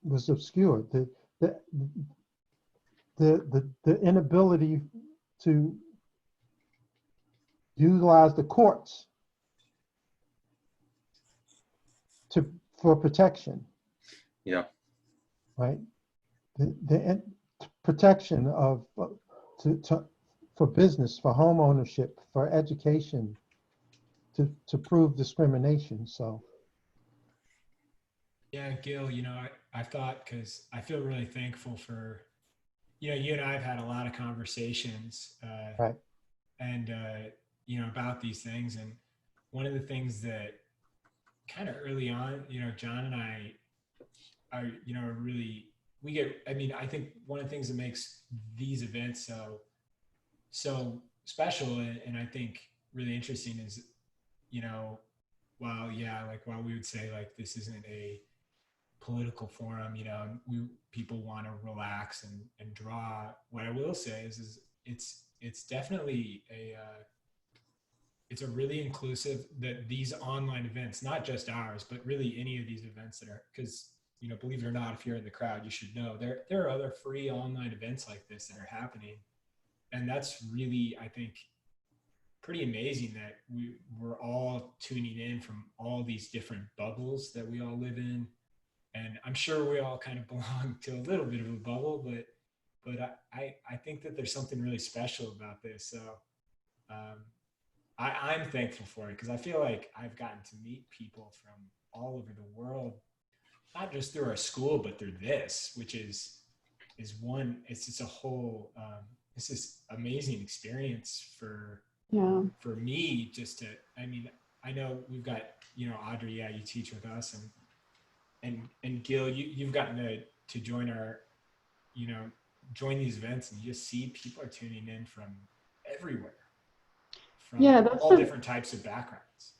was obscured. The inability to utilize the courts for protection, Yeah. right? The protection of for business, for home ownership, for education, to prove discrimination. So Yeah, Gil, you know, I thought, because I feel really thankful for, you know, you and I have had a lot of conversations right, and, you know, about these things. And one of the things that kind of early on, you know, John and I are, you know, really, I mean, I think one of the things that makes these events so special and I think really interesting is, you know, while we would say like this isn't a political forum, you know, people want to relax and draw. What I will say is it's definitely it's a really inclusive, that these online events, not just ours, but really any of these events that are, because, you know, believe it or not, if you're in the crowd, you should know there are other free online events like this that are happening. And that's really, I think, pretty amazing that we're all tuning in from all these different bubbles that we all live in. And I'm sure we all kind of belong to a little bit of a bubble, but I think that there's something really special about this. So I'm thankful for it, because I feel like I've gotten to meet people from all over the world, not just through our school, but through this, which is one. It's just a whole. It's this amazing experience for me. Just to, I mean, I know we've got, you know, Audrey. Yeah, you teach with us, and Gil, you've gotten to join our, you know, join these events, and you just see people are tuning in from everywhere, from Yeah, that's all different types of backgrounds.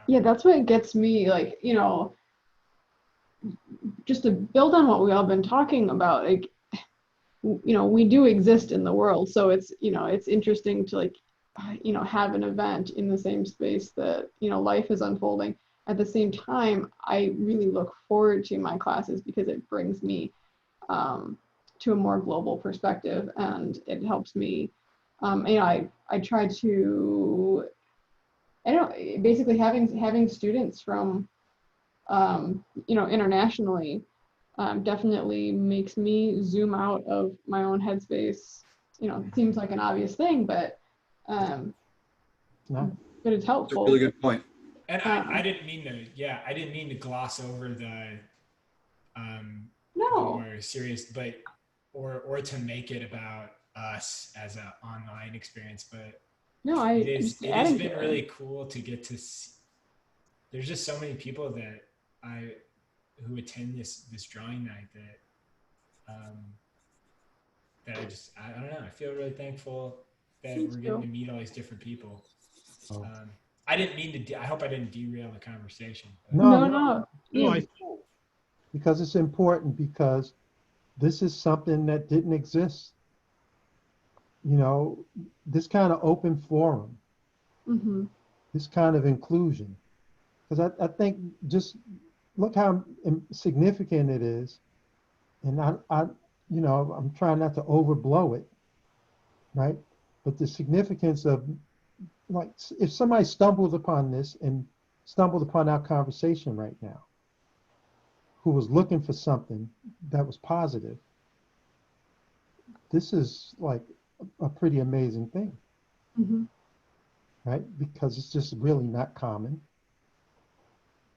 Yeah, that's what gets me, like, you know, just to build on what we all been talking about, like, you know, we do exist in the world, so it's, you know, it's interesting to, like, you know, have an event in the same space that, you know, life is unfolding. At the same time, I really look forward to my classes because it brings me to a more global perspective, and it helps me, you know, I try to, I don't know, basically having students from, you know, internationally, definitely makes me zoom out of my own headspace. You know, it seems like an obvious thing, but No. it's It's a helpful. really good point. And I didn't mean to, yeah, I didn't mean to gloss over the No, more serious, but or to make it about us as an online experience, but no, it has adding been to really it. cool to get to see. There's just so many people that who attend this drawing night that I don't know, I feel really thankful that Me we're getting to too. meet all these different people. Oh. I didn't mean to. I hope I didn't derail the conversation. But. No, No. No, Yeah, I because it's important, because this is something that didn't exist. You know, this kind of open forum, mm-hmm. this kind of inclusion. Because I think just look how significant it is. And you know, I'm trying not to overblow it, right? But the significance of, like, if somebody stumbled upon this and stumbled upon our conversation right now, who was looking for something that was positive, this is like a pretty amazing thing, Mm-hmm. right? Because it's just really not common,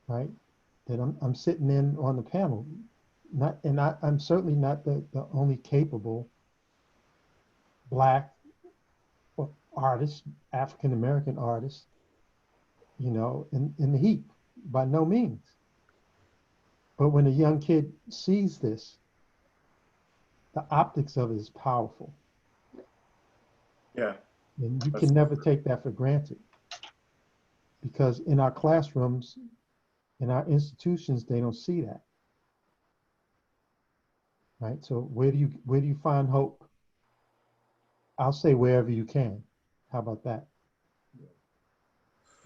right? That I'm sitting in on the panel, I'm certainly not the only capable Black artist, African American artist, you know, in the heap, by no means. But when a young kid sees this, the optics of it is powerful. Yeah. And you can never take that for granted. Because in our classrooms, in our institutions, they don't see that. Right? So where do you find hope? I'll say wherever you can. How about that?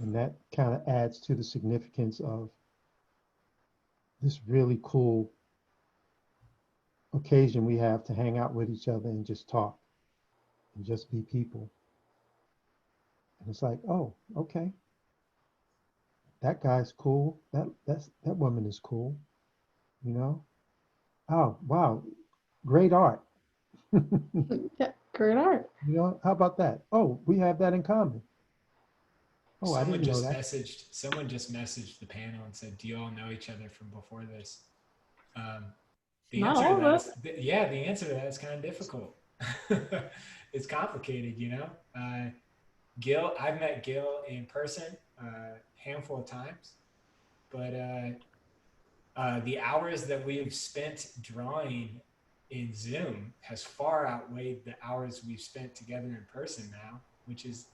And that kind of adds to the significance of this really cool occasion we have to hang out with each other and just talk and just be people. And it's like, oh, okay. That guy's cool. That woman is cool. You know? Oh, wow. Great art. Yeah, great art. You know, how about that? Oh, we have that in common. Oh, I didn't know that. Someone just messaged the panel and said, "Do you all know each other from before this?" The Not answer to all that of is, the answer to that is kind of difficult. It's complicated, you know. Gil, I've met Gil in person a handful of times, but the hours that we've spent drawing in Zoom has far outweighed the hours we've spent together in person now, which is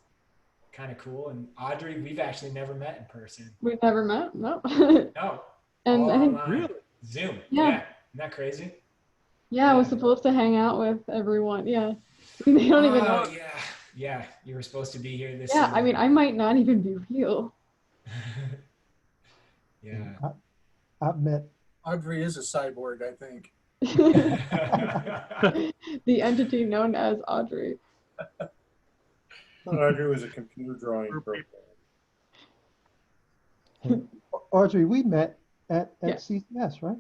kind of cool. And Audrey, we've actually never met in person. We've never met. No. No, And all I think, online. really. Zoom. Yeah. Yeah. Isn't that crazy? yeah, I was Yeah. supposed to hang out with everyone. Yeah. They don't even know. Yeah. Yeah. You were supposed to be here this Yeah, year. I mean, I might not even be real. Yeah. I've met. Audrey is a cyborg, I think. The entity known as Audrey. Audrey was a computer drawing program. Audrey, we met at Yeah. CCS, right?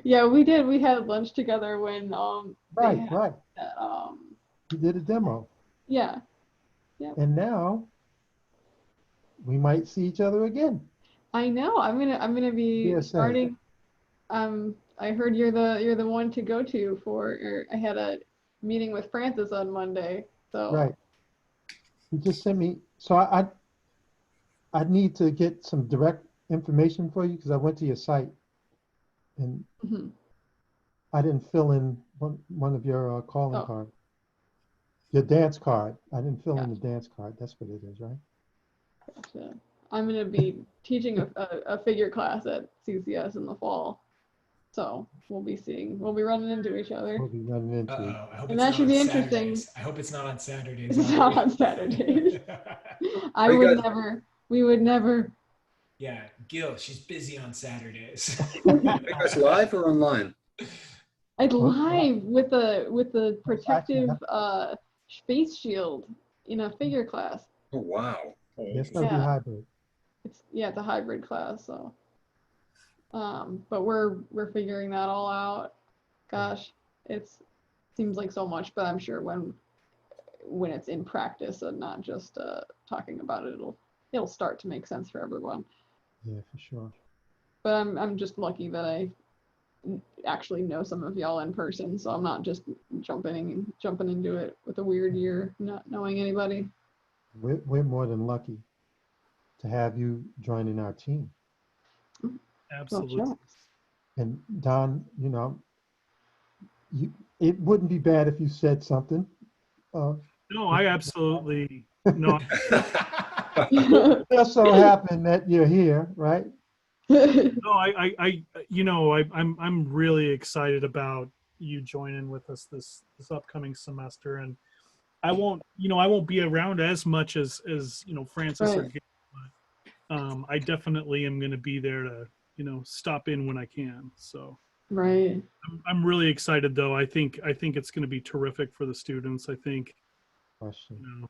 Yeah, we did. We had lunch together when Right. that, You did a demo. yeah. And now we might see each other again. I know. I'm gonna be DSA. starting. I heard you're the one to go to I had a meeting with Francis on Monday. So Right. You just sent me. So I need to get some direct information for you, because I went to your site and Mhm. I didn't fill in one of your calling Oh. cards. Your dance card. I didn't fill in Gotcha. the dance card. That's what it is, right? Gotcha. I'm going to be teaching a figure class at CCS in the fall. So we'll be running into each other. We'll be running into it. Uh-oh, I hope And it's that not should on be interesting. Saturdays. I hope it's not on Saturdays. It's not on Saturdays. Are you guys- We would never. Yeah, Gil, she's busy on Saturdays. Are you guys live or online? It's live with the protective face shield in a figure class. Oh, wow. It's gonna be Yeah. hybrid. It's a hybrid class, so but we're figuring that all out. Gosh, it's seems like so much, but I'm sure when it's in practice and not just talking about it, it'll start to make sense for everyone. Yeah, for sure. But I'm just lucky that I actually know some of y'all in person, so I'm not just jumping into it with a weird year, not knowing anybody. We're more than lucky to have you joining our team. Absolutely. Well, sure. And Don, it wouldn't be bad if you said something. No, I absolutely no. It just so happened that you're here, right? No, I'm really excited about you joining with us this upcoming semester, and I won't be around as much as Francis or Right. Gail, but I definitely am going to be there to stop in when I can. So Right. I'm really excited though. I think it's going to be terrific for the students. I think Question.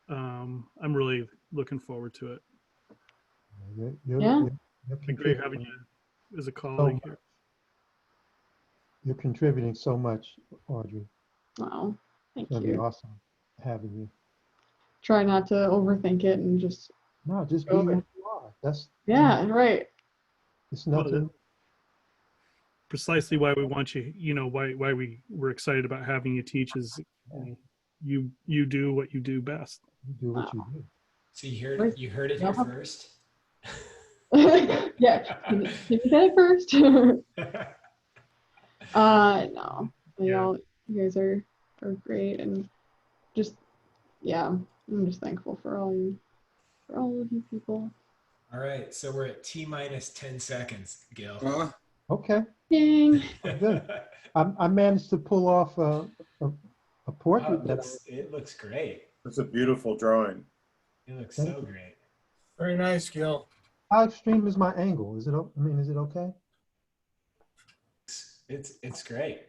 I'm really looking forward to it. You're, Yeah. you're Been great having contributing you as a so colleague here. much. You're contributing so much, Audrey. Wow. Thank It's gonna be you. awesome having you. Try not to overthink it and just No, just be Oh. who you are. That's right. It's nothing. Precisely why we want you, why we were excited about having you teach is you do what you do best. You do what you do. So you heard it here Yeah. first. Yeah. Can you say it first? No. Yeah. You guys are great, and just I'm just thankful for all of you people. All right, so we're at T-minus 10 seconds, Gil. Okay. Dang. Good. I managed to pull off a portrait. It looks great. It's a beautiful drawing. It looks Thank so you. great. Very nice, Gil. How extreme is my angle? Is it okay? It's great.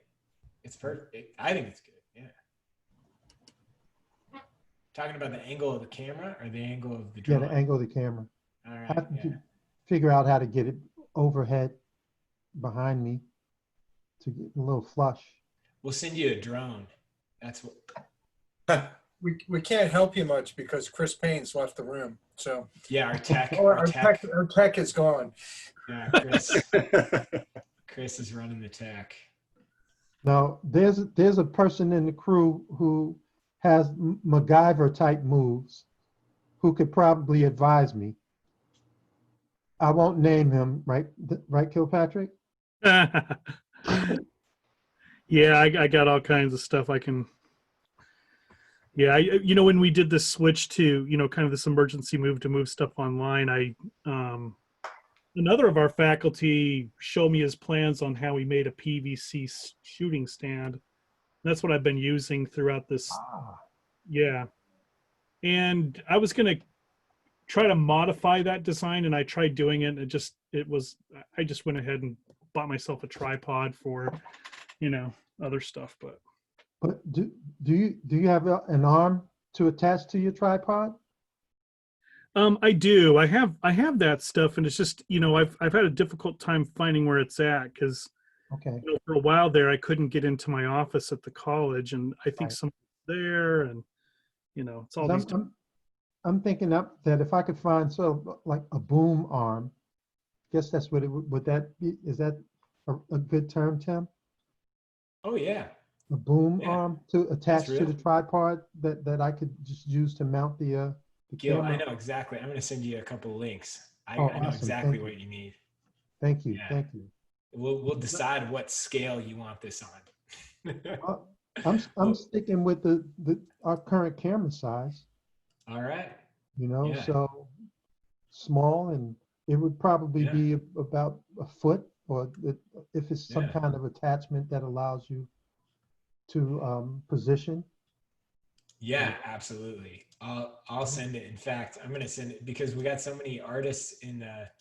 It's perfect. I think it's good. Yeah. Talking about the angle of the camera or the angle of the Yeah, drawing? the angle of the camera. All I right. have Yeah. to figure out how to get it overhead behind me to get a little flush. We'll send you a drone. That's what. We can't help you much because Chris Payne's left the room. So Yeah, our tech. our tech is gone. Yeah, Chris is running the tech. Now, there's a person in the crew who has MacGyver type moves who could probably advise me. I won't name him, right, Kilpatrick? Yeah, I got all kinds of stuff I can. Yeah, when we did the switch to, kind of this emergency move to move stuff online, another of our faculty showed me his plans on how he made a PVC shooting stand. That's what I've been using throughout this. Yeah. And I was going to try to modify that design, and I tried doing it. I just went ahead and bought myself a tripod for, other stuff, but. But do you have an arm to attach to your tripod? I do. I have that stuff, and it's just I've had a difficult time finding where it's at because Okay. for a while there I couldn't get into my office at the college, and I think something's there, and it's all these. I'm thinking that if I could find sort of like a boom arm, guess that's what it would that be? Is that a good term, Tim? Oh yeah. A boom arm to attach to the real. tripod that I could just use to mount the Gil, camera. I know exactly. I'm going to send you a couple of links. I know Awesome. exactly Thank what you need. Thank you. Yeah. Thank you. We'll decide what scale you want this on. I'm sticking with our current camera size. All right. Yeah. small, and it would probably Yeah. be about a foot, or if it's some Yeah. kind of attachment that allows you to position. Yeah, absolutely. I'll send it. In fact, I'm gonna send it because we got so many artists in the.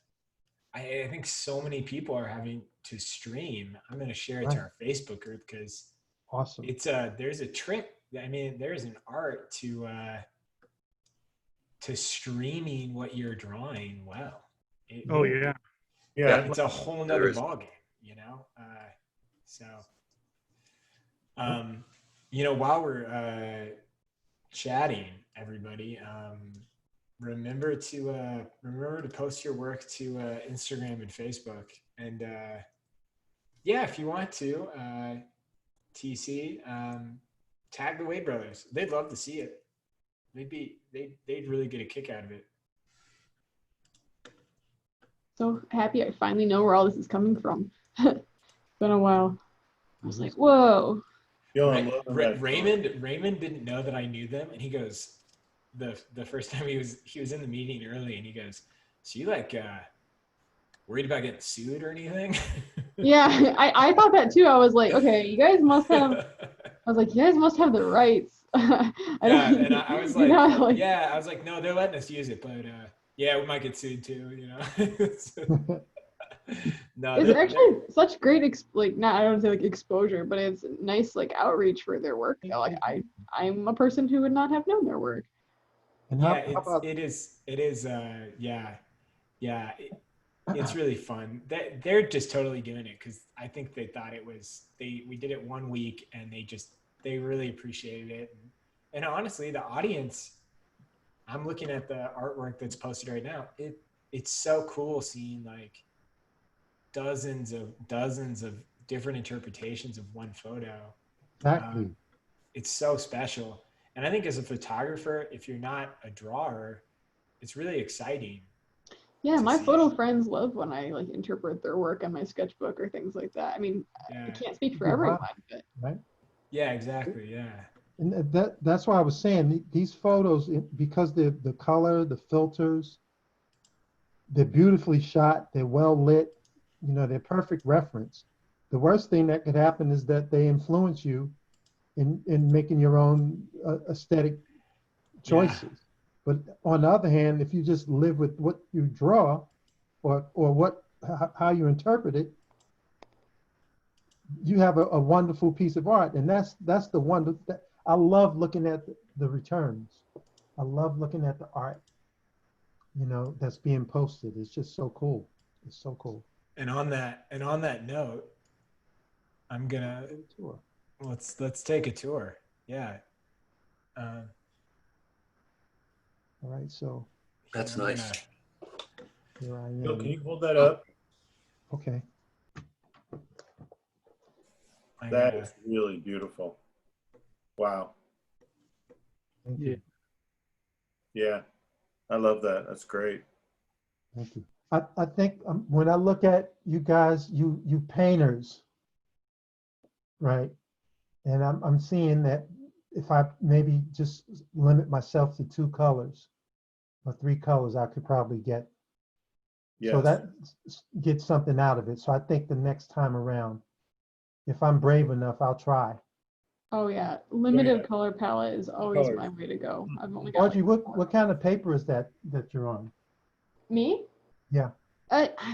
I think so many people are having to stream. I'm gonna share it to Right. our Facebook group because Awesome. it's there's a trick. I mean, there's an art to streaming what you're drawing well. Oh yeah. Yeah. It's a whole There nother is. ballgame, you know. So, you know, while we're chatting, everybody, remember to post your work to Instagram and Facebook, and yeah, if you want to, TC, tag the Wade brothers. They'd love to see it. They'd really get a kick out of it. So happy I finally know where all this is coming from. It's been a while. I was like, whoa. Raymond didn't know that I knew them, and he goes, the first time he was in the meeting early, and he goes, "So you like worried about getting sued or anything?" Yeah, I thought that too. I was like, okay, you guys must have. I was like, you guys must have the rights. Yeah, and I was like, like, yeah, I was like, no, they're letting us use it, but yeah, we might get sued too, you know. So, no, it's actually such great I don't say like exposure, but it's nice like outreach for their work. You know, like I'm a person who would not have known their work. And yeah, how about, it is yeah, it's really fun. They're just totally doing it because I think they thought we did it 1 week and they really appreciated it. And honestly, the audience, I'm looking at the artwork that's posted right now. It's so cool seeing like dozens of different interpretations of one photo. exactly. It's so special. And I think as a photographer, if you're not a drawer, it's really exciting. Yeah, my see photo it. friends love when I like interpret their work on my sketchbook or things like that. I mean, I Yeah. can't speak for Wow. everyone, but Right. Yeah, exactly. Yeah. And that's why I was saying these photos, because the color, the filters, they're beautifully shot, they're well lit, you know, they're perfect reference. The worst thing that could happen is that they influence you in making your own aesthetic choices. But on the other hand, if you just live with what you draw or how you interpret it, you have a wonderful piece of art. And that's the wonder that I love looking at the returns. I love looking at the art, you know, that's being posted. It's just so cool. It's so cool. And on that note, I'm gonna Tour. let's take a tour. Yeah. All right, so That's I'm nice. here I Bill, can am. you hold that up? Okay. That is really beautiful. Wow. Thank you. Yeah, I love that. That's great. Thank you. I think when I look at you guys, you painters, right? And I'm seeing that if I maybe just limit myself to 2 colors or 3 colors, I could probably get. So Yes. that gets something out of it. So I think the next time around, if I'm brave enough, I'll try. oh yeah, limited yeah. color palette is always Colors. my way to go. I've only got Audrey, like, what kind of paper is that you're on? me? Yeah.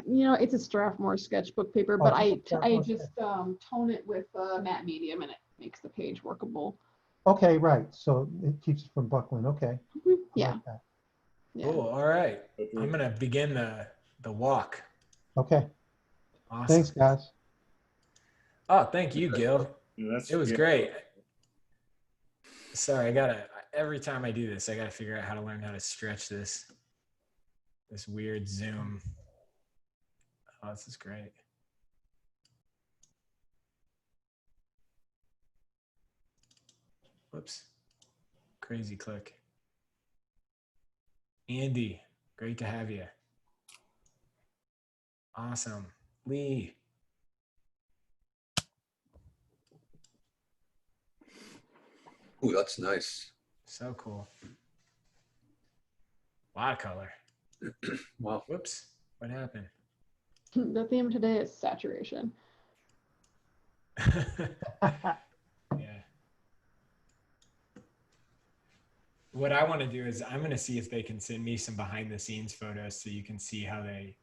You know, it's a Strathmore sketchbook paper, Oh, but just a I Strathmore just tone it with matte medium, and it makes the page workable. Okay, right. So it keeps it from buckling. Okay. I Yeah, like that. yeah. Cool. All right. I'm gonna begin the walk. Okay. Awesome. Thanks, guys. Oh, thank you, Gil. Yeah, It was great. Sorry, every time I do this, I gotta figure out how to learn how to stretch this weird Zoom. Oh, this is great. Whoops. Crazy click. Andy, great to have you. Awesome. Lee. Ooh, that's nice. So cool. A lot of color. Wow. Whoops. What happened? The theme today is saturation. Yeah. What I want to do is I'm going to see if they can send me some behind the scenes photos so you can see how they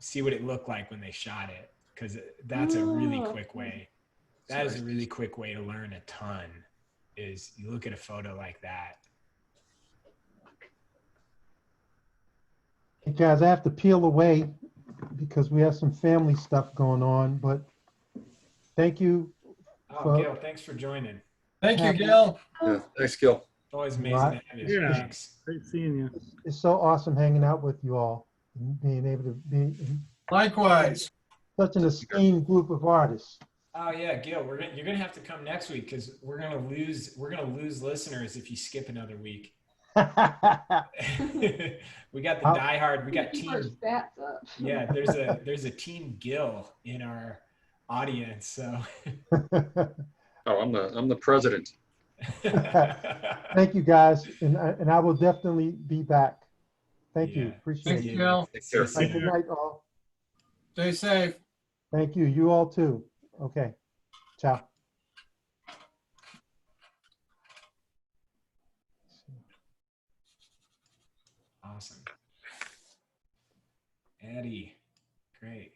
see what it looked like when they shot it. Because that's a really quick way. That is a really quick way to learn a ton, is you look at a photo like that. Hey guys, I have to peel away because we have some family stuff going on, but thank you. Oh, Gil, thanks for joining. Thank you, Happy- Gil. Yeah, thanks, Gil. Always amazing to have you. Yeah. Thanks. Great seeing you. It's so awesome hanging out with you all and being able to be in Likewise. such an esteemed group of artists. Oh yeah, Gil, you're gonna have to come next week because we're gonna lose listeners if you skip another week. We got the diehard. We got Keep our team. stats up. Yeah, there's a team Gil in our audience. So. Oh, I'm the president. Thank you guys, and I will definitely be back. Thank you. Yeah. Appreciate Thank it. you, Gil. Take care. See you Good night, all. Stay safe. Thank you. You all too. Okay. Ciao. Awesome. Eddie, great.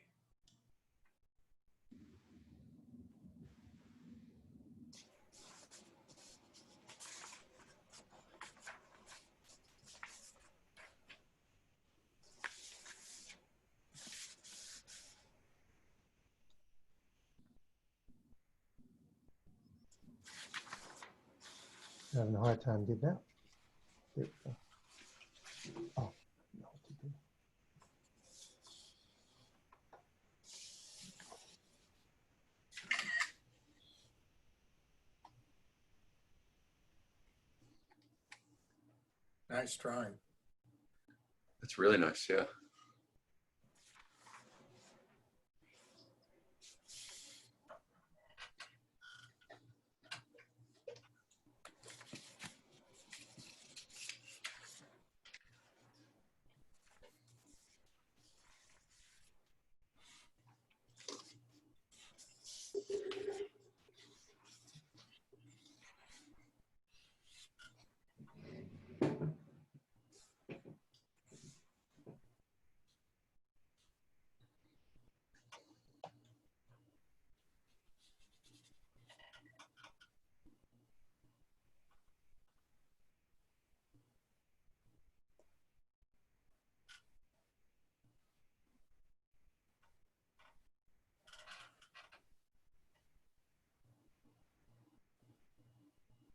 Having a hard time getting out. There we go. Oh, no, too good. Nice drawing. That's really nice. Yeah.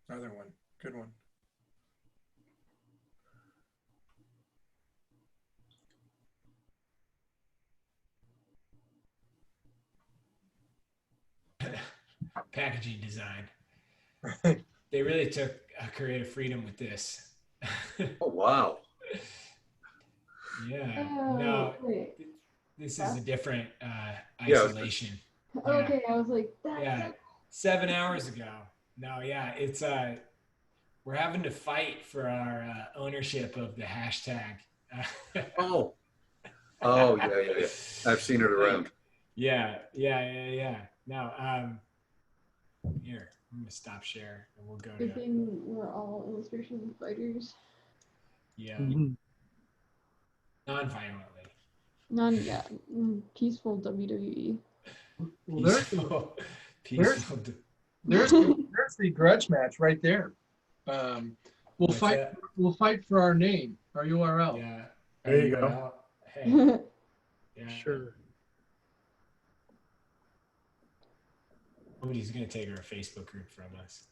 Another one. Good one. Packaging design. They really took creative freedom with this. Oh wow. Yeah. Oh, No, wait. this is a different Yeah. isolation. Okay, I was like, that's Yeah. 7 hours ago. No, yeah, it's we're having to fight for our ownership of the hashtag. Oh. Oh yeah. I've seen it around. Yeah. Now, here, I'm gonna stop share and we'll go good to thing we're all illustration fighters. Mhm. non-violently. Peaceful WWE. Well, there's Peaceful. there's the grudge match right there. We'll What's fight. that? We'll fight for our name, our URL. Yeah. There you URL. Hey. Yeah. Sure. Nobody's gonna take our Facebook group from us.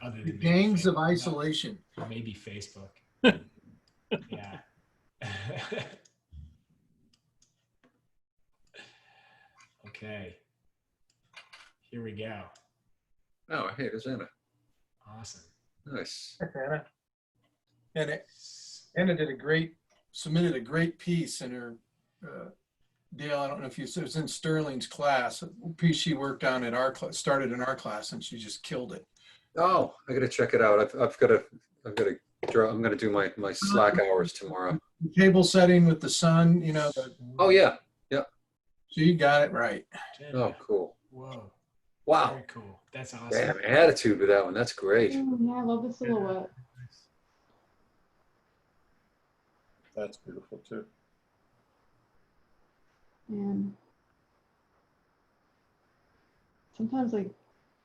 Other The than gangs of Facebook. isolation. Or maybe Facebook. Yeah. Okay. Here we go. Oh, hey, there's Anna. Awesome. Nice. Thanks, Anna. Anna submitted a great piece in her, Dale, I don't know if you said, it was in Sterling's class, a piece she worked on at our class, started in our class, and she just killed it. Oh, I gotta check it out. I've got to I'm gonna do my Slack hours tomorrow. Table setting with the sun, you know. Oh yeah. So you got it right. Oh, cool. Whoa. Wow. Very cool. That's awesome. Damn, attitude with that one. That's great. Oh, yeah, I love the silhouette. That's beautiful too. And sometimes like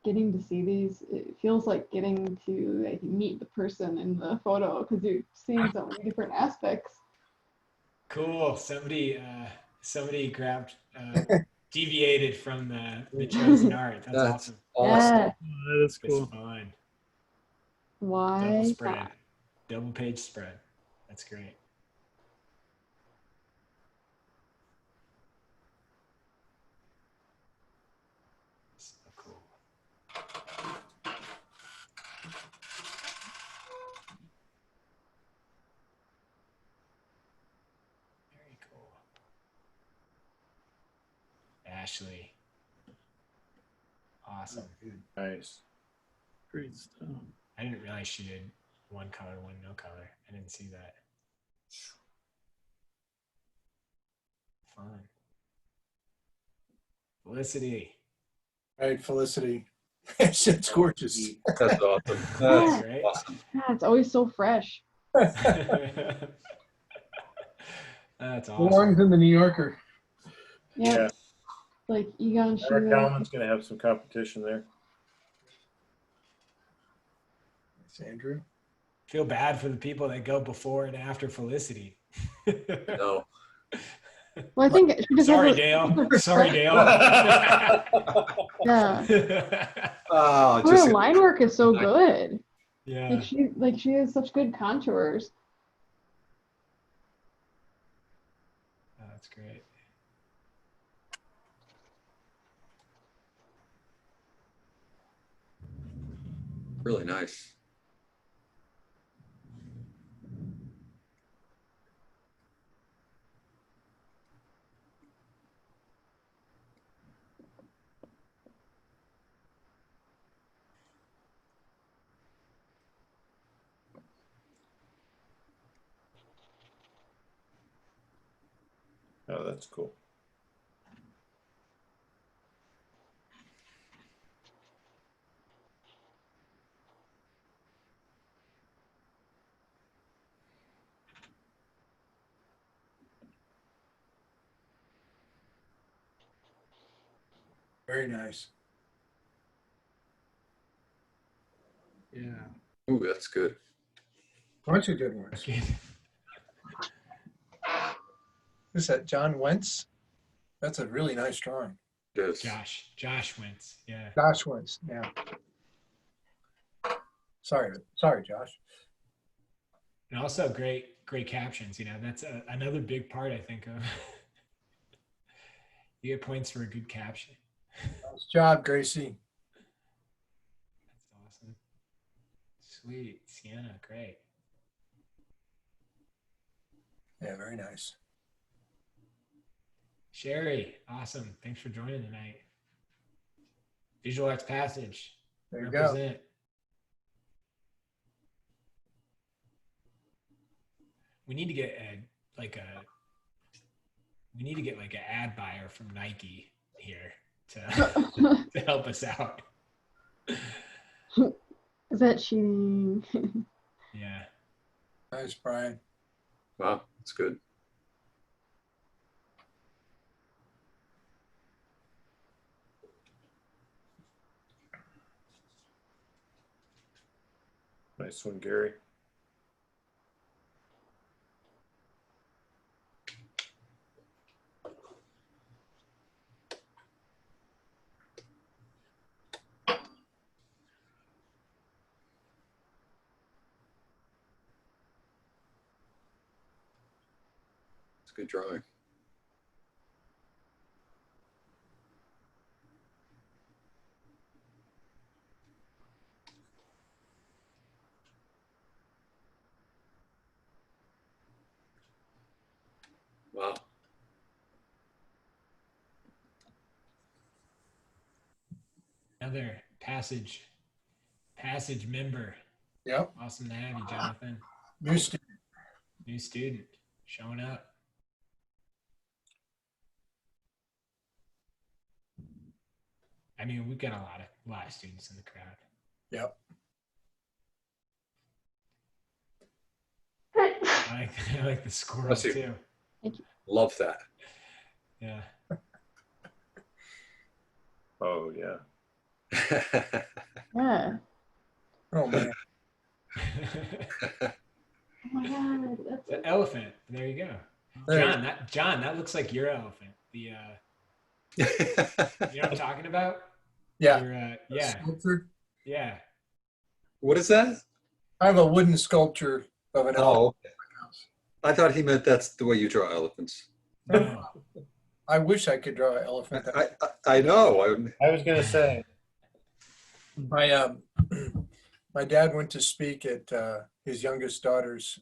getting to see these, it feels like getting to like meet the person in the photo because you're seeing so many different aspects. Cool. Somebody grabbed, deviated from the chosen art. That's awesome. Awesome. Yeah. That is It's cool. fun. Why? Double spread. Double page spread. That's great. So cool. Very cool. Ashley. Awesome. Nice. Great stuff. I didn't realize she did one color, one no color. I didn't see that. Fun. Felicity. Right, Felicity. It's gorgeous. That's awesome. Yeah. That's Great. awesome. Yeah, it's always so fresh. That's awesome. Belongs in the New Yorker. Yeah. Yeah. Like Egon Eric Schiele. Kalman's going to have some competition there. Thanks, Andrew. Feel bad for the people that go before and after Felicity. No. Well, I think she just Sorry, has Dale. Sorry, Dale. Yeah. Oh, Her just line work is so good. Yeah. Like she has such good contours. Oh, that's great. really nice. Oh, that's cool. Very nice. Yeah. Ooh, that's good. Bunch of good ones. Is that John Wentz? That's a really nice drawing. It is. Josh Wentz. Yeah. Josh Wentz, yeah. Sorry, Josh. And also great captions. You know, that's another big part, I think, of you get points for a good caption. Nice job, Gracie. That's awesome. Sweet. Sienna, great. Yeah, very nice. Sherry, awesome. Thanks for joining tonight. Visual Arts Passage. There you go. Represent. We need to get like an ad buyer from Nike here to help us out. Is that cheating? Yeah. Nice, Brian. Wow, that's good. Nice one, Gary. It's a good drawing. Wow. Another passage member. Yep. Awesome to have you, Jonathan. New student. New student showing up. I mean, we've got a lot of students in the crowd. Yep. I like the squirrel Bless you. too. Love that. Yeah. Oh yeah. Yeah. Oh man. Oh my God. That's The elephant. There you go. There. John, that looks like your elephant. The you know what I'm talking about? Yeah. Your, yeah. Sculpture. Yeah. What is that? I have a wooden sculpture of an elephant. Oh, I thought he meant that's the way you draw elephants. No. I wish I could draw an elephant. I know. I was gonna say. My my dad went to speak at his youngest daughter's,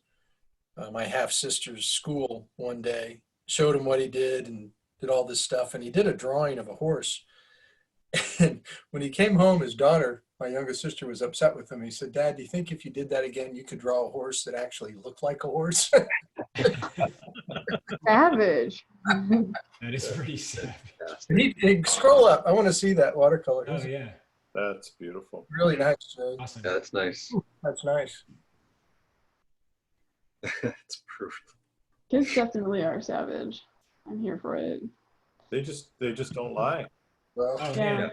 my half sister's school one day. Showed him what he did and did all this stuff, and he did a drawing of a horse. And when he came home, his daughter, my youngest sister, was upset with him. He said, "Dad, do you think if you did that again, you could draw a horse that actually looked like a horse?" savage. That is pretty savage. He scroll up. I want to see that watercolor. Oh yeah. That's beautiful. Really nice. Awesome. Yeah, that's nice. That's nice. That's proof. Kids definitely are savage. I'm here for it. They just don't lie. Well, Oh Yeah.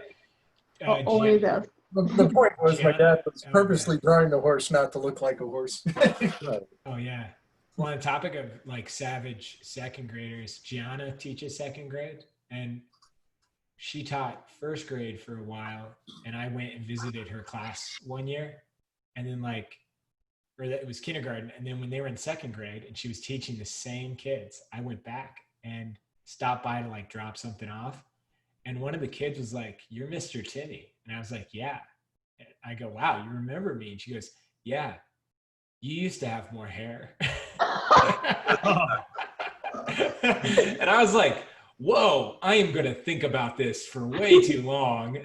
yeah. Always ask. the point was my dad was Oh, purposely drawing the horse not to look like a horse. Oh yeah. Well, on the topic of like savage second graders, Gianna teaches second grade, and she taught first grade for a while, and I went and visited her class one year, and then it was kindergarten, and then when they were in second grade and she was teaching the same kids, I went back and stopped by to like drop something off, and one of the kids was like, "You're Mr. Timmy," and I was like, "Yeah." And I go, "Wow, you remember me?" And she goes, "Yeah, you used to have more hair." And I was like, whoa, I am going to think about this for way too long.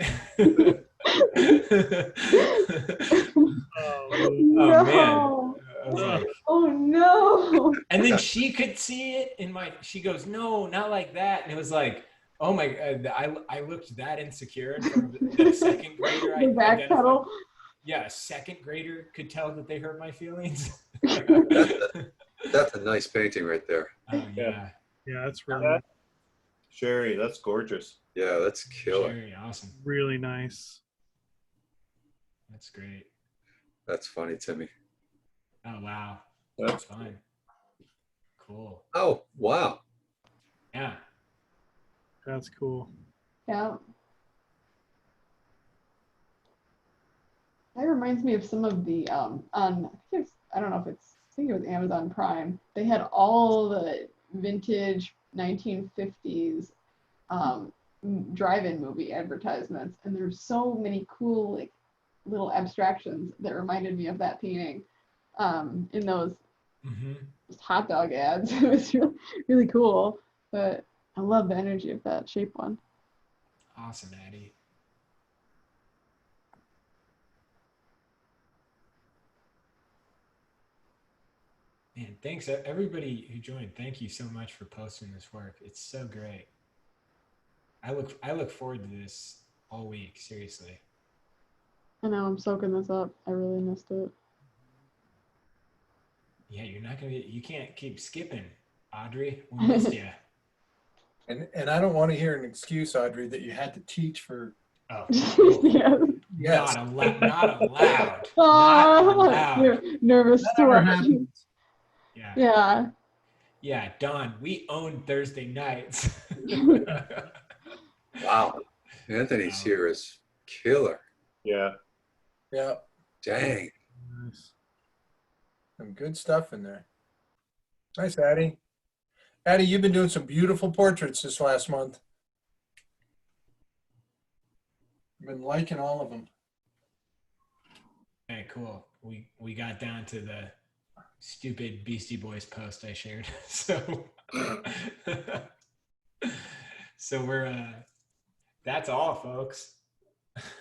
Oh man. I was like, Oh no. and then she could see it she goes, "No, not like that." And it was like, oh my God, I looked that insecure from the second grader. The backpedal. Yeah, a second grader could tell that they hurt my feelings. That's a nice painting right there. Oh yeah. Yeah, that's really, Sherry, that's gorgeous. Yeah, that's killer. Very awesome. really nice. That's great. That's funny, Timmy. Oh wow. That's That's fine. Cool. Oh, wow. Yeah. That's cool. Yeah. That reminds me of some of the I don't know if it's, I think it was Amazon Prime. They had all the vintage 1950s drive-in movie advertisements, and there's so many cool like little abstractions that reminded me of that painting in those just hot dog ads. It was really, really cool, but I love the energy of that shape one. Awesome, Addie. Man, thanks everybody who joined. Thank you so much for posting this work. It's so great. I look forward to this all week, seriously. I know, I'm soaking this up. I really missed it. Yeah, you can't keep skipping, Audrey. We missed you. And I don't want to hear an excuse, Audrey, that you had to teach for. Oh, Yeah. Yes. not allowed. Not allowed. Oh, Not allowed. you're nervous That too never much. happens. Yeah. Yeah. Yeah, Don, we own Thursday nights. Wow. Anthony's Wow. here is killer. Yeah. Yeah. Dang. Nice. Some good stuff in there. Nice, Addie. Addie, you've been doing some beautiful portraits this last month. I've been liking all of them. Okay, cool. We got down to the stupid Beastie Boys post I shared. So we're that's all, folks.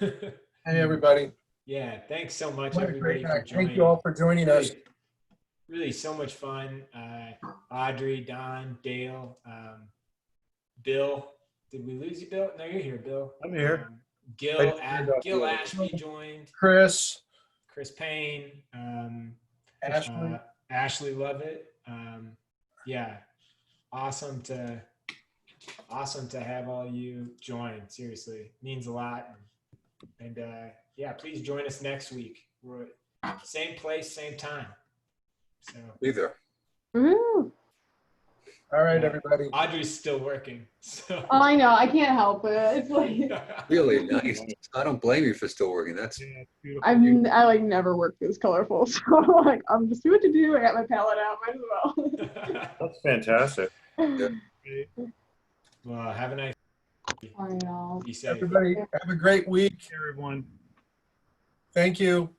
Hey, everybody. Yeah, thanks so much, What a everybody, great for night. joining. Thank you all for joining us. really so much fun. Audrey, Don, Dale, Bill. Did we lose you, Bill? No, you're here, Bill. I'm here. Gil Gil Ashby joined. Chris, Payne. Ashley. Ashley Lovett. Yeah, awesome to have all you join. Seriously, means a lot. And yeah, please join us next week. We're same place, same time. So Be there. Woo. All right, everybody. Audrey's still working. So Oh, I know. I can't help it. It's like Really nice. I don't blame you for still working. That's Yeah, it's beautiful. I like never worked this colorful, so like I'm just doing what to do. I got my palette out, might as well. That's fantastic. Well, have a nice. I know. Be safe. Everybody, have a great week. Everyone. Thank you.